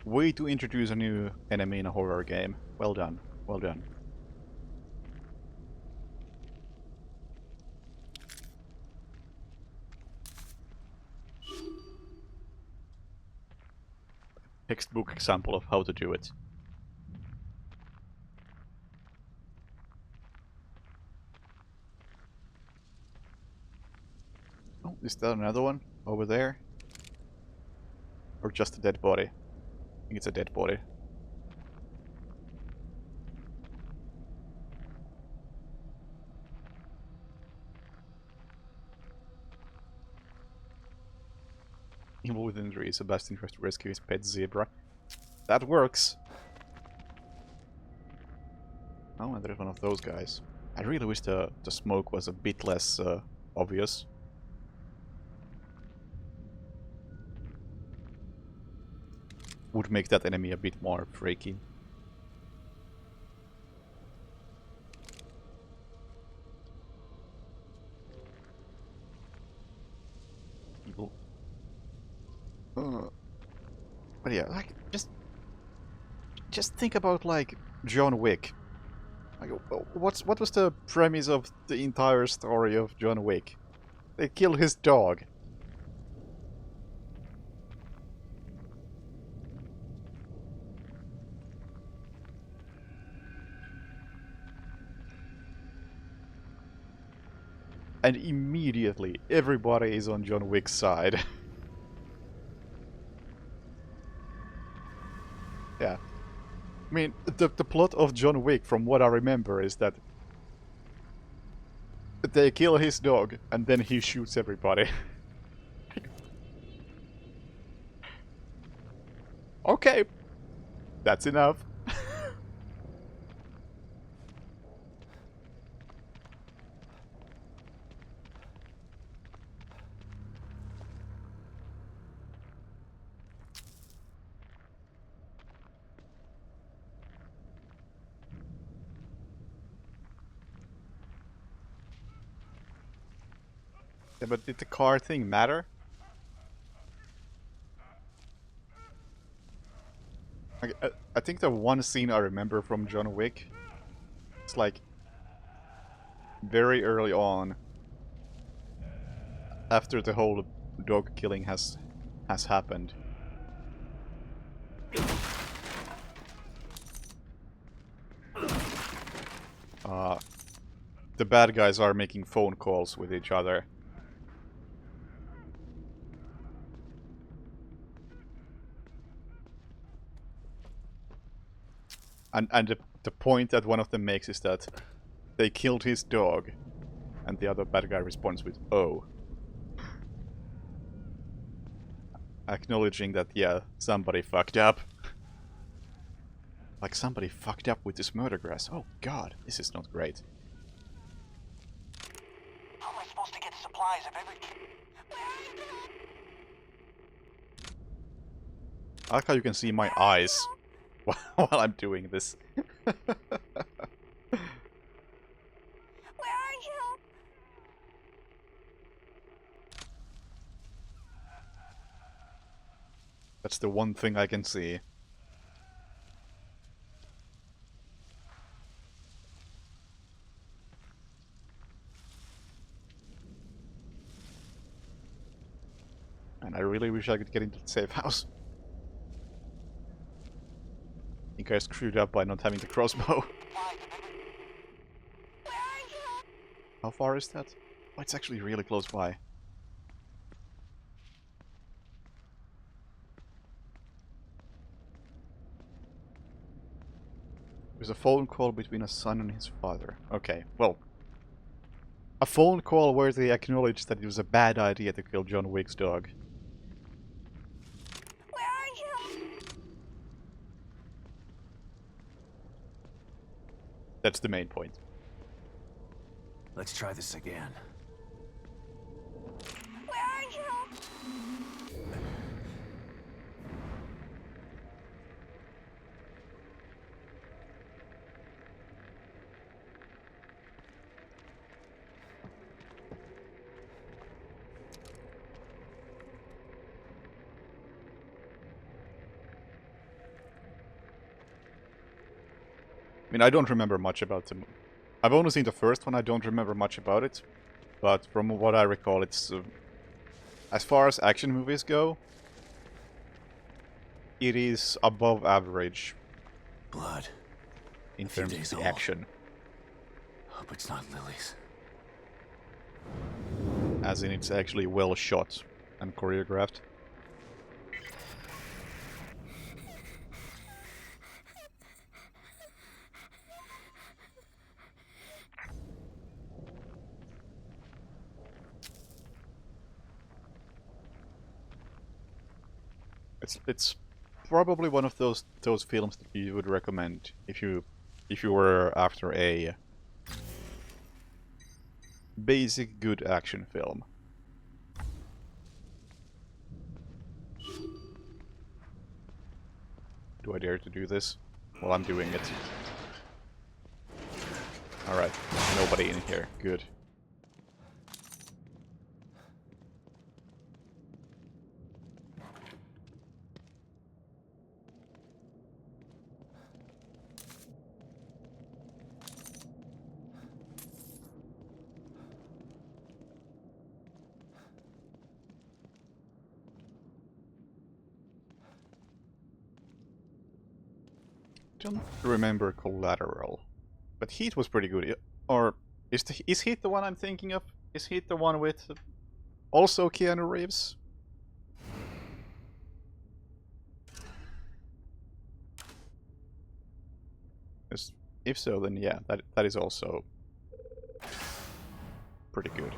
Way to introduce a new enemy in a horror game. Well done. Well done. Textbook example of how to do it. Oh, is that another one over there? Or just a dead body? I think it's a dead body. Evil with injury, Sebastian tries to rescue his pet zebra. That works! Oh, and there's one of those guys. I really wish the smoke was a bit less obvious. Would make that enemy a bit more freaky. But yeah, like just think about like John Wick. Like, what was the premise of the entire story of John Wick? They kill his dog. And immediately, everybody is on John Wick's side. Yeah. I mean, the plot of John Wick, from what I remember, is that they kill his dog, and then he shoots everybody. Okay. That's enough. Yeah, but did the car thing matter? I think the one scene I remember from John Wick, it's like very early on, after the whole dog killing has happened. The bad guys are making phone calls with each other. And the point that one of them makes is that they killed his dog, and the other bad guy responds with, "Oh." Acknowledging that, yeah, somebody fucked up. Like, somebody fucked up with this murder grass. Oh god, this is not great. How am I supposed to get supplies if every... I like how you can see my eyes while I'm doing this. Where are you? That's the one thing I can see. And I really wish I could get into the safe house. I think I screwed up by not having the crossbow. How far is that? Oh, it's actually really close by. There's a phone call between a son and his father. Okay, well. A phone call where they acknowledge that it was a bad idea to kill John Wick's dog. Where are you? That's the main point. Let's try this again. Where are you? I mean, I don't remember much about the movie. I've only seen the first one, I don't remember much about it. But from what I recall, it's... as far as action movies go, it is above average. Blood. In terms of the action. Hope it's not Lily's. As in, it's actually well shot and choreographed. It's probably one of those films that you would recommend if you were after a basic good action film. Do I dare to do this? Well, I'm doing it. Alright, nobody in here. Good. don't remember Collateral, but Heat was pretty good. Or is Heat the one I'm thinking of? Is Heat the one with also Keanu Reeves? If so, then yeah, that is also pretty good.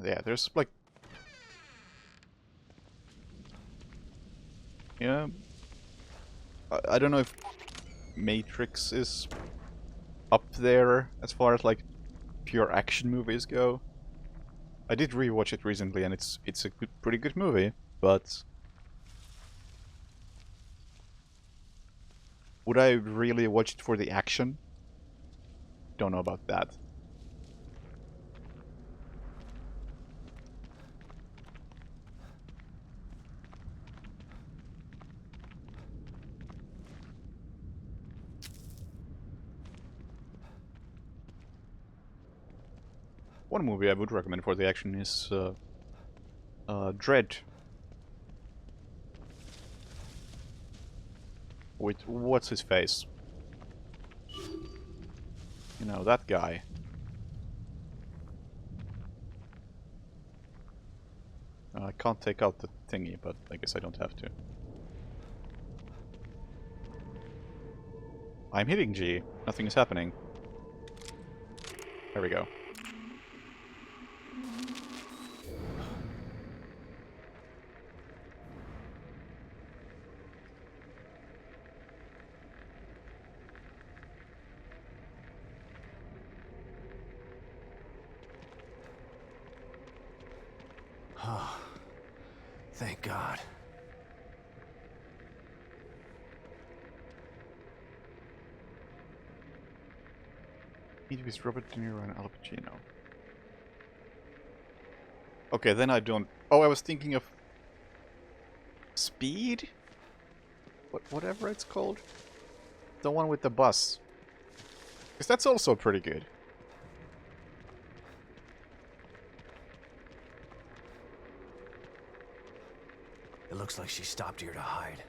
Yeah, there's like, yeah, I don't know if Matrix is up there as far as like pure action movies go. I did rewatch it recently, and it's a pretty good movie, but would I really watch it for the action? Don't know about that. One movie I would recommend for the action is Dread. With what's his face? You know, that guy. I can't take out the thingy, but I guess I don't have to. I'm hitting G. Nothing is happening. There we go. Oh, thank God. It was Robert De Niro and Al Pacino. Okay, then I don't... Oh, I was thinking of... Speed? Whatever it's called? The one with the bus. Because that's also pretty good. It looks like she stopped here to hide.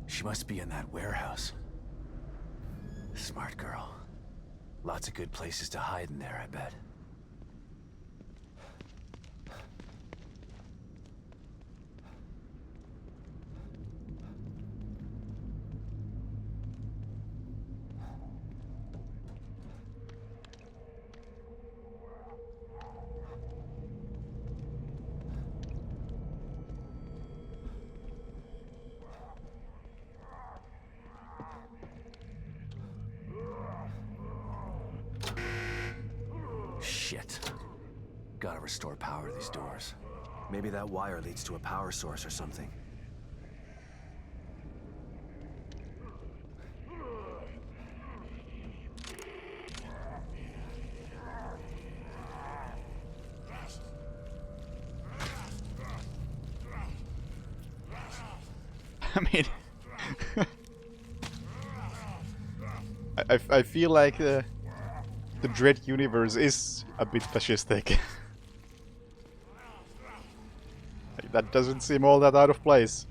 She must be in that warehouse. Smart girl. Lots of good places to hide in there, I bet. Shit. Gotta restore power to these doors. Maybe that wire leads to a power source or something. I mean... I feel like the Dread universe is a bit fascistic. That doesn't seem all that out of place.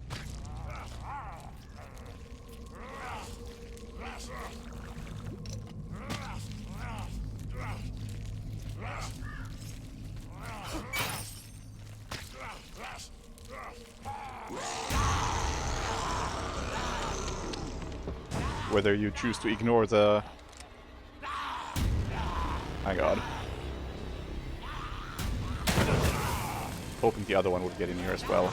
Whether you choose to ignore the... My god. Hoping the other one would get in here as well.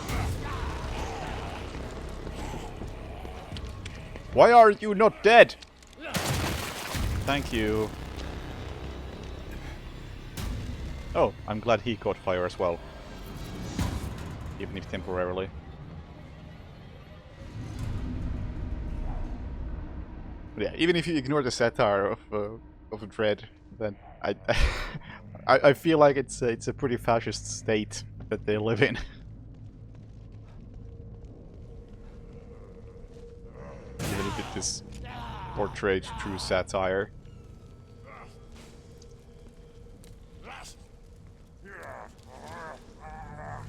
Why are you not dead? Thank you. Oh, I'm glad he caught fire as well. Even if temporarily. But yeah, even if you ignore the satire of Dread, then I feel like it's a pretty fascist state that they live in. think that this portrays true satire.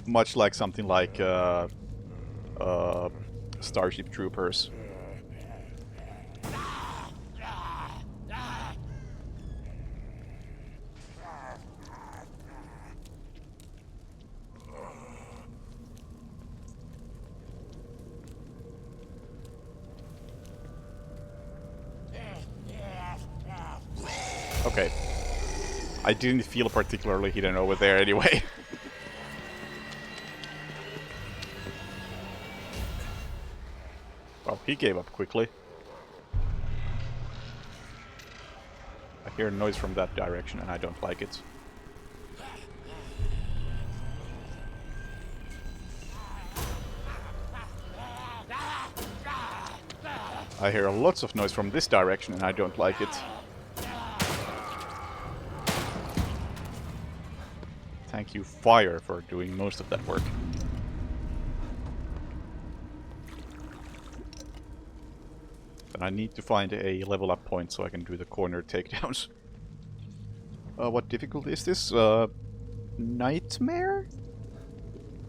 Much like something like Starship Troopers. Okay. I didn't feel particularly hidden over there anyway. Well, he gave up quickly. I hear noise from that direction and I don't like it. I hear lots of noise from this direction and I don't like it. Thank you, fire, for doing most of that work. And I need to find a level up point so I can do the corner takedowns. What difficulty is this? Nightmare?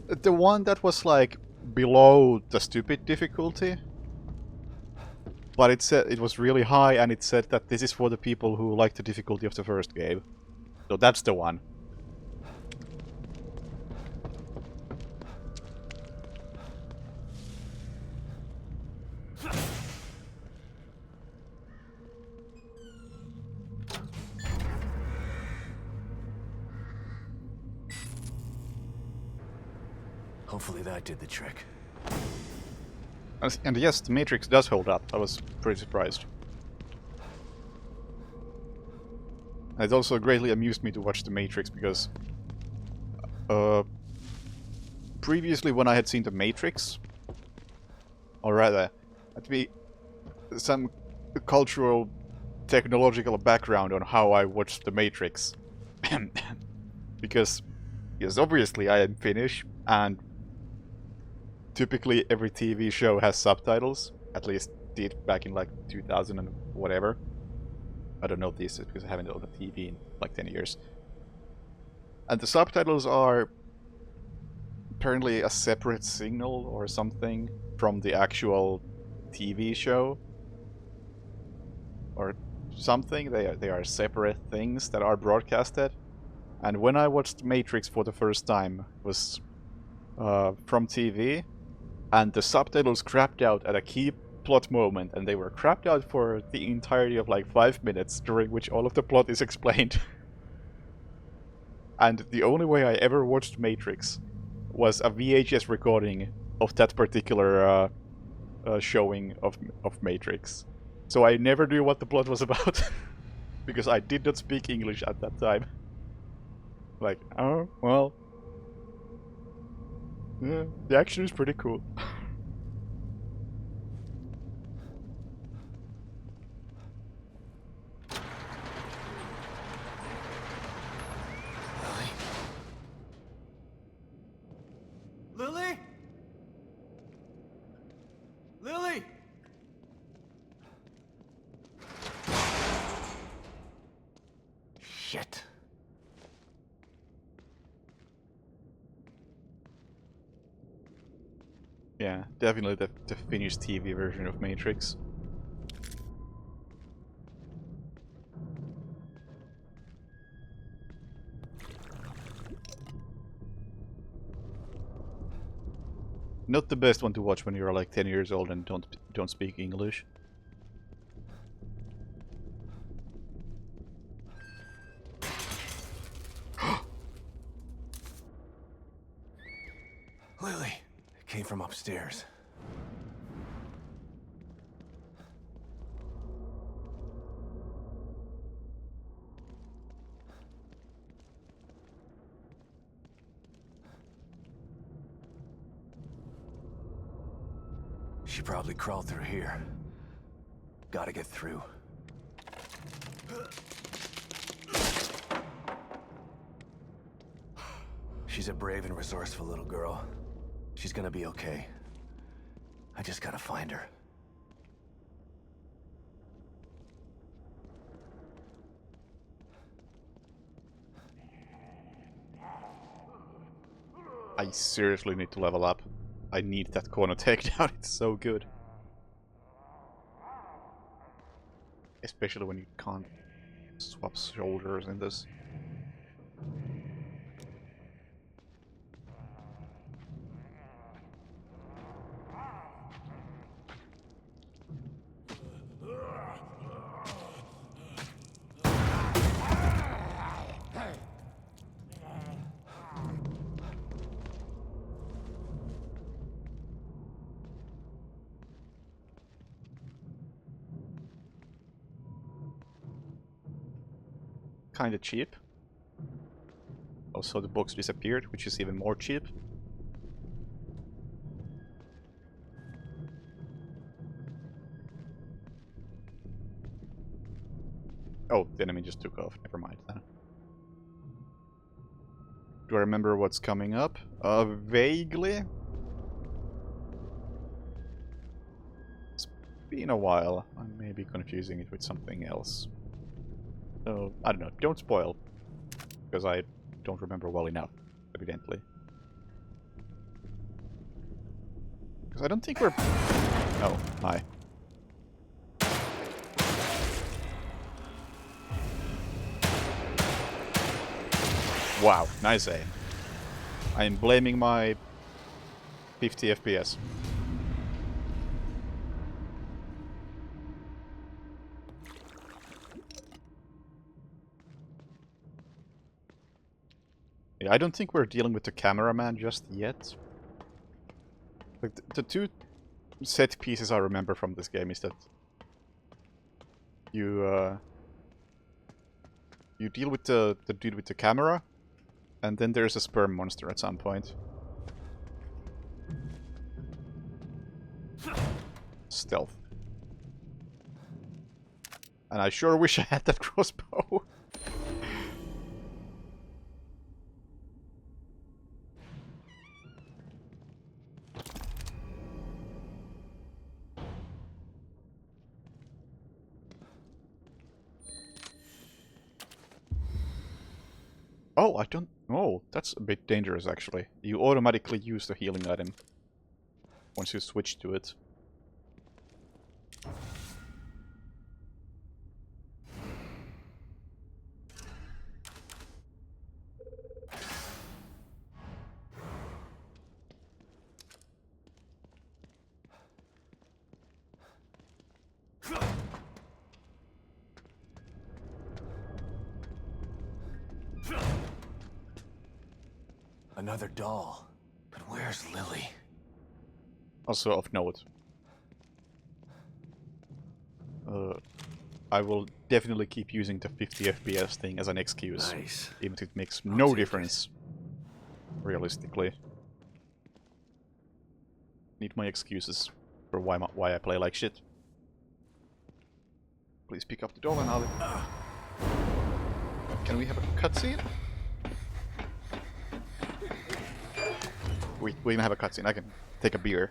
The one that was like below the stupid difficulty? But it said it was really high and it said that this is for the people who like the difficulty of the first game. So that's the one. Hopefully that did the trick. And yes, the Matrix does hold up. I was pretty surprised. It also greatly amused me to watch the Matrix because previously when I had seen the Matrix, or rather, had be some cultural, technological background on how I watched the Matrix. Because, yes, obviously I am Finnish, and typically every TV show has subtitles, at least did back in like 2000 and whatever. I don't know this because I haven't owned a TV in like 10 years. And the subtitles are apparently a separate signal or something from the actual TV show. Or something, they are separate things that are broadcasted. And when I watched Matrix for the first time, it was from TV, and the subtitles crapped out at a key plot moment, and they were crapped out for the entirety of like 5 minutes, during which all of the plot is explained. And the only way I ever watched Matrix was a VHS recording of that particular showing of Matrix. So I never knew what the plot was about, because I did not speak English at that time. Like, oh, well... yeah, the action is pretty cool. Lily? Lily? Shit. Yeah, definitely the Finnish TV version of Matrix. Not the best one to watch when you're like 10 years old and don't speak English. Lily! It came from upstairs. She probably crawled through here. Gotta get through. She's a brave and resourceful little girl. She's gonna be okay. I just gotta find her. I seriously need to level up. I need that corner takedown, it's so good. Especially when you can't swap shoulders in this. Kinda cheap. Also the box disappeared, which is even more cheap. Oh, the enemy just took off. Never mind then. Do I remember what's coming up? Vaguely. It's been a while. I may be confusing it with something else. So, I don't know. Don't spoil. Because I don't remember well enough, evidently. Because I don't think we're... Oh, hi. Wow, nice aim. I am blaming my 50 FPS. Yeah, I don't think we're dealing with the cameraman just yet. Like the two set pieces I remember from this game is that you deal with the dude with the camera, and then there's a sperm monster at some point. Stealth. And I sure wish I had that crossbow. Oh, I don't... Oh, that's a bit dangerous, actually. You automatically use the healing item once you switch to it. Another doll. But where's Lily? Also of note. I will definitely keep using the 50 FPS thing as an excuse. Nice. Even if it makes no difference. Realistically. Need my excuses for why I play like shit. Please pick up the doll and I'll... Can we have a cutscene? We can have a cutscene. I can take a beer.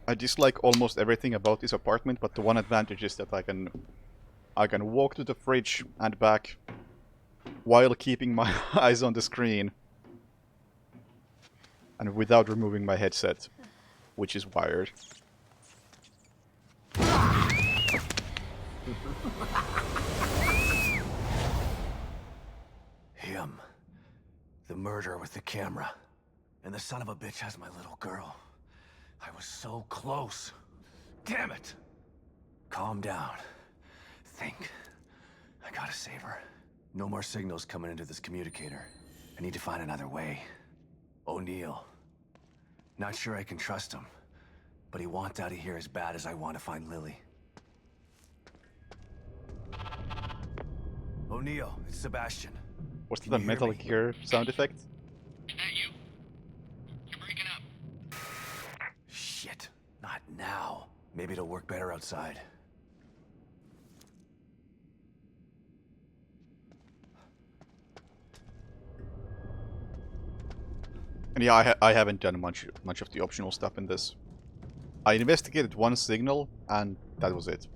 I dislike almost everything about this apartment, but the one advantage is that I can walk to the fridge and back while keeping my eyes on the screen and without removing my headset, which is wired. Him. The murderer with the camera. And the son of a bitch has my little girl. I was so close. Damn it! Calm down. Think. I gotta save her. No more signals coming into this communicator. I need to find another way. O'Neill. Not sure I can trust him. But he wants out of here as bad as I want to find Lily. O'Neill, it's Sebastian. What's the Metal Gear sound effect? Shit. Not now. Maybe it'll work better outside. And yeah, I haven't done much of the optional stuff in this. I investigated one signal, and that was it.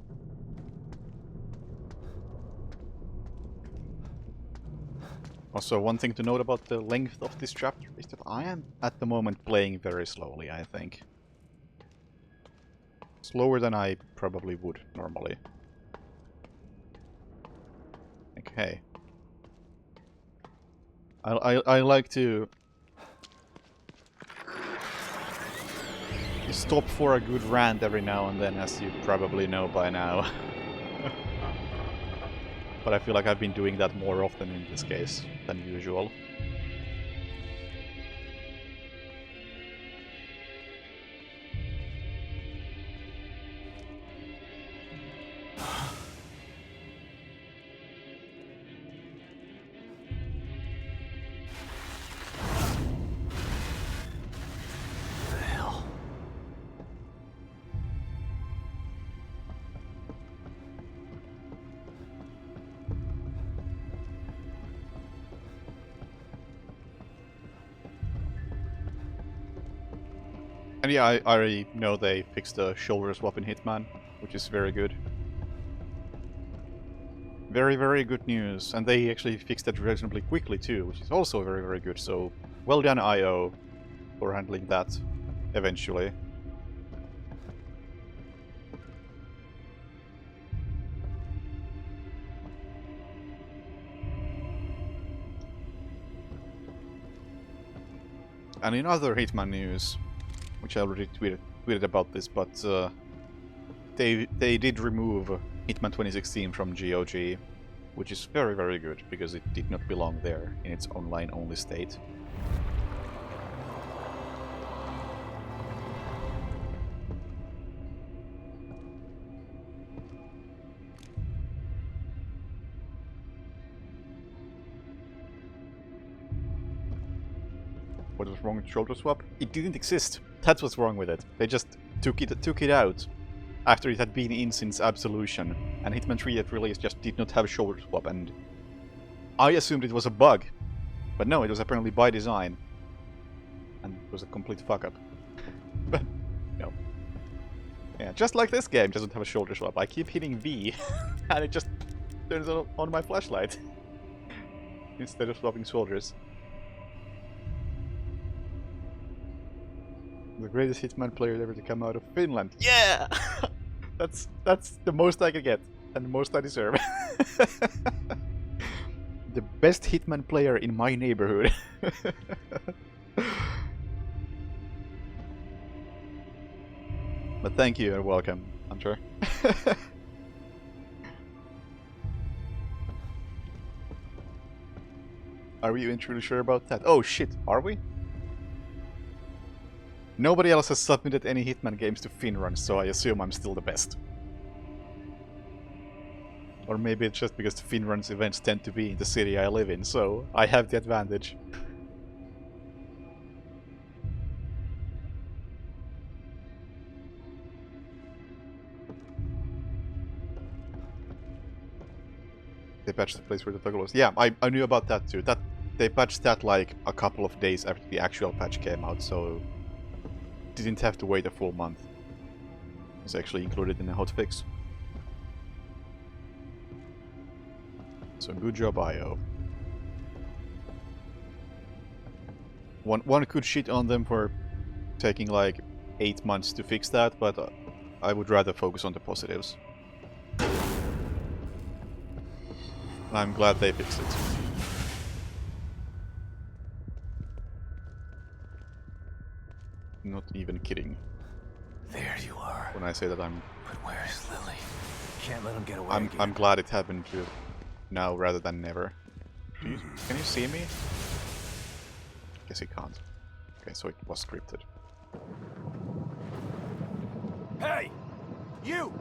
Also, one thing to note about the length of this chapter is that I am, at the moment, playing very slowly, I think. Slower than I probably would, normally. Okay. I like to stop for a good rant every now and then, as you probably know by now. But I feel like I've been doing that more often in this case than usual. And yeah, I already know they fixed the shoulder swap in Hitman, which is very good. Very, very good news. And they actually fixed that reasonably quickly too, which is also very, very good. So, well done IO for handling that eventually. And in other Hitman news, which I already tweeted about this, but they did remove Hitman 2016 from GOG, which is very, very good, because it did not belong there in its online-only state. What was wrong with shoulder swap? It didn't exist. That's what's wrong with it. They just took it out after it had been in since Absolution, and Hitman 3 at release just did not have shoulder swap, and I assumed it was a bug, but no, it was apparently by design, and it was a complete fuck up. But no. Yeah, just like this game doesn't have a shoulder swap. I keep hitting V, and it just turns on my flashlight instead of swapping shoulders. The greatest Hitman player ever to come out of Finland. Yeah! That's the most I could get, and the most I deserve. The best Hitman player in my neighborhood. But thank you and welcome, Hunter. Are you truly sure about that? Oh shit, are we? Nobody else has submitted any Hitman games to Finrun, so I assume I'm still the best. Or maybe it's just because Finrun's events tend to be in the city I live in, so I have the advantage. They patched the place where the toggle was. Yeah, I knew about that too. They patched that like a couple of days after the actual patch came out, so didn't have to wait a full month. It's actually included in the hotfix. So good job, IO. One could shit on them for taking like 8 months to fix that, but I would rather focus on the positives. I'm glad they fixed it. Not even kidding. There you are. When I say that I'm... But where's Lily? Can't let him get away again. I'm glad it happened now rather than never. Can you see me? Guess he can't. Okay, so it was scripted. Hey! You!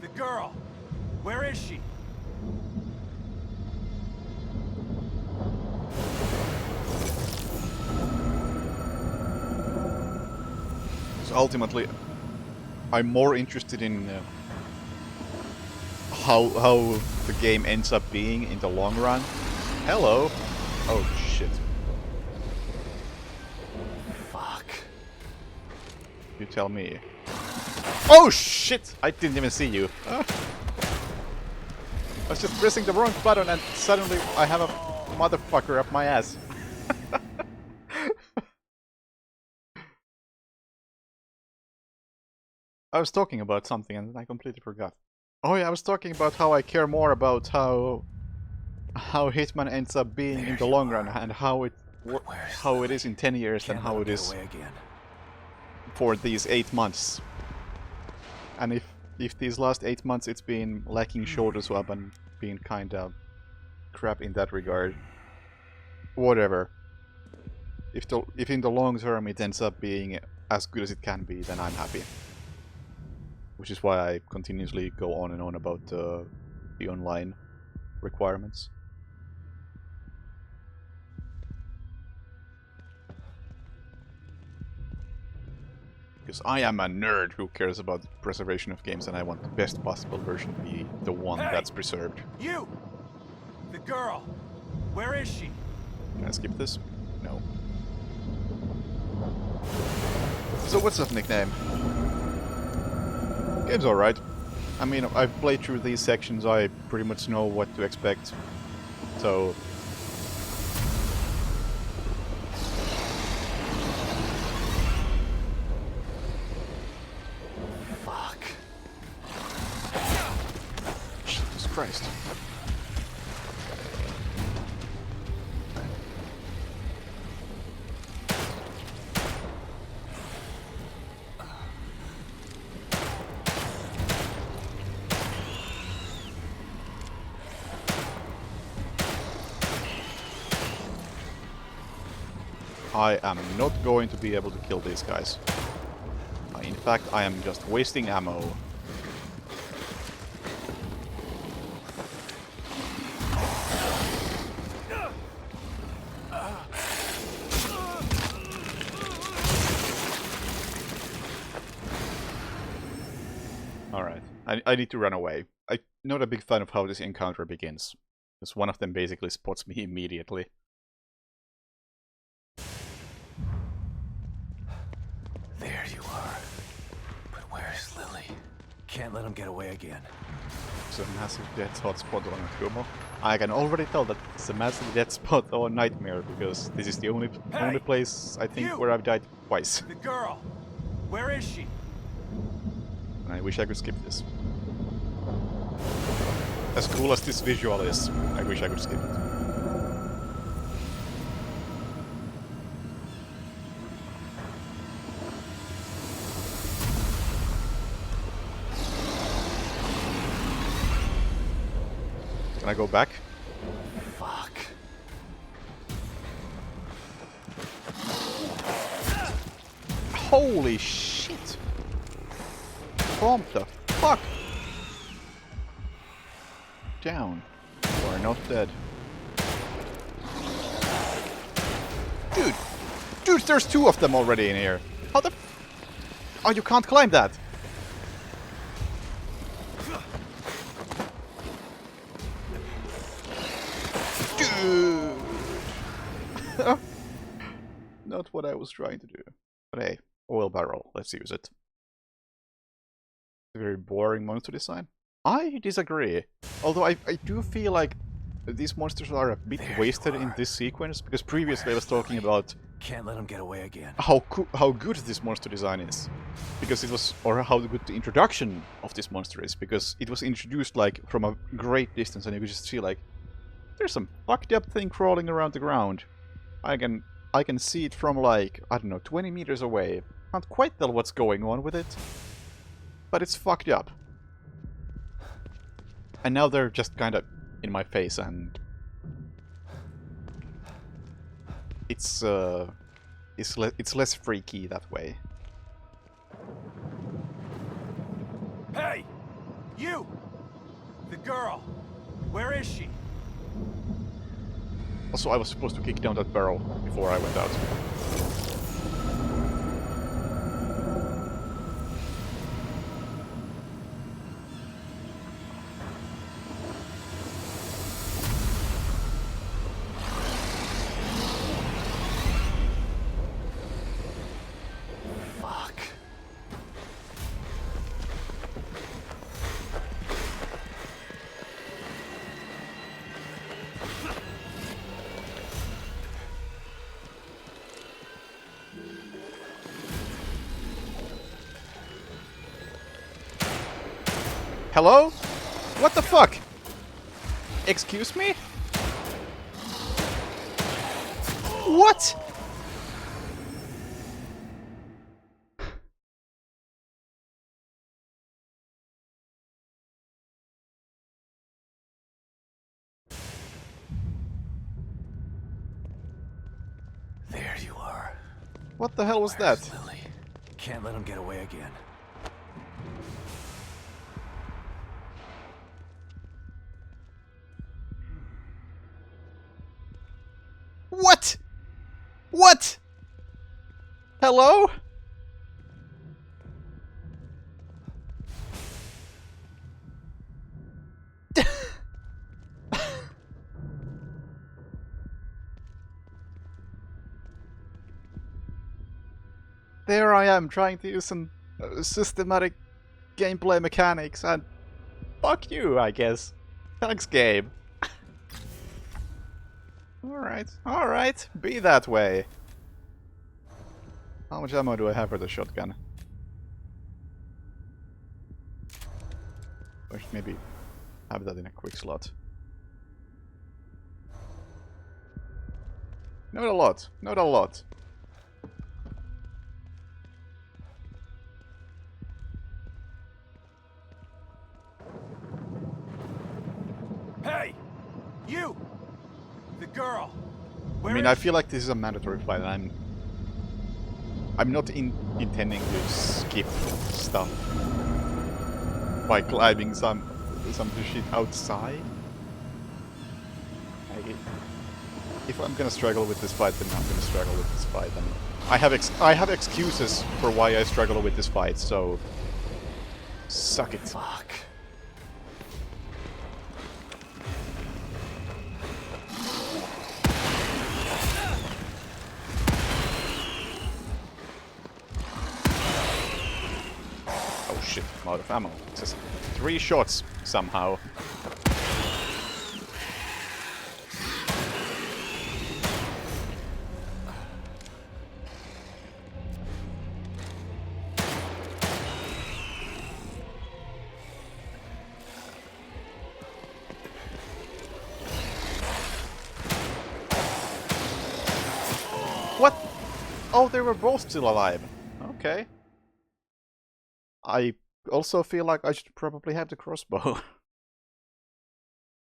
The girl! Where is she? So ultimately, I'm more interested in how the game ends up being in the long run. Hello! Oh shit. You tell me. Oh shit! I didn't even see you. I was just pressing the wrong button and suddenly I have a motherfucker up my ass. I was talking about something and I completely forgot. Oh yeah, I was talking about how I care more about how Hitman ends up being in the long run and how it is in 10 years than how it is for these 8 months. And if these last 8 months it's been lacking shoulder swab and being kinda crap in that regard, whatever. If in the long term it ends up being as good as it can be, then I'm happy. Which is why I continuously go on and on about the online requirements. Because I am a nerd who cares about the preservation of games and I want the best possible version to be the one that's preserved. You! The girl! Where is she? Can I skip this? No. So what's up, nickname? Game's alright. I mean, I've played through these sections, I pretty much know what to expect. So... Fuck. Jesus Christ. I am not going to be able to kill these guys. In fact, I am just wasting ammo. Alright, I need to run away. I'm not a big fan of how this encounter begins, because one of them basically spots me immediately. There you are. But where's Lily? Can't let him get away again. It's a massive dead hotspot on Kumo. I can already tell that it's a massive dead spot or nightmare, because this is the only place I think where I've died twice. The girl! Where is she? And I wish I could skip this. As cool as this visual is, I wish I could skip it. Can I go back? Fuck. Holy shit! Calm the fuck down. You are not dead. Dude! Dude, there's 2 of them already in here. How the... Oh, you can't climb that! Dude! Not what I was trying to do. But hey, oil barrel, let's use it. Very boring monster design. I disagree. Although I do feel like these monsters are a bit wasted in this sequence, because previously I was talking about Can't let him get away again. how good this monster design is. Because it was, or how good the introduction of this monster is, because it was introduced like from a great distance and you could just see like there's some fucked up thing crawling around the ground. I can see it from like, I don't know, 20 meters away. Can't quite tell what's going on with it. But it's fucked up. And now they're just kind of in my face and... It's less freaky that way. Hey! You! The girl! Where is she? Also, I was supposed to kick down that barrel before I went out. Hello? What the fuck? Excuse me? What? There you are. What the hell was Where's that? Lily? Can't let him get away again. What? What? Hello? There I am trying to use some systematic gameplay mechanics and fuck you, I guess. Thanks, game. Alright, be that way. How much ammo do I have for the shotgun? I should maybe have that in a quick slot. Not a lot, not a lot. Hey! You! The girl! I mean, I feel like this is a mandatory fight, and I'm not intending to skip stuff by climbing some shit outside. If I'm gonna struggle with this fight, then I'm gonna struggle with this fight. And I have excuses for why I struggle with this fight, so suck it. Fuck. Oh shit, I'm out of ammo. It's just 3 shots somehow. What? Oh, they were both still alive. Okay. I also feel like I should probably have the crossbow.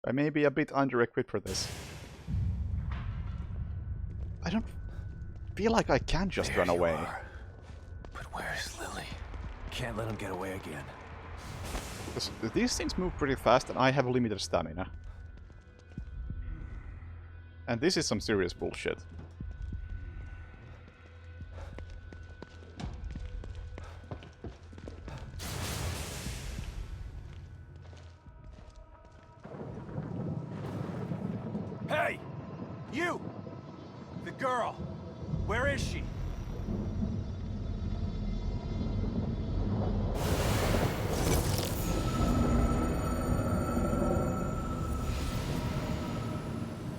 I may be a bit under-equipped for this. I don't feel like I can just run away. But where's Lily? Can't let him get away again. These things move pretty fast and I have limited stamina. And this is some serious bullshit. Hey! You! The girl! Where is she?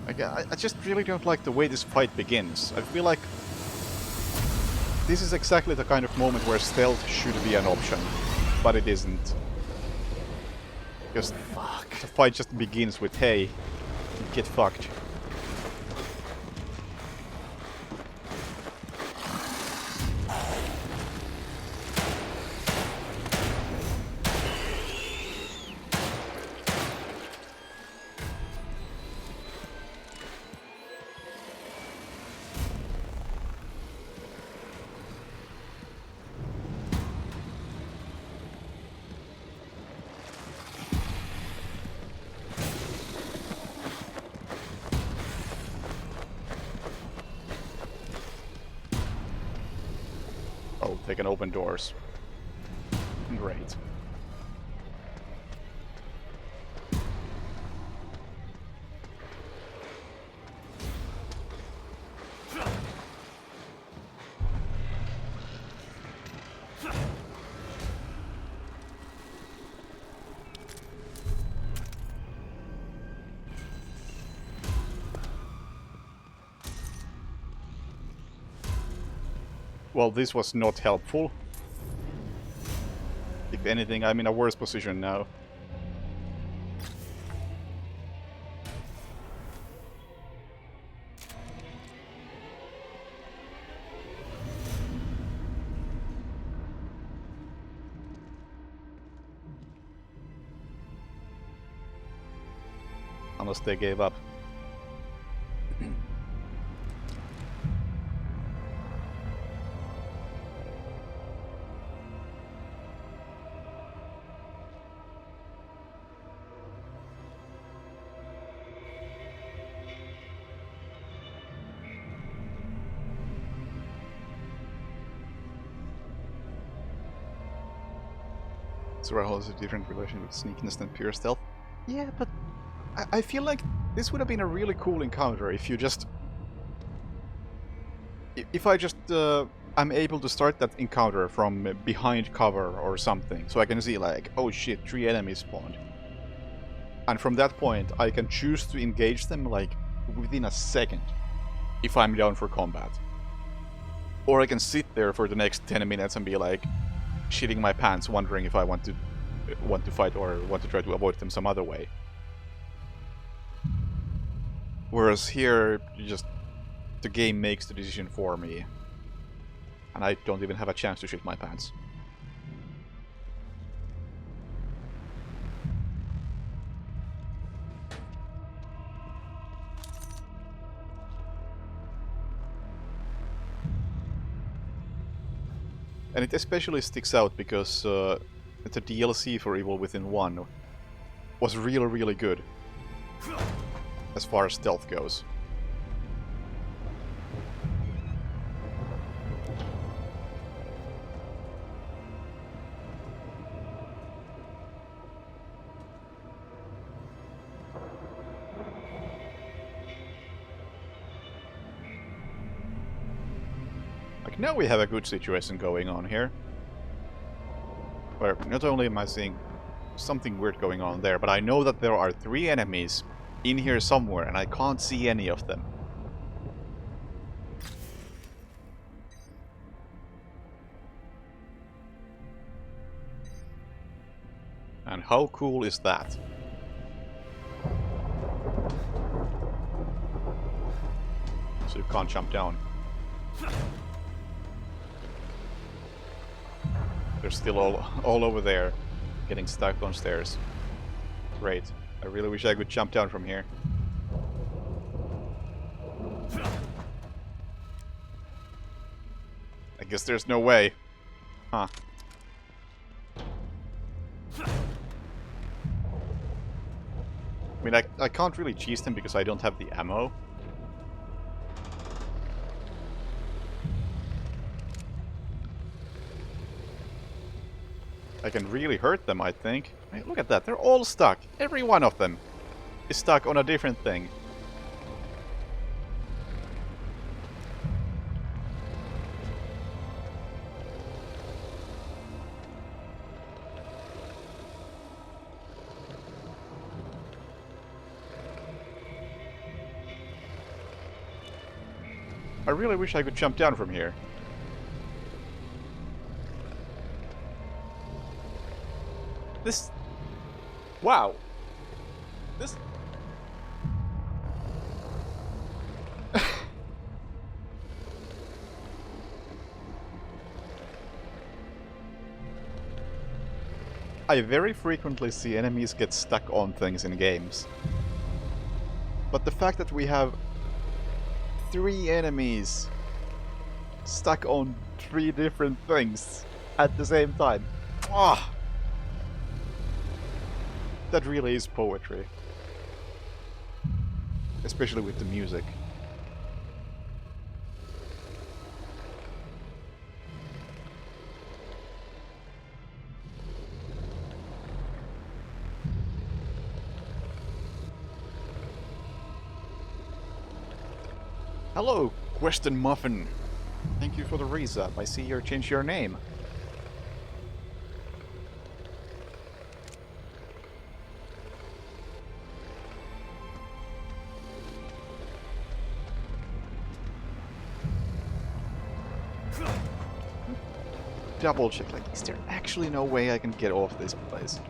I just really don't like the way this fight begins. I feel like this is exactly the kind of moment where stealth should be an option, but it isn't. Because the fight just begins with, hey, get fucked. Oh, they can open doors. Great. Well, this was not helpful. If anything, I'm in a worse position now. unless they gave up. Survival has a different relation with sneakiness than pure stealth. Yeah, but I feel like this would have been a really cool encounter if you just... If I just... I'm able to start that encounter from behind cover or something, so I can see like, oh shit, 3 enemies spawned. And from that point, I can choose to engage them like within a second, if I'm down for combat. Or I can sit there for the next 10 minutes and be like, shitting my pants, wondering if I want to fight or want to try to avoid them some other way. Whereas here, the game makes the decision for me, and I don't even have a chance to shit my pants. And it especially sticks out because the DLC for Evil Within 1 was really, really good as far as stealth goes. Now we have a good situation going on here. Where not only am I seeing something weird going on there, but I know that there are 3 enemies in here somewhere, and I can't see any of them. And how cool is that? So you can't jump down. They're still all over there, getting stuck on stairs. Great. I really wish I could jump down from here. I guess there's no way. Huh. I mean, I can't really cheese them because I don't have the ammo. I can really hurt them, I think. Hey, look at that, they're all stuck. Every one of them is stuck on a different thing. I really wish I could jump down from here. This... Wow. This... I very frequently see enemies get stuck on things in games. But the fact that we have 3 enemies stuck on 3 different things at the same time. Ah! That really is poetry. Especially with the music. Hello, Question Muffin. Thank you for the resub. I see you changed your name. Double check, like, is there actually no way I can get off this place?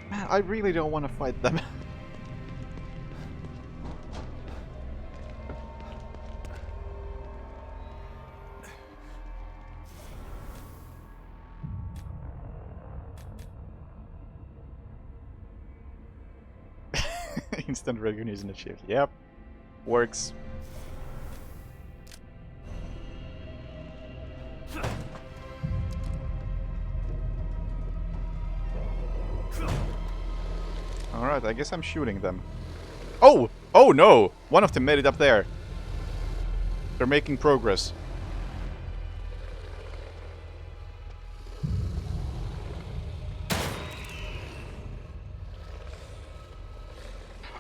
Man, I really don't want to fight them. Instant recognition achieved. Yep. Works. Alright, I guess I'm shooting them. Oh! Oh no! One of them made it up there. They're making progress.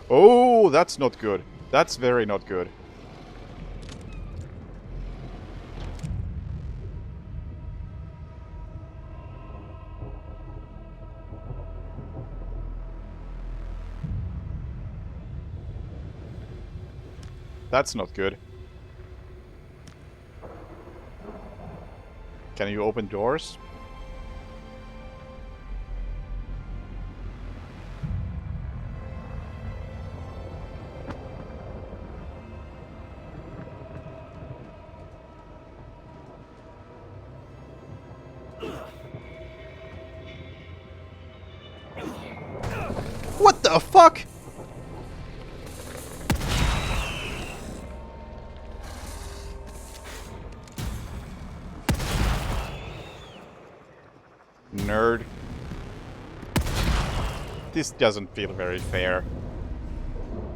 Oh, that's not good. That's very not good. That's not good. Can you open doors? What the fuck? Nerd. This doesn't feel very fair.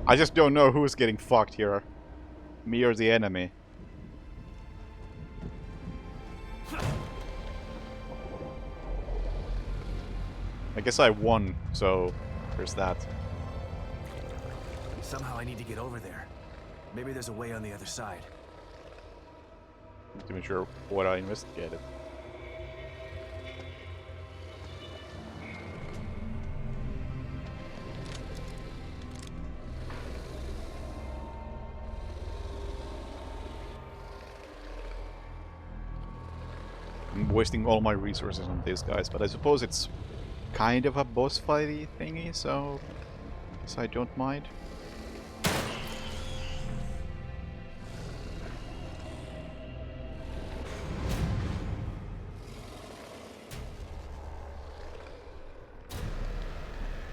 I just don't know who's getting fucked here. Me or the enemy. I guess I won, so there's that. Somehow I need to get over there. Maybe there's a way on the other side. Not even sure what I investigated. I'm wasting all my resources on these guys, but I suppose it's kind of a boss fighty thingy, so I guess I don't mind.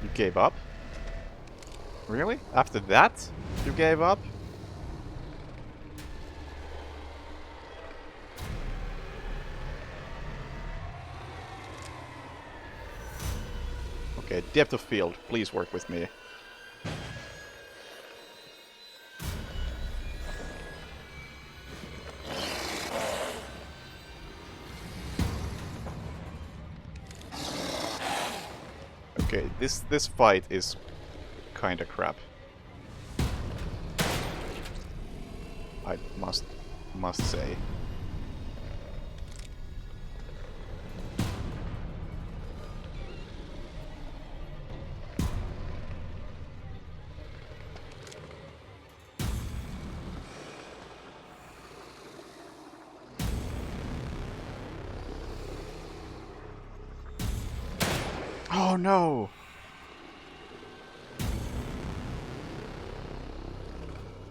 You gave up? Really? After that? You gave up? Okay, depth of field, please work with me. Okay, this fight is kinda crap. I must say. Oh no!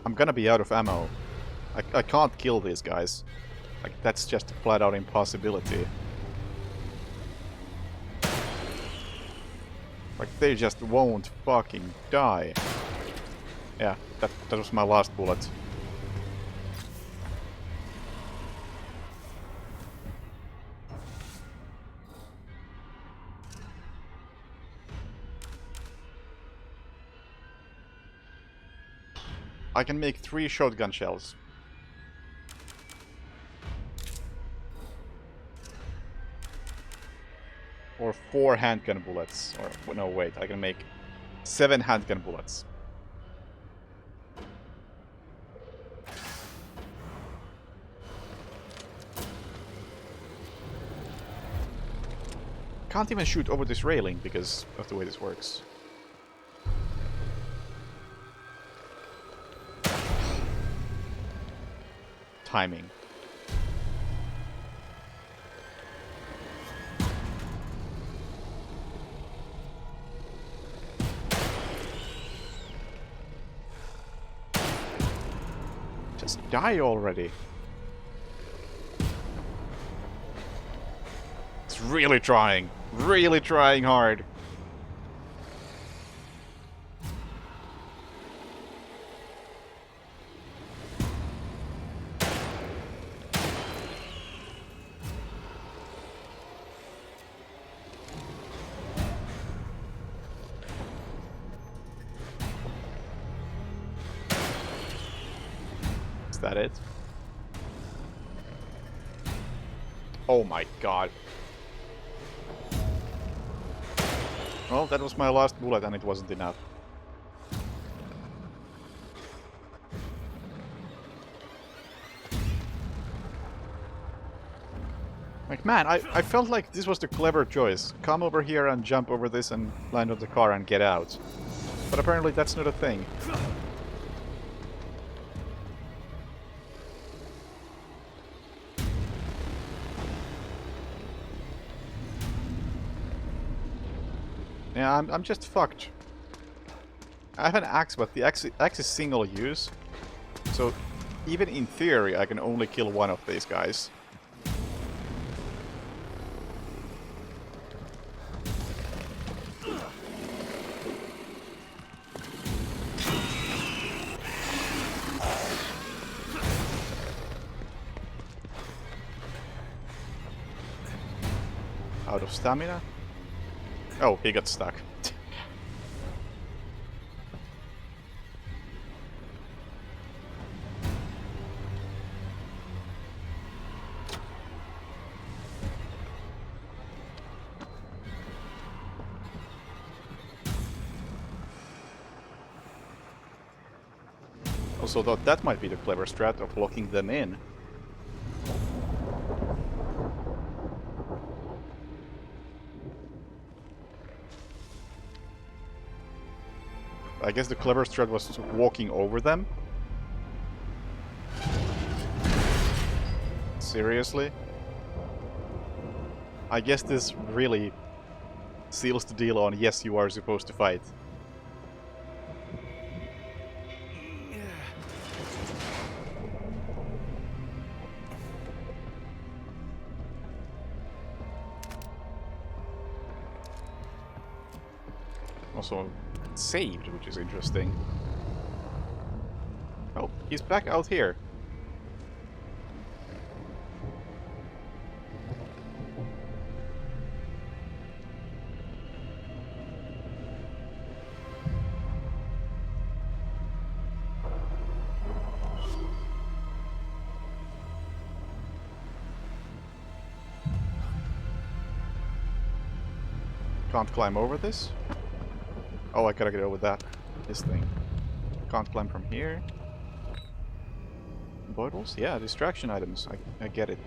I'm gonna be out of ammo. I can't kill these guys. Like, that's just a flat out impossibility. Like, they just won't fucking die. Yeah, that was my last bullet. I can make 3 shotgun shells. Or 4 handgun bullets. Or, no, wait, I can make 7 handgun bullets. Can't even shoot over this railing because of the way this works. Timing. Just die already. It's really trying hard. Is that it? Oh my god. Well, that was my last bullet and it wasn't enough. Like, man, I felt like this was the clever choice. Come over here and jump over this and land on the car and get out. But apparently that's not a thing. Yeah, I'm just fucked. I have an axe, but the axe is single use. So, even in theory, I can only kill one of these guys. Out of stamina? Oh, he got stuck. Also thought that might be the clever strat of locking them in. I guess the clever strat was walking over them. Seriously? I guess this really seals the deal on yes, you are supposed to fight. Also saved, which is interesting. Oh, he's back out here. Can't climb over this? Oh, I gotta get over that. This thing. Can't climb from here. Bottles? Yeah, distraction items. I get it.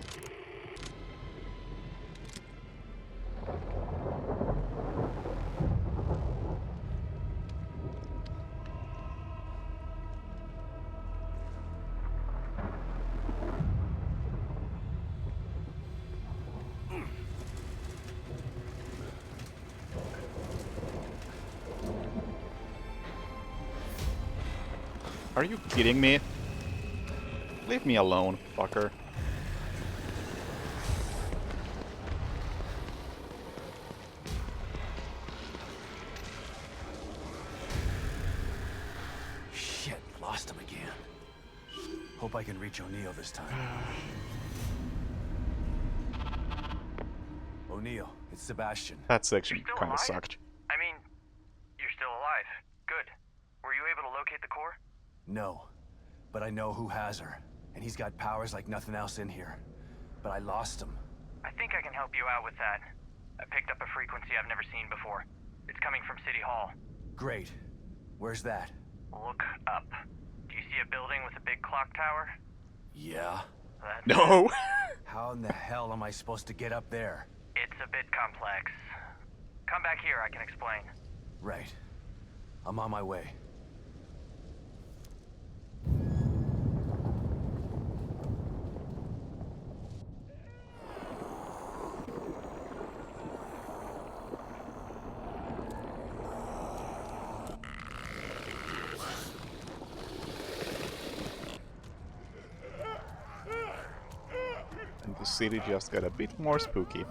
Are you kidding me? Leave me alone, fucker. Shit, lost him again. Hope I can reach O'Neill this time. O'Neill, it's Sebastian. That section kinda sucked. I mean, you're still alive. Good. Were you able to locate the core? No, but I know who has her, and he's got powers like nothing else in here. But I lost him. I think I can help you out with that. I picked up a frequency I've never seen before. It's coming from City Hall. Great. Where's that? Look up. Do you see a building with a big clock tower? Yeah. No! How in the hell am I supposed to get up there? It's a bit complex. Come back here, I can explain. Right. I'm on my way. And the city just got a bit more spooky.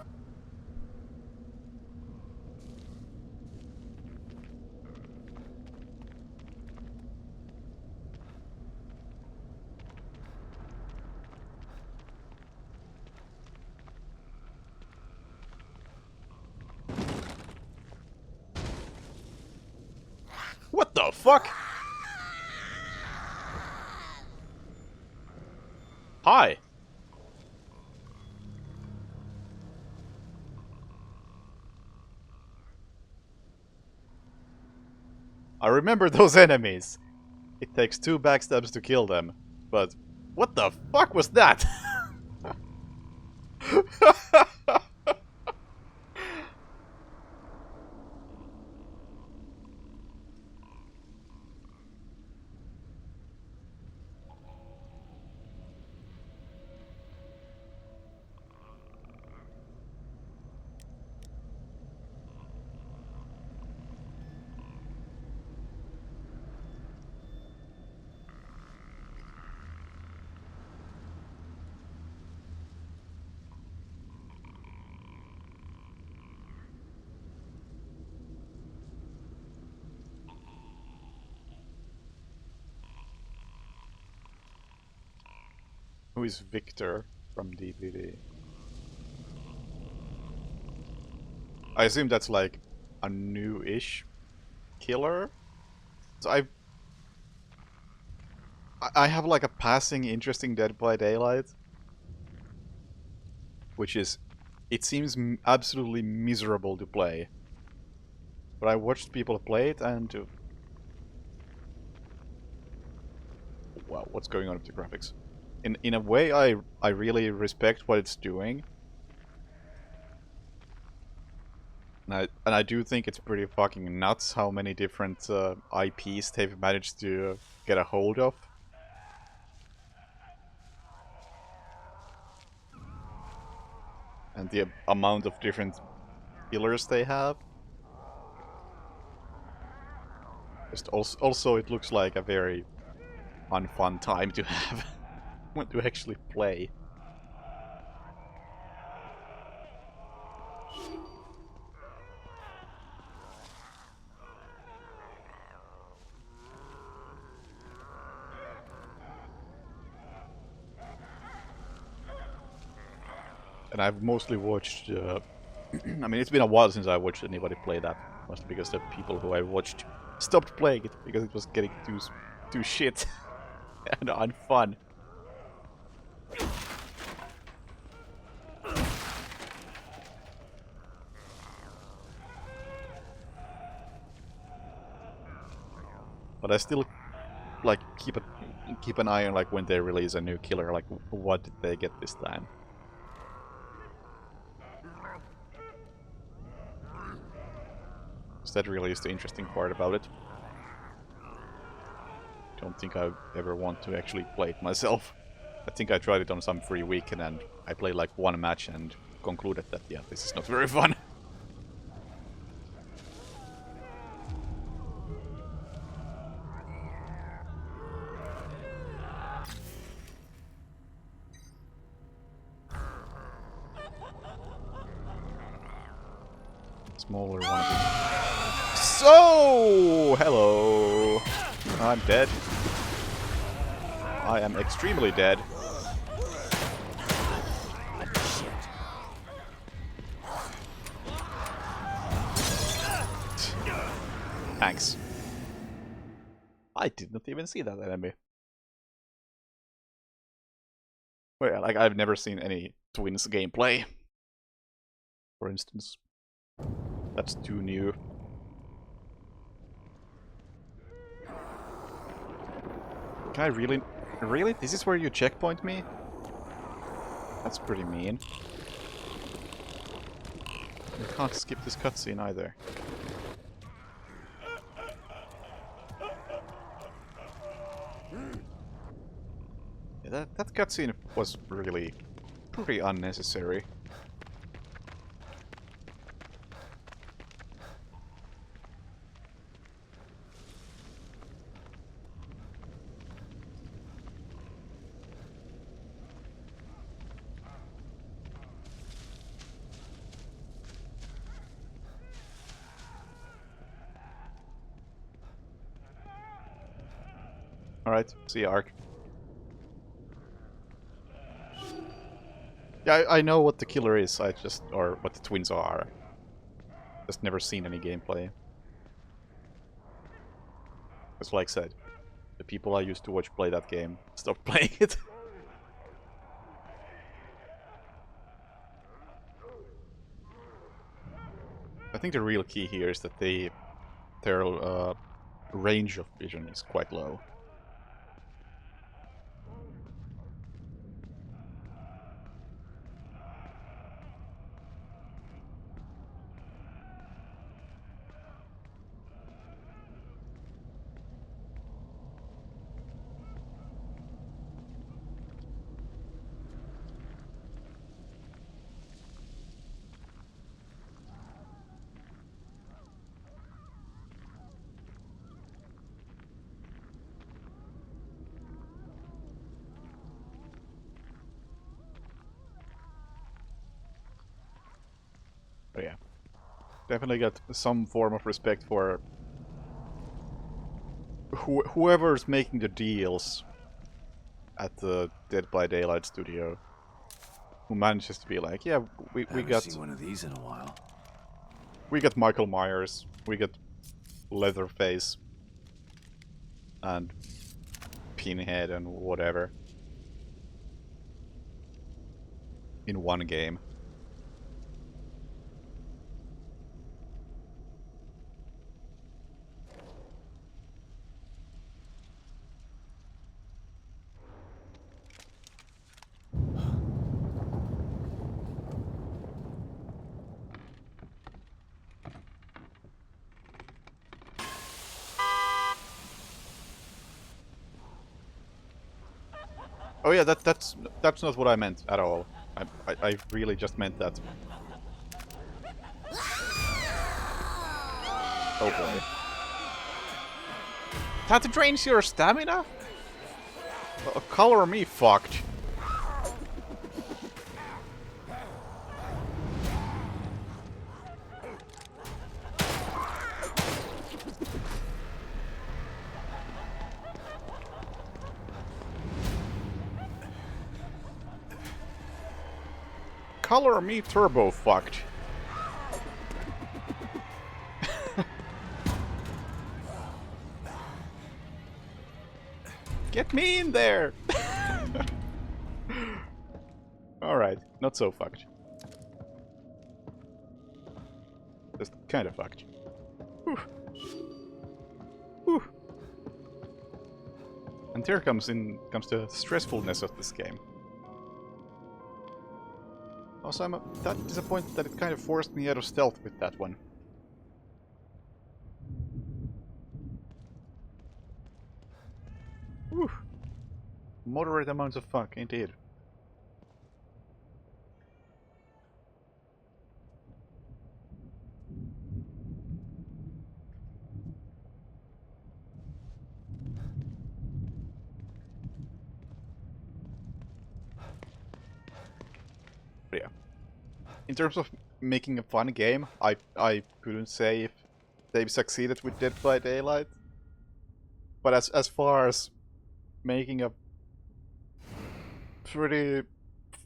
What the fuck? Hi! I remember those enemies. It takes 2 backstabs to kill them, but what the fuck was that? Who is Victor from DBD? I assume that's like a new-ish killer? So I have like a passing interesting Dead by Daylight, which is, it seems absolutely miserable to play. But I watched people play it and wow, what's going on with the graphics? In a way, I really respect what it's doing. And I do think it's pretty fucking nuts how many different IPs they've managed to get a hold of. And the amount of different killers they have. Just also it looks like a very unfun time to have when to actually play. And I've mostly watched, I mean, it's been a while since I watched anybody play that. Mostly because the people who I watched stopped playing it because it was getting too shit and unfun. But I still like keep an eye on like when they release a new killer, like what did they get this time? That really is the interesting part about it. Don't think I ever want to actually play it myself. I think I tried it on some free weekend and I played like 1 match and concluded that yeah, this is not very fun. Smaller one. So, hello. I'm dead. I am extremely dead. Thanks. I did not even see that enemy. Well, like I've never seen any Twins gameplay, for instance. That's too new. Can I really... Really? This is where you checkpoint me? That's pretty mean. You can't skip this cutscene either. Yeah, that cutscene was really pretty unnecessary. Alright, see you, Ark. Yeah, I know what the killer is, or what the twins are. Just never seen any gameplay. Because like I said, the people I used to watch play that game stopped playing it. think the real key here is that their range of vision is quite low. But yeah, definitely got some form of respect for whoever's making the deals at the Dead by Daylight studio, who manages to be like, yeah, we got seen one of these in a while. We got Michael Myers, we got Leatherface, and Pinhead and whatever in one game. Oh yeah, that's not what I meant at all. I really just meant that. Oh boy. That drains your stamina? Color me fucked. Color me turbo fucked. Get me in there! Alright, not so fucked. Just kind of fucked. Whew. Whew. And there comes the stressfulness of this game. Also, I'm that disappointed that it kind of forced me out of stealth with that one. Whew. Moderate amounts of fuck, indeed. But yeah. In terms of making a fun game, I couldn't say if they've succeeded with Dead by Daylight. But as far as making a pretty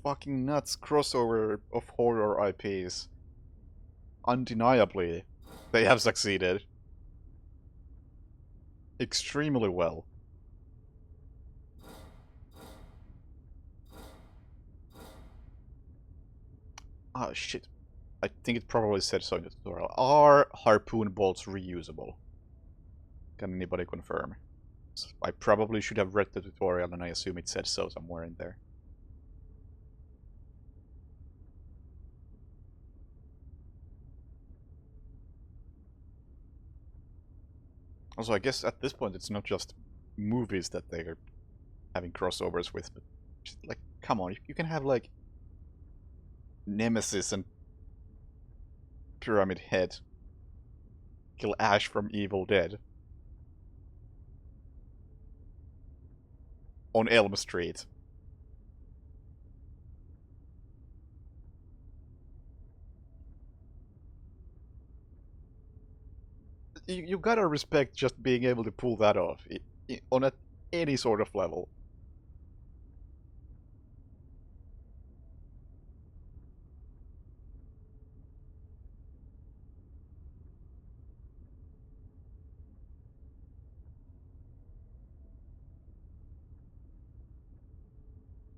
fucking nuts crossover of horror IPs, undeniably, they have succeeded. Extremely well. Oh shit. I think it probably said so in the tutorial. Are harpoon bolts reusable? Can anybody confirm? I probably should have read the tutorial and I assume it said so somewhere in there. Also, I guess at this point it's not just movies that they are having crossovers with, but just, like, come on, you can have like Nemesis and Pyramid Head kill Ash from Evil Dead on Elm Street. You gotta respect just being able to pull that off on any sort of level.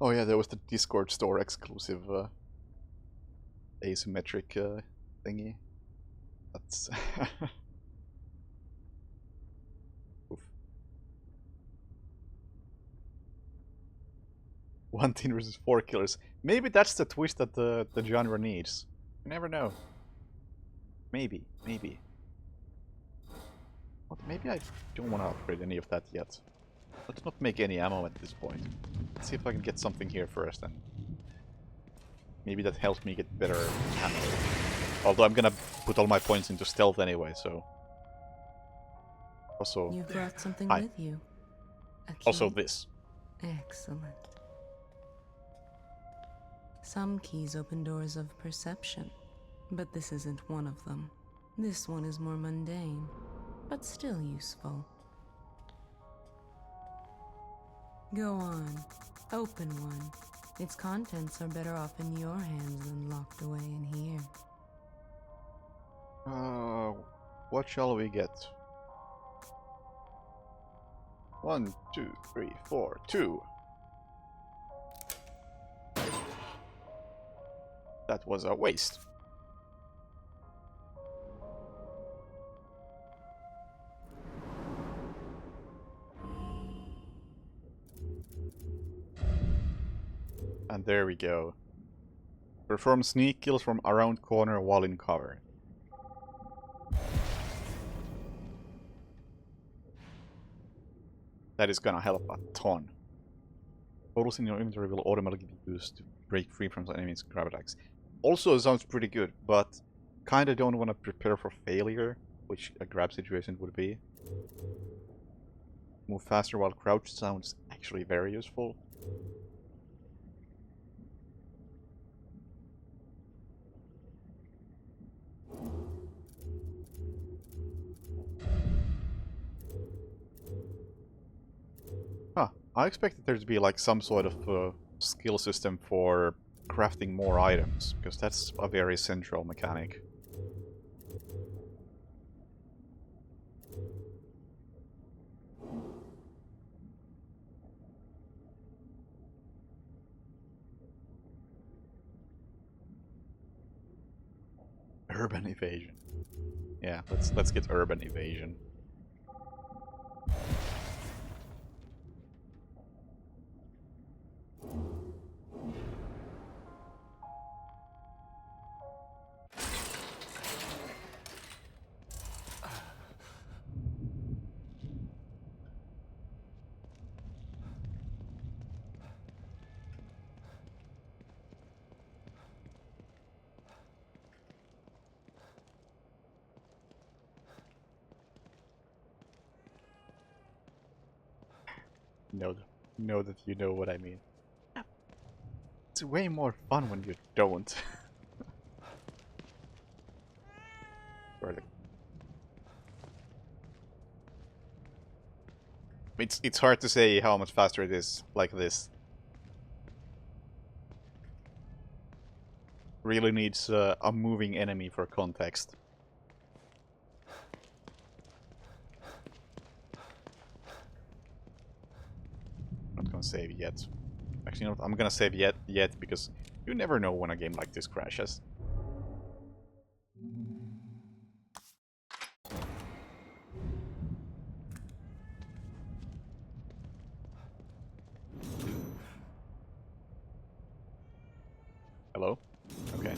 Oh yeah, there was the Discord store exclusive asymmetric thingy. That's... Oof. 1 teen versus 4 killers. Maybe that's the twist that the genre needs. You never know. Maybe. But maybe I don't want to upgrade any of that yet. Let's not make any ammo at this point. Let's see if I can get something here first, and maybe that helps me get better ammo. Although I'm gonna put all my points into stealth anyway, so... Also... You brought something Hi. with you. A key? Also this. Excellent. Some keys open doors of perception, but this isn't one of them. This one is more mundane, but still useful. Go on. Open one. Its contents are better off in your hands than locked away in here. What shall we get? 1, 2, 3, 4, 2. That was a waste. And there we go. Perform sneak kills from around corner while in cover. That is gonna help a ton. Photos in your inventory will automatically be used to break free from the enemy's grab attacks. Also sounds pretty good, but kinda don't want to prepare for failure, which a grab situation would be. Move faster while crouched sounds actually very useful. I expected there to be like some sort of skill system for crafting more items, because that's a very central mechanic. Urban evasion. Yeah, let's get urban evasion. Know that you know what I mean. It's way more fun when you don't. It's hard to say how much faster it is like this. Really needs a moving enemy for context. Not gonna save yet. Actually, you know what? I'm gonna save yet because you never know when a game like this crashes. Hello? Okay.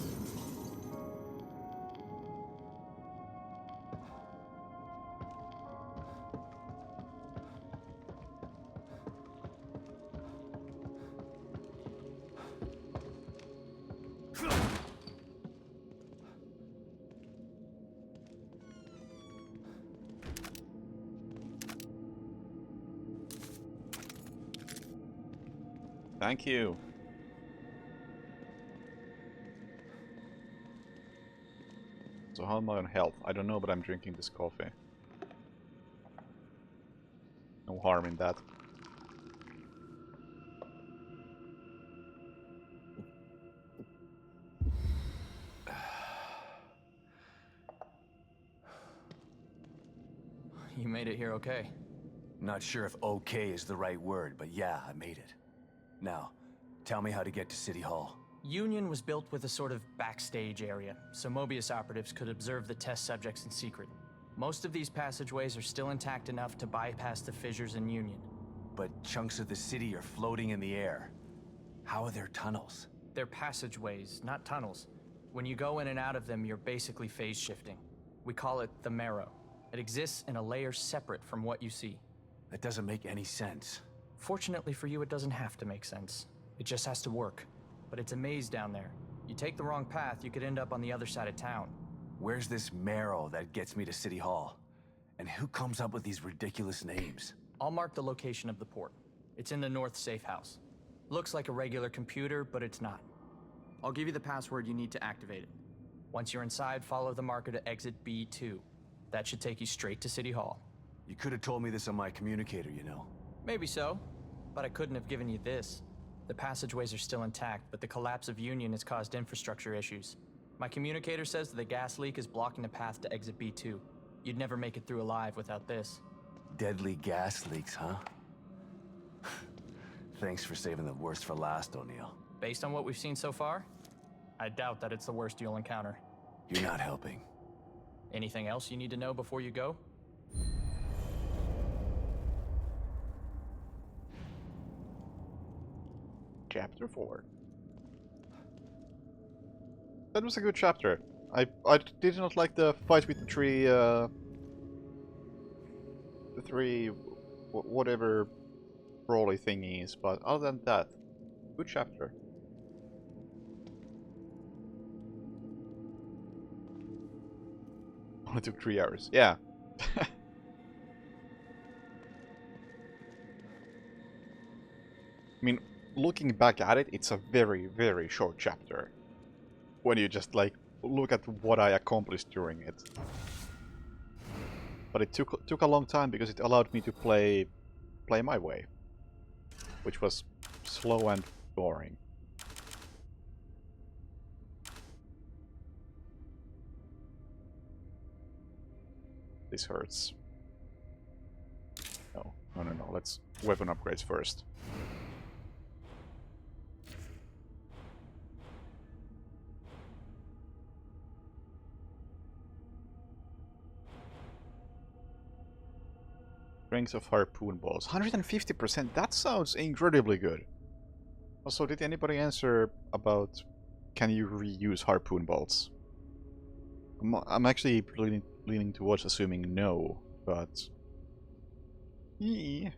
Thank you. So how am I on health? I don't know, but I'm drinking this coffee. No harm in that. You made it here okay. Not sure if okay is the right word, but yeah, I made it. Now, tell me how to get to City Hall. Union was built with a sort of backstage area, so Mobius operatives could observe the test subjects in secret. Most of these passageways are still intact enough to bypass the fissures in Union. But chunks of the city are floating in the air. How are there tunnels? They're passageways, not tunnels. When you go in and out of them, you're basically phase shifting. We call it the Marrow. It exists in a layer separate from what you see. That doesn't make any sense. Fortunately for you, it doesn't have to make sense. It just has to work. But it's a maze down there. You take the wrong path, you could end up on the other side of town. Where's this Marrow that gets me to City Hall? And who comes up with these ridiculous names? I'll mark the location of the port. It's in the north safe house. Looks like a regular computer, but it's not. I'll give you the password you need to activate it. Once you're inside, follow the marker to exit B2. That should take you straight to City Hall. You could have told me this on my communicator, you know. Maybe so, but I couldn't have given you this. The passageways are still intact, but the collapse of Union has caused infrastructure issues. My communicator says that the gas leak is blocking the path to exit B2. You'd never make it through alive without this. Deadly gas leaks, huh? Thanks for saving the worst for last, O'Neill. Based on what we've seen so far, I doubt that it's the worst you'll encounter. You're not helping. Anything else you need to know before you go? Chapter 4. That was a good chapter. I did not like the fight with the three whatever brawly thingies, but other than that, good chapter. Only took 3 hours. Yeah. I mean, looking back at it, it's a very, very short chapter. When you just like look at what I accomplished during it. But it took a long time because it allowed me to play my way, which was slow and boring. This hurts. No. Let's weapon upgrades first. Strength of harpoon balls. 150%, that sounds incredibly good. Also, did anybody answer about can you reuse harpoon bolts? I'm actually leaning towards assuming no, but... Yeah.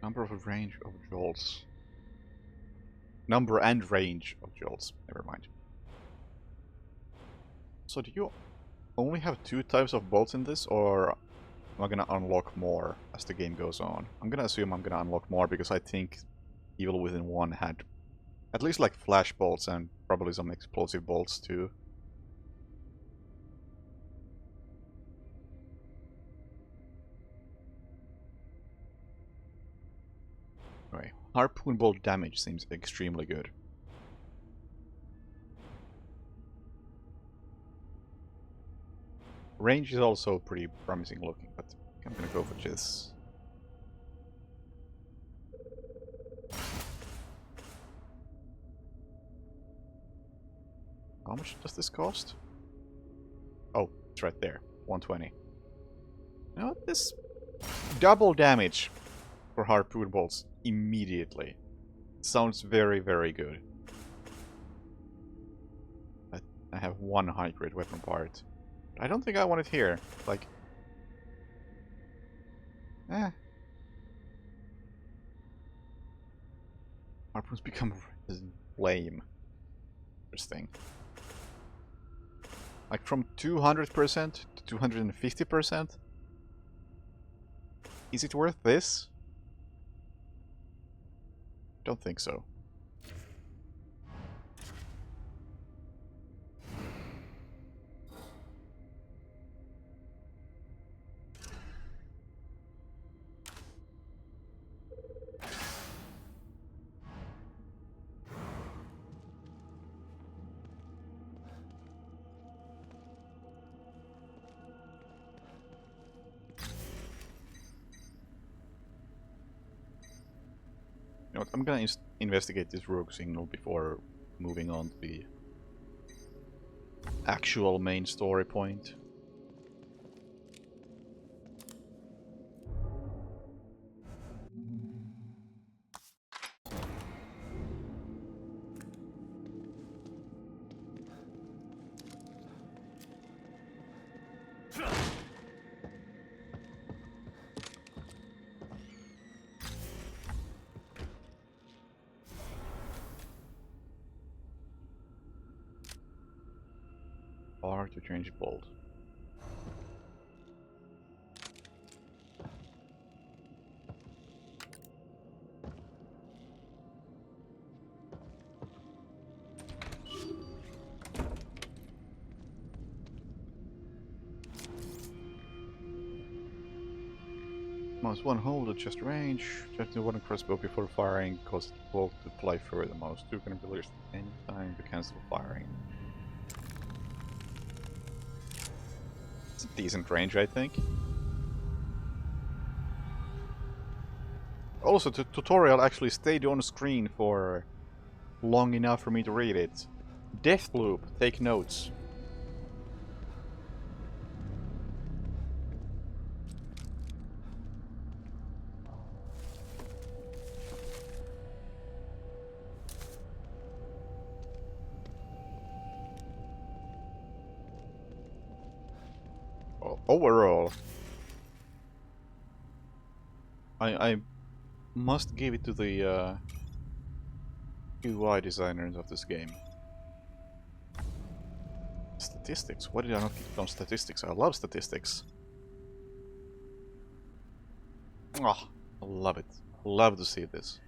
Number of range of jolts. Number and range of jolts. Never mind. So do you only have 2 types of bolts in this, or am I gonna unlock more as the game goes on? I'm gonna assume I'm gonna unlock more because I think Evil Within 1 had at least like flash bolts and probably some explosive bolts too. Anyway, harpoon bolt damage seems extremely good. Range is also pretty promising looking, but I'm gonna go for this. How much does this cost? Oh, it's right there. 120. You know, this double damage for harpoon bolts immediately. Sounds very, very good. I have 1 high-grade weapon part. I don't think I want it here. Like... Harpoons become flame. Interesting. Like from 200% to 250%? Is it worth this? Don't think so. know what, I'm gonna investigate this rogue signal before moving on to the actual main story point. R to change bolt. Mouse 1 hold, adjust range, just do one crossbow before firing, cause the bolt to fly further. Mouse 2 can be released anytime to cancel firing. It's a decent range, I think. Also, the tutorial actually stayed on screen for long enough for me to read it. Deathloop, take notes. Overall, I must give it to the UI designers of this game. Statistics? Why did I not get on statistics? I love statistics. Ah, I love it. Love to see this.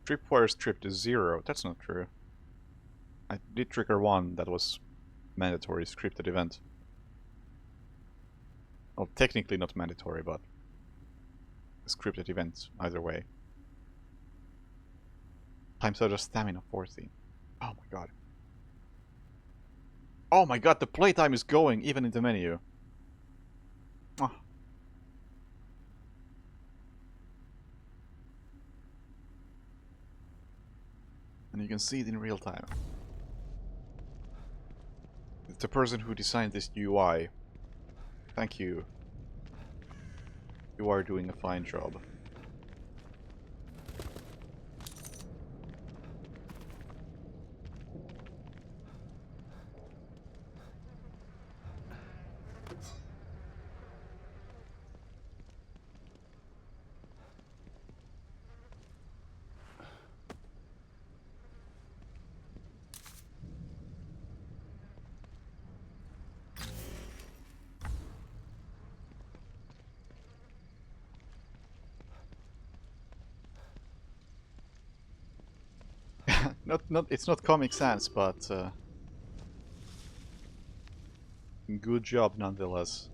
Tripwire trip to 0. That's not true. I did trigger one that was mandatory scripted event. Well, technically not mandatory, but a scripted event either way. Time surge of stamina 14. Oh my god. Oh my god, the playtime is going even in the menu. Oh. And you can see it in real time. The person who designed this UI, thank you. You are doing a fine job. It's not Comic Sans, but good job nonetheless.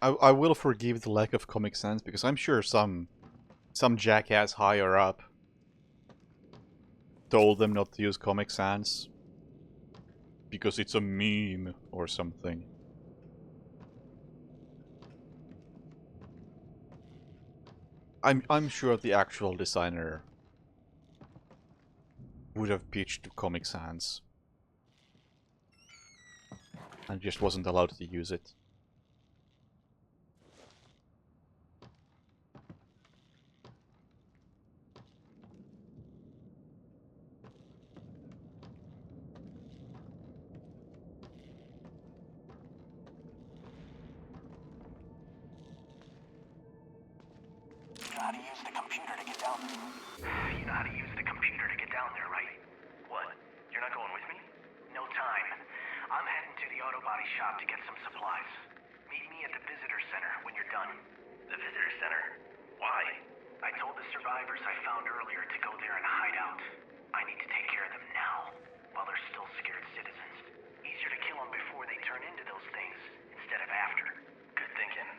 I will forgive the lack of Comic Sans because I'm sure some jackass higher up told them not to use Comic Sans because it's a meme or something. I'm sure the actual designer would have pitched to Comic Sans and just wasn't allowed to use it. how to use the computer to get down there. You know how to use the computer to get down there, right? What? You're not going with me? No time. I'm heading to the auto body shop to get some supplies. Meet me at the visitor center when you're done. The visitor center? Why? I told the survivors I found earlier to go there and hide out. I need to take care of them now, while they're still scared citizens. Easier to kill them before they turn into those things, instead of after. Good thinking.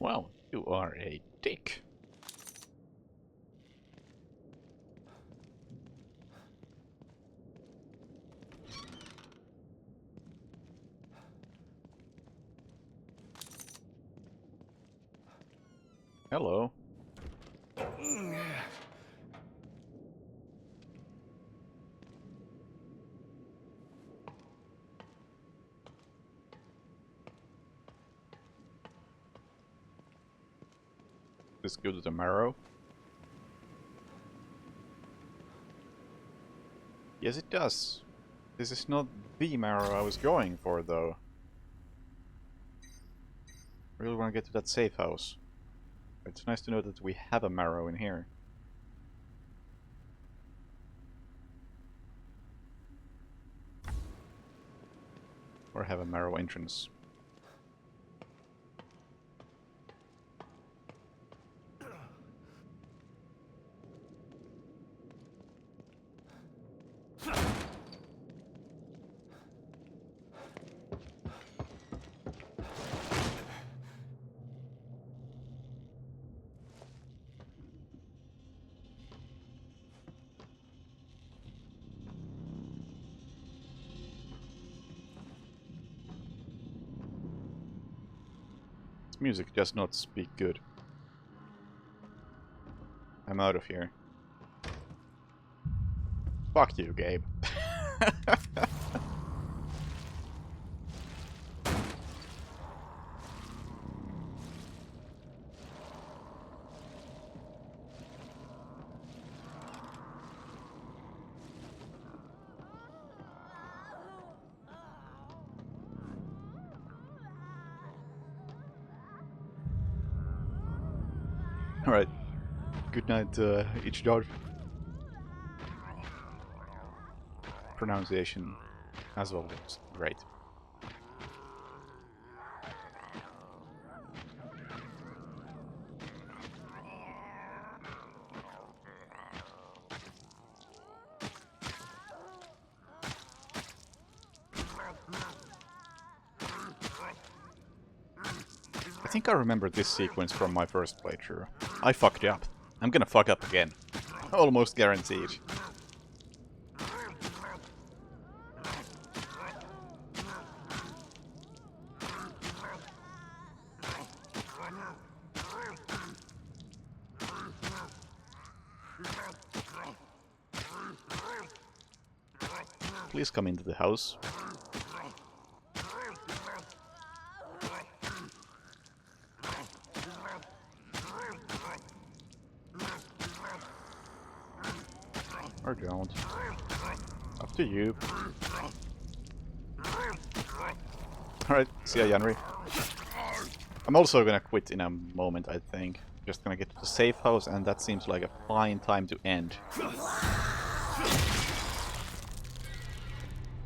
Wow, you are a dick. Hello. This go to the marrow? Yes, it does. This is not the marrow I was going for, though. Really want to get to that safe house. It's nice to know that we have a marrow in here. Or have a marrow entrance. Music does not speak good. I'm out of here. Fuck you, Gabe. Alright. Good night, each dog. Pronunciation, as always, great. I think I remember this sequence from my first playthrough. I fucked up. I'm gonna fuck up again. Almost guaranteed. Please come into the house. Or don't. Up to you. Alright, see ya, Yanri. I'm also gonna quit in a moment, I think. Just gonna get to the safe house, and that seems like a fine time to end.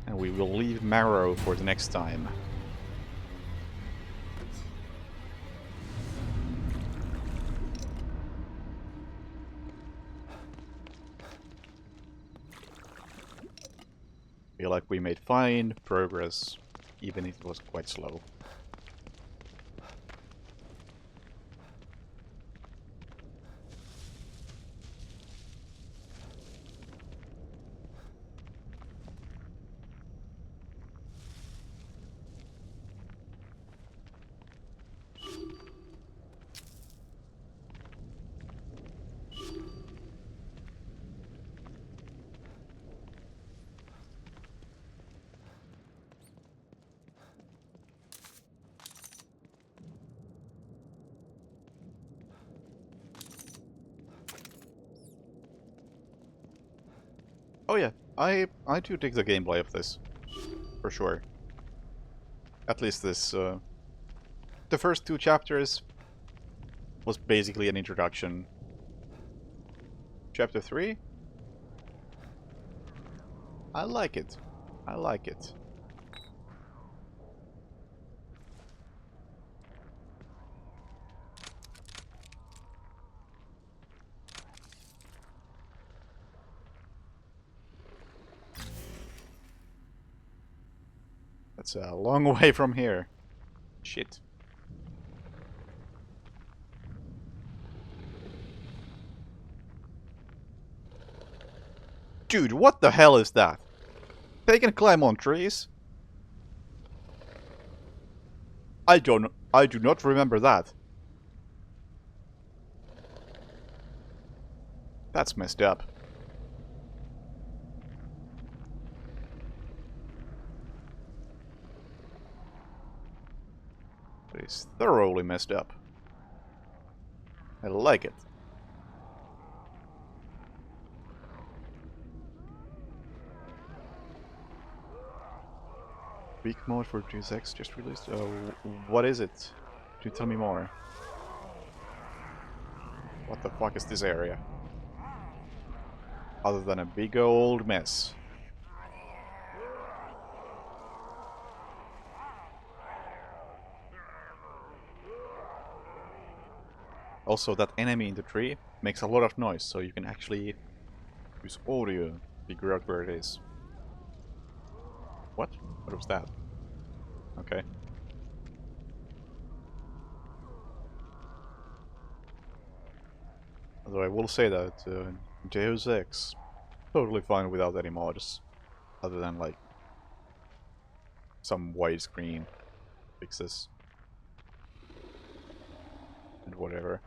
And we will leave Marrow for the next time. Feel like we made fine progress, even if it was quite slow. Oh yeah, I do dig the gameplay of this, for sure. At least this, the first two chapters, was basically an introduction. Chapter 3? I like it. I like it. That's a long way from here. Shit. Dude, what the hell is that? They can climb on trees? I do not remember that. That's messed up. It is thoroughly messed up. I like it. Weak mode for Deus Ex just released. What is it? Can you tell me more? What the fuck is this area? Other than a big old mess. Also, that enemy in the tree makes a lot of noise, so you can actually use audio to figure out where it is. What? What was that? Okay. Although I will say that Deus Ex, totally fine without any mods, other than like some widescreen fixes and whatever.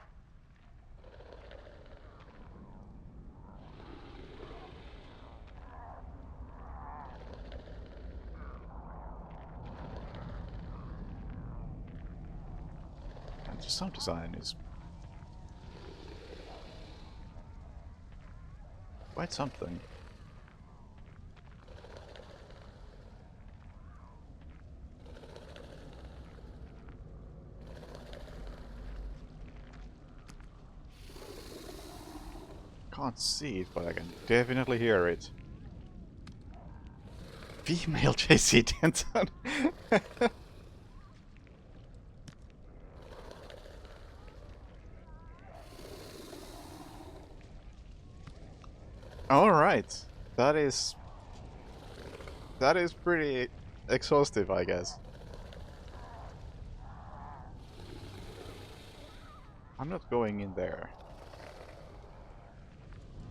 And the sound design is quite something. Can't see it, but I can definitely hear it. Female JC Denton. Alright. That is pretty exhaustive, I guess. I'm not going in there.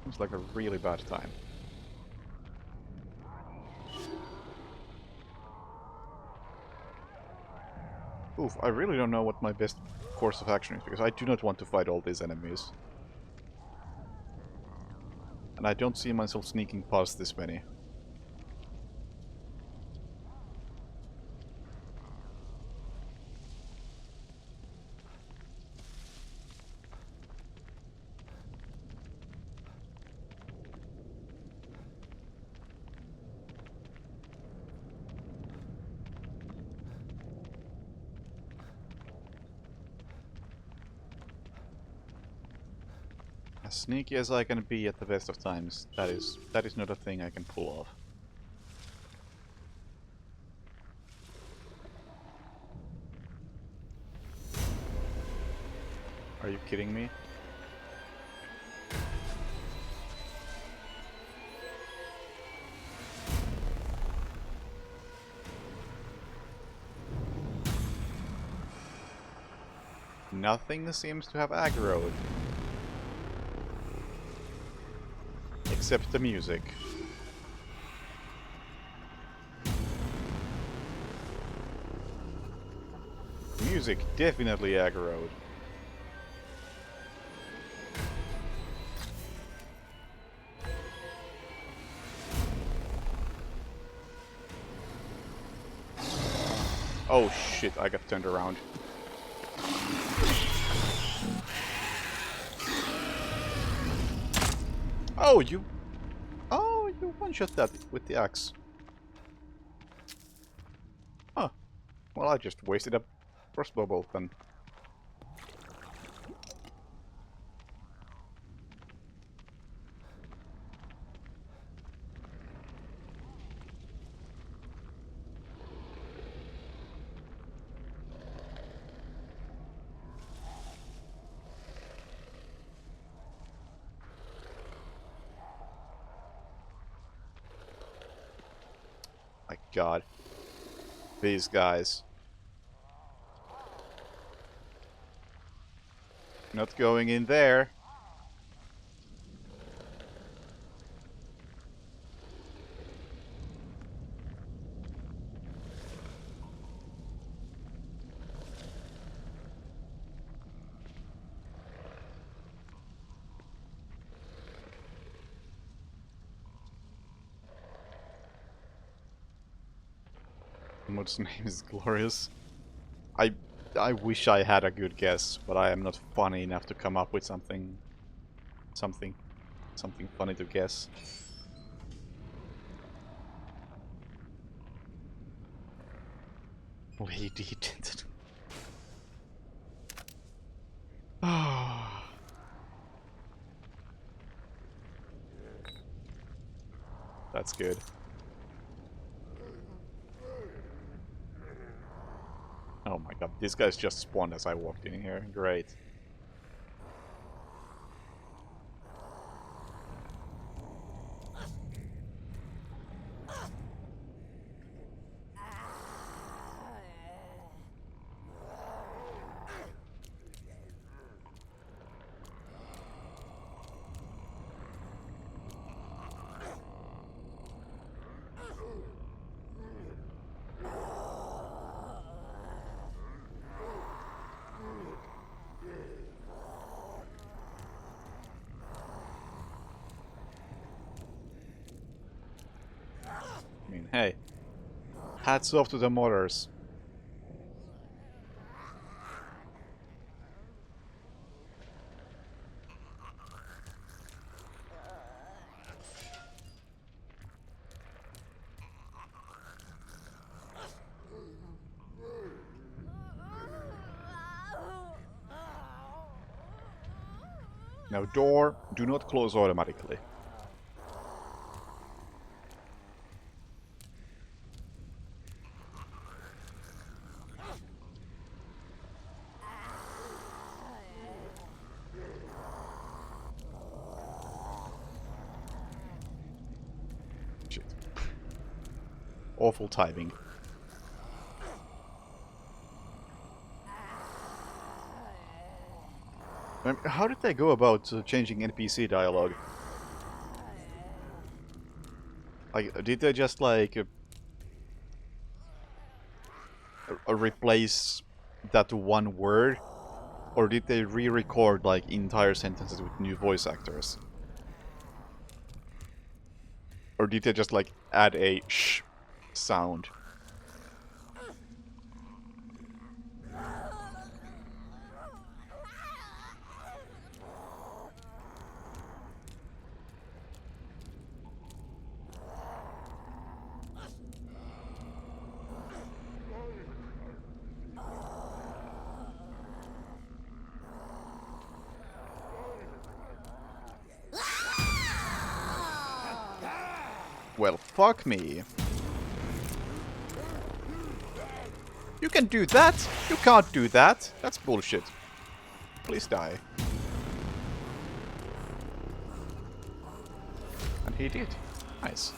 Seems like a really bad time. Oof, I really don't know what my best course of action is, because I do not want to fight all these enemies. And I don't see myself sneaking past this many. As sneaky as I can be at the best of times, that is not a thing I can pull off. Are you kidding me? Nothing seems to have aggroed. Except the music. Music definitely aggroed. Oh shit, I got turned around. Oh, you one-shot that with the axe. Huh. Well, I just wasted a crossbow bolt then. god. These guys. Not going in there. What's name is Glorious? I wish I had a good guess, but I am not funny enough to come up with something funny to guess. Lady Tinted. Ah. That's good. Oh my god, these guys just spawned as I walked in here. Great. I mean, hey, hats off to the modders. Now, door, do not close automatically. Shit. Awful timing. How did they go about changing NPC dialogue? Like, did they just like replace that one word, or did they re-record like entire sentences with new voice actors? Or did they just like add a sh sound? Well, fuck me. You can do that! You can't do that! That's bullshit. Please die. And he did. Nice.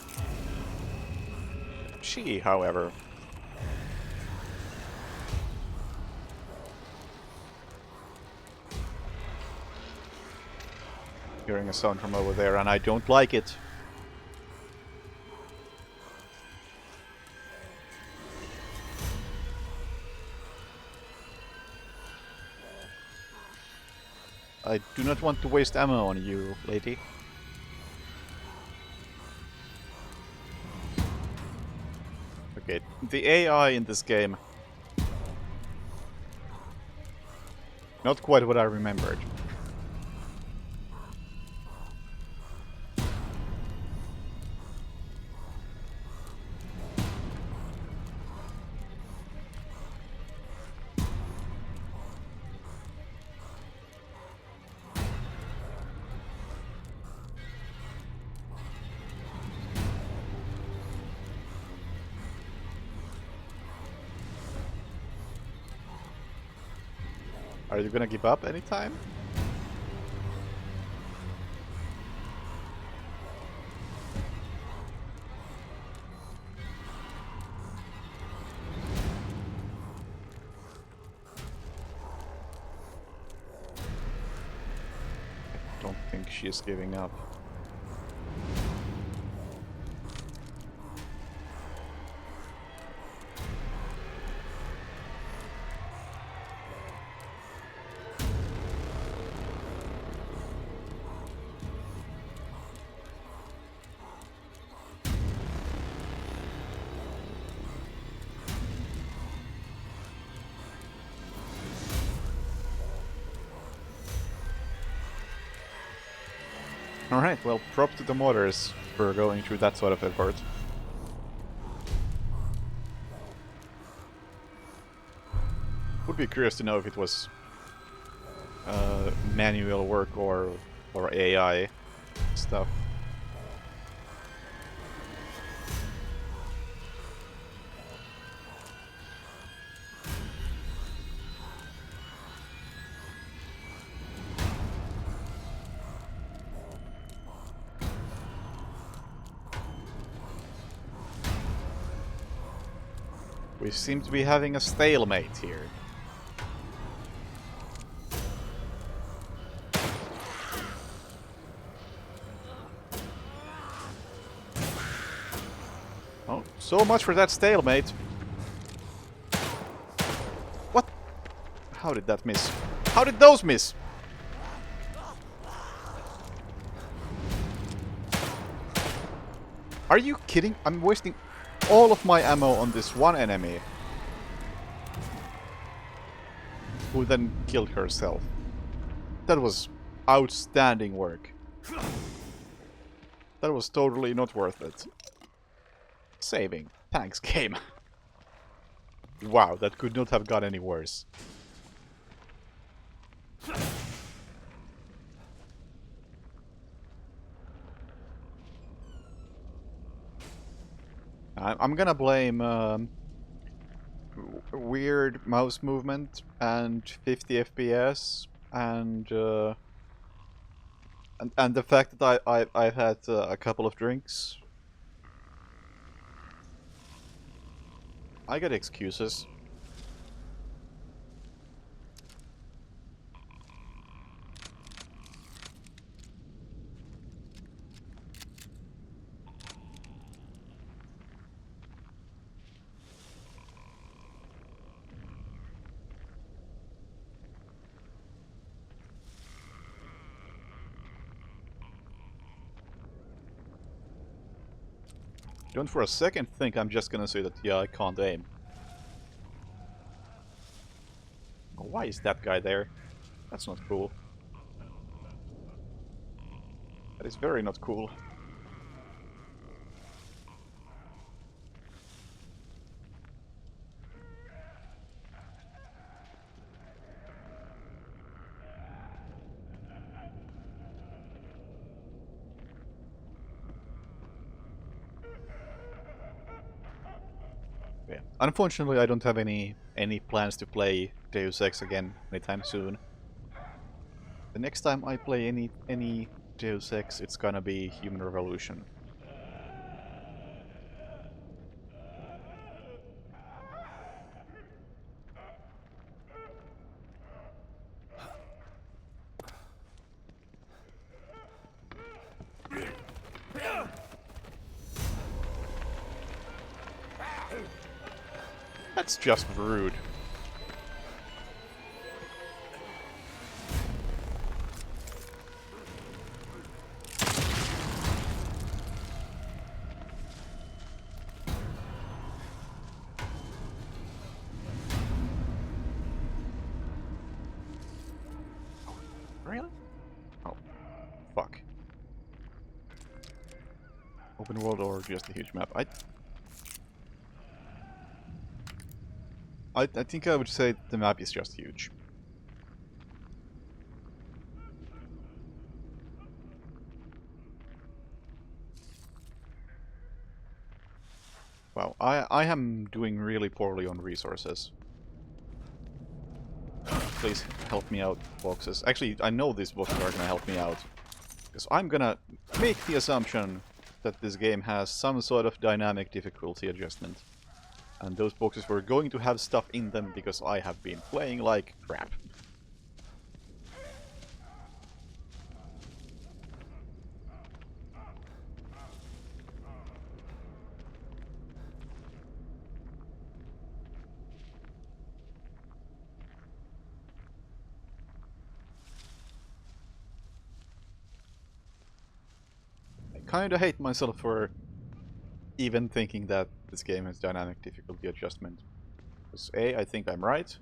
She, however... Hearing a sound from over there, and I don't like it. I do not want to waste ammo on you, lady. Okay, the AI in this game... Not quite what I remembered. Are you gonna give up anytime? Don't think she's giving up. Alright, well, prop to the modders for going through that sort of effort. Would be curious to know if it was manual work or AI stuff. We seem to be having a stalemate here. Oh, so much for that stalemate. What? How did that miss? How did those miss? Are you kidding? I'm wasting all of my ammo on this one enemy, who then killed herself. That was outstanding work. That was totally not worth it. Saving. Thanks, game. Wow, that could not have got any worse. I'm gonna blame weird mouse movement and 50 FPS and the fact that I've had a couple of drinks. I got excuses. Don't for a second think I'm just gonna say that, yeah, I can't aim. Why is that guy there? That's not cool. That is very not cool. Yeah. Unfortunately, I don't have any plans to play Deus Ex again anytime soon. The next time I play any Deus Ex, it's gonna be Human Revolution. That's just rude. Really? Oh, fuck. Open world or just a huge map? I think I would say the map is just huge. Wow, I am doing really poorly on resources. Please help me out, boxes. Actually, I know these boxes are gonna help me out. Because I'm gonna make the assumption that this game has some sort of dynamic difficulty adjustment. And those boxes were going to have stuff in them because I have been playing like crap. kind of hate myself for even thinking that this game has dynamic difficulty adjustment. Because A, I think I'm right,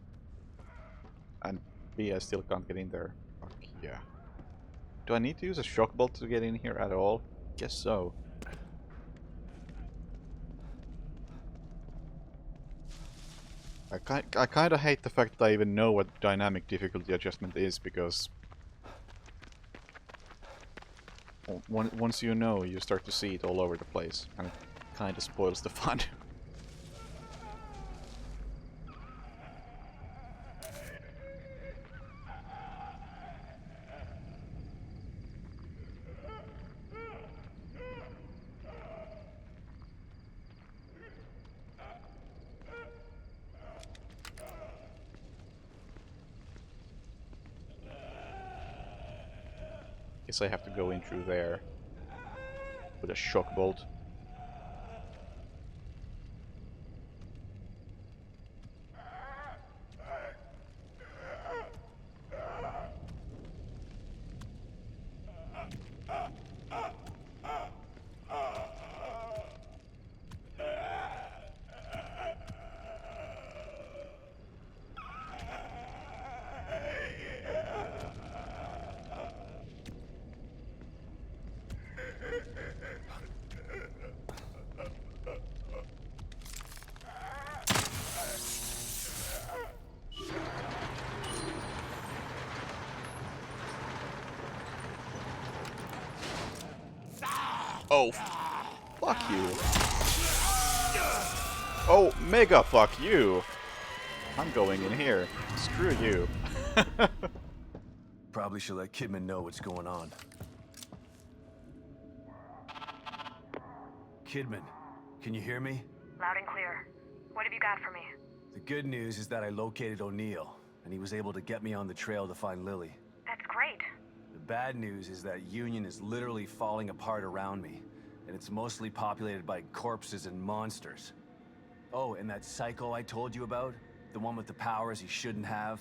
and B, I still can't get in there. Fuck yeah. Do I need to use a shock bolt to get in here at all? Guess so. I kind of hate the fact that I even know what dynamic difficulty adjustment is, because once you know, you start to see it all over the place, and it kind of spoils the fun. Guess I have to go in through there with a shock bolt. Oh, fuck you. Oh, mega fuck you. I'm going in here. Screw you. Probably should let Kidman know what's going on. Kidman, can you hear me? Loud and clear. What have you got for me? The good news is that I located O'Neill, and he was able to get me on the trail to find Lily. That's great. The bad news is that Union is literally falling apart around me, and it's mostly populated by corpses and monsters. Oh, and that psycho I told you about, the one with the powers he shouldn't have,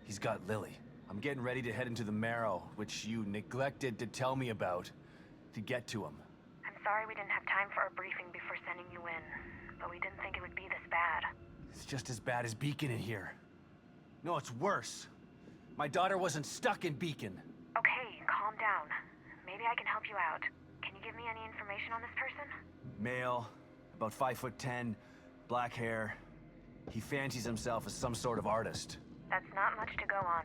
he's got Lily. I'm getting ready to head into the Marrow, which you neglected to tell me about, to get to him. I'm sorry we didn't have time for a briefing before sending you in, but we didn't think it would be this bad. It's just as bad as Beacon in here. No, it's worse. My daughter wasn't stuck in Beacon. Okay, calm down. Maybe I can help you out. Can you give me any information on this person? Male, about 5'10", black hair. He fancies himself as some sort of artist. That's not much to go on.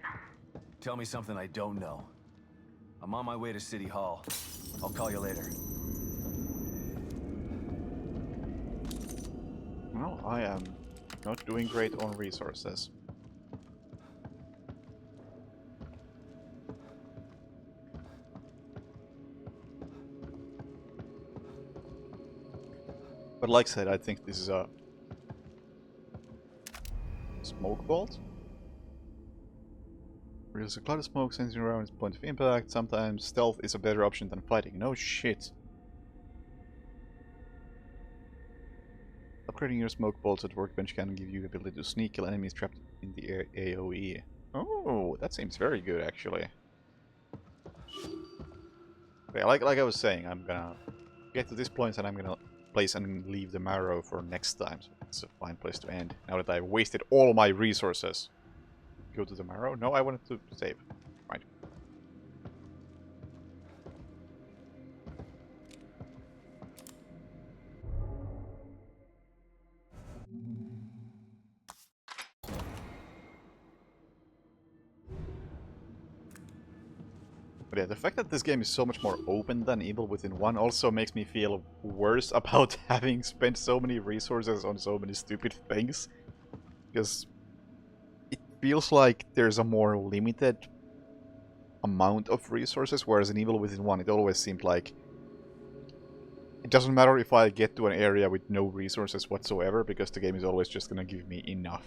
Tell me something I don't know. I'm on my way to City Hall. I'll call you later. Well, I am not doing great on resources. But like I said, I think this is a smoke bolt. Release a cloud of smoke sensing around its point of impact. Sometimes stealth is a better option than fighting. No shit. Upgrading your smoke bolts at workbench can give you the ability to sneak kill enemies trapped in the AoE. Oh, that seems very good actually. Okay, like I was saying, I'm gonna get to this point and I'm gonna place and leave the Marrow for next time. So it's a fine place to end. Now that I've wasted all my resources. Go to the Marrow? No, I wanted to save. Right. But yeah, the fact that this game is so much more open than Evil Within 1 also makes me feel worse about having spent so many resources on so many stupid things. Because it feels like there's a more limited amount of resources, whereas in Evil Within 1 it always seemed like it doesn't matter if I get to an area with no resources whatsoever, because the game is always just gonna give me enough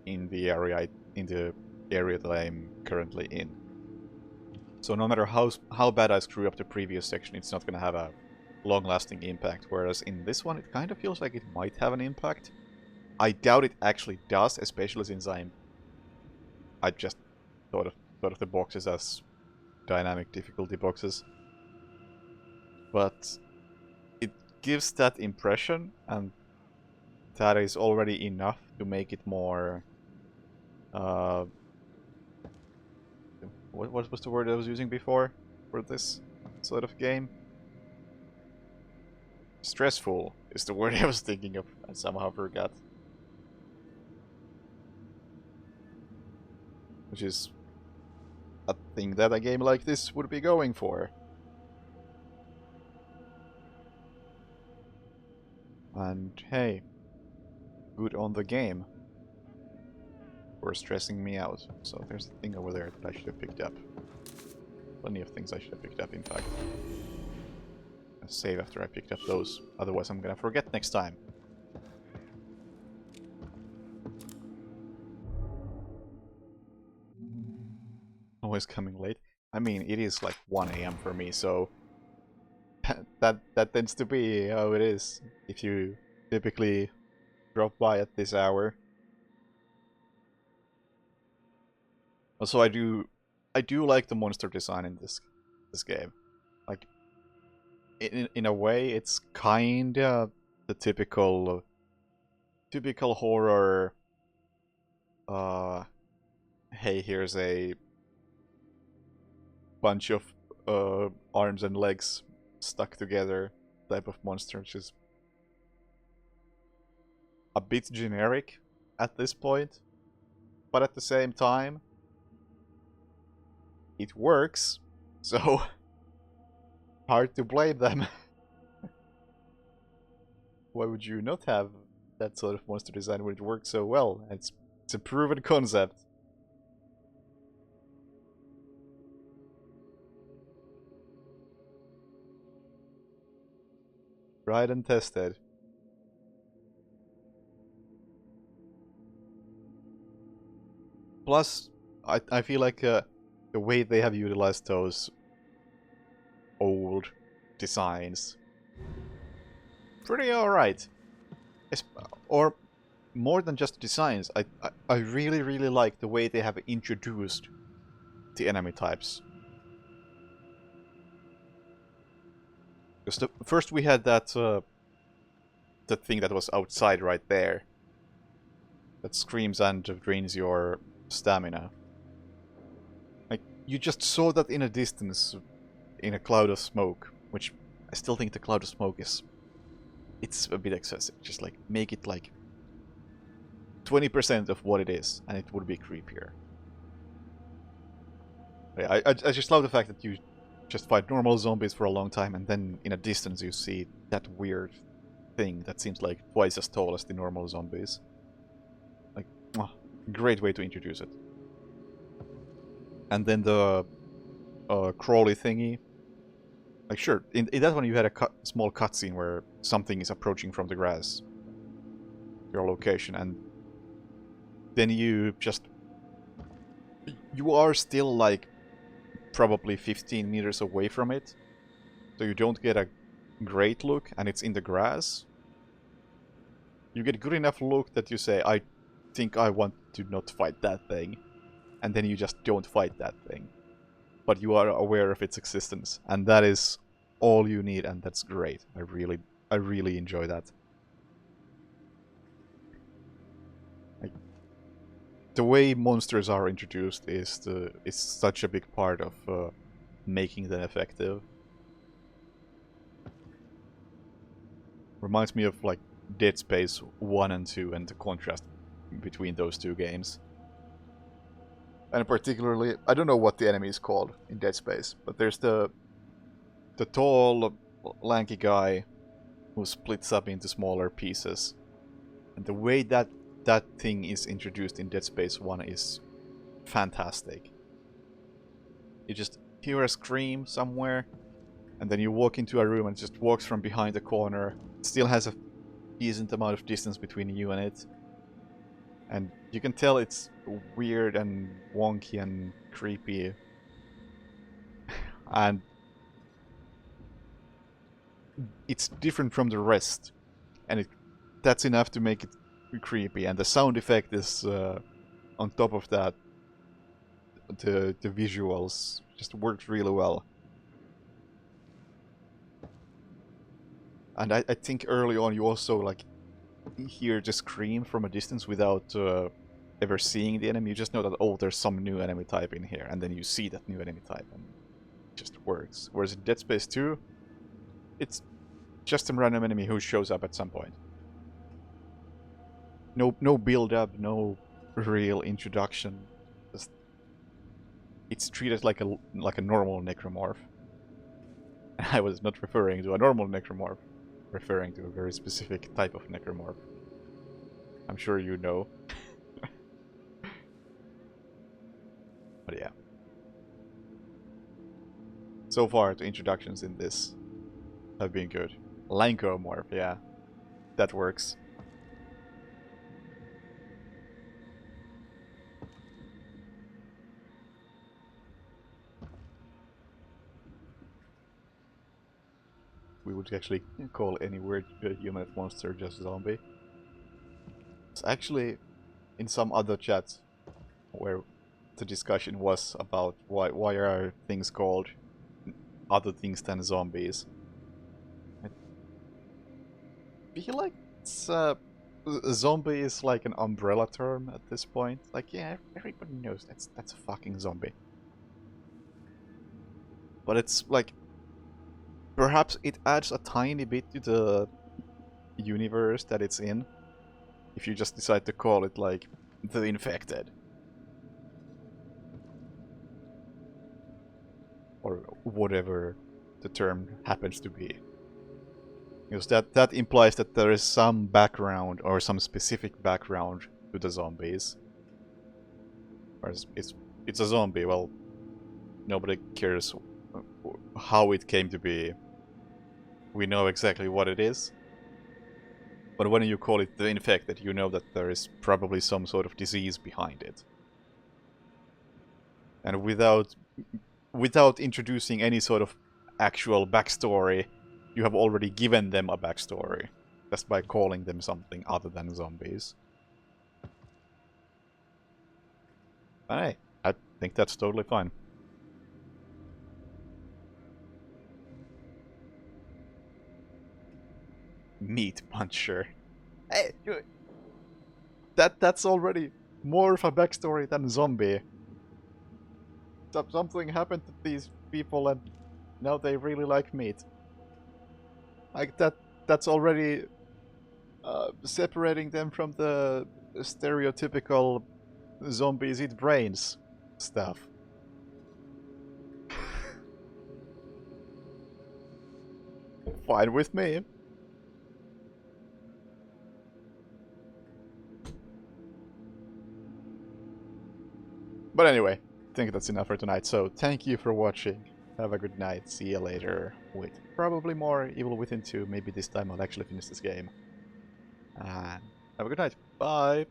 in the area that I'm currently in. So no matter how bad I screw up the previous section, it's not gonna have a long-lasting impact, whereas in this one it kind of feels like it might have an impact. I doubt it actually does, especially since I just thought of the boxes as dynamic difficulty boxes. but it gives that impression, and that is already enough to make it more what was the word I was using before for this sort of game? Stressful is the word I was thinking of and somehow forgot. Which is a thing that a game like this would be going for. And hey, good on the game for stressing me out. So there's a thing over there that I should have picked up. Plenty of things I should have picked up, in fact. I'll save after I picked up those, otherwise I'm gonna forget next time. Always coming late. I mean, it is like 1 AM for me, so that tends to be how it is if you typically drop by at this hour. Also, I do like the monster design in this game. Like, in a way, it's kinda the typical horror. Hey, here's a bunch of arms and legs stuck together type of monster, which is a bit generic at this point, but at the same time it works, so hard to blame them. Why would you not have that sort of monster design when it works so well? It's a proven concept. Tried and tested. Plus, I feel like the way they have utilized those old designs, pretty alright. Or more than just designs, I really like the way they have introduced the enemy types. Because first we had that thing that was outside right there, that screams and drains your stamina. Like, you just saw that in a distance, in a cloud of smoke, which I still think the cloud of smoke it's a bit excessive. Just like, make it like 20% of what it is, and it would be creepier. I just love the fact that you just fight normal zombies for a long time, and then in a distance you see that weird thing that seems like twice as tall as the normal zombies. Like, great way to introduce it. And then the crawly thingy. Like, sure, in that one you had a small cutscene where something is approaching from the grass, your location, and then you are still like probably 15 meters away from it, so you don't get a great look, and it's in the grass. You get good enough look that you say, I think I want to not fight that thing, and then you just don't fight that thing. But you are aware of its existence, and that is all you need, and that's great. I really enjoy that. Like, the way monsters are introduced is such a big part of making them effective. Reminds me of like Dead Space 1 and 2 and the contrast between those two games. And particularly, I don't know what the enemy is called in Dead Space, but there's the tall, lanky guy who splits up into smaller pieces. And the way that thing is introduced in Dead Space 1 is fantastic. You just hear a scream somewhere, and then you walk into a room and it just walks from behind the corner. It still has a decent amount of distance between you and it. And you can tell it's weird and wonky and creepy. And it's different from the rest. And that's enough to make it creepy. And the sound effect is on top of that. The visuals just works really well. And I think early on you also like hear the scream from a distance without ever seeing the enemy. You just know that, oh, there's some new enemy type in here, and then you see that new enemy type and it just works. Whereas in Dead Space 2, it's just some random enemy who shows up at some point. No build up, no real introduction. Just, it's treated like a normal necromorph. I was not referring to a normal necromorph, referring to a very specific type of necromorph. I'm sure you know. But yeah. So far, the introductions in this have been good. Lankomorph, yeah. That works. We would actually call any weird human monster just zombie. It's actually in some other chats where the discussion was about why are things called other things than zombies. I feel like it's zombie is like an umbrella term at this point. Like, yeah, everybody knows that's a fucking zombie. But it's like, perhaps it adds a tiny bit to the universe that it's in, if you just decide to call it like the infected. Or whatever the term happens to be. Because that implies that there is some background or some specific background to the zombies. Whereas it's a zombie, well, nobody cares how it came to be. We know exactly what it is. But when you call it the infected, you know that there is probably some sort of disease behind it. And without introducing any sort of actual backstory, you have already given them a backstory, just by calling them something other than zombies. And hey, I think that's totally fine. Meat puncher. Hey, that's already more of a backstory than zombie. Something happened to these people and now they really like meat. Like that's already separating them from the stereotypical zombies eat brains stuff. Fine with me. But anyway, I think that's enough for tonight, so thank you for watching. Have a good night, see you later with probably more Evil Within 2, maybe this time I'll actually finish this game. And have a good night, bye!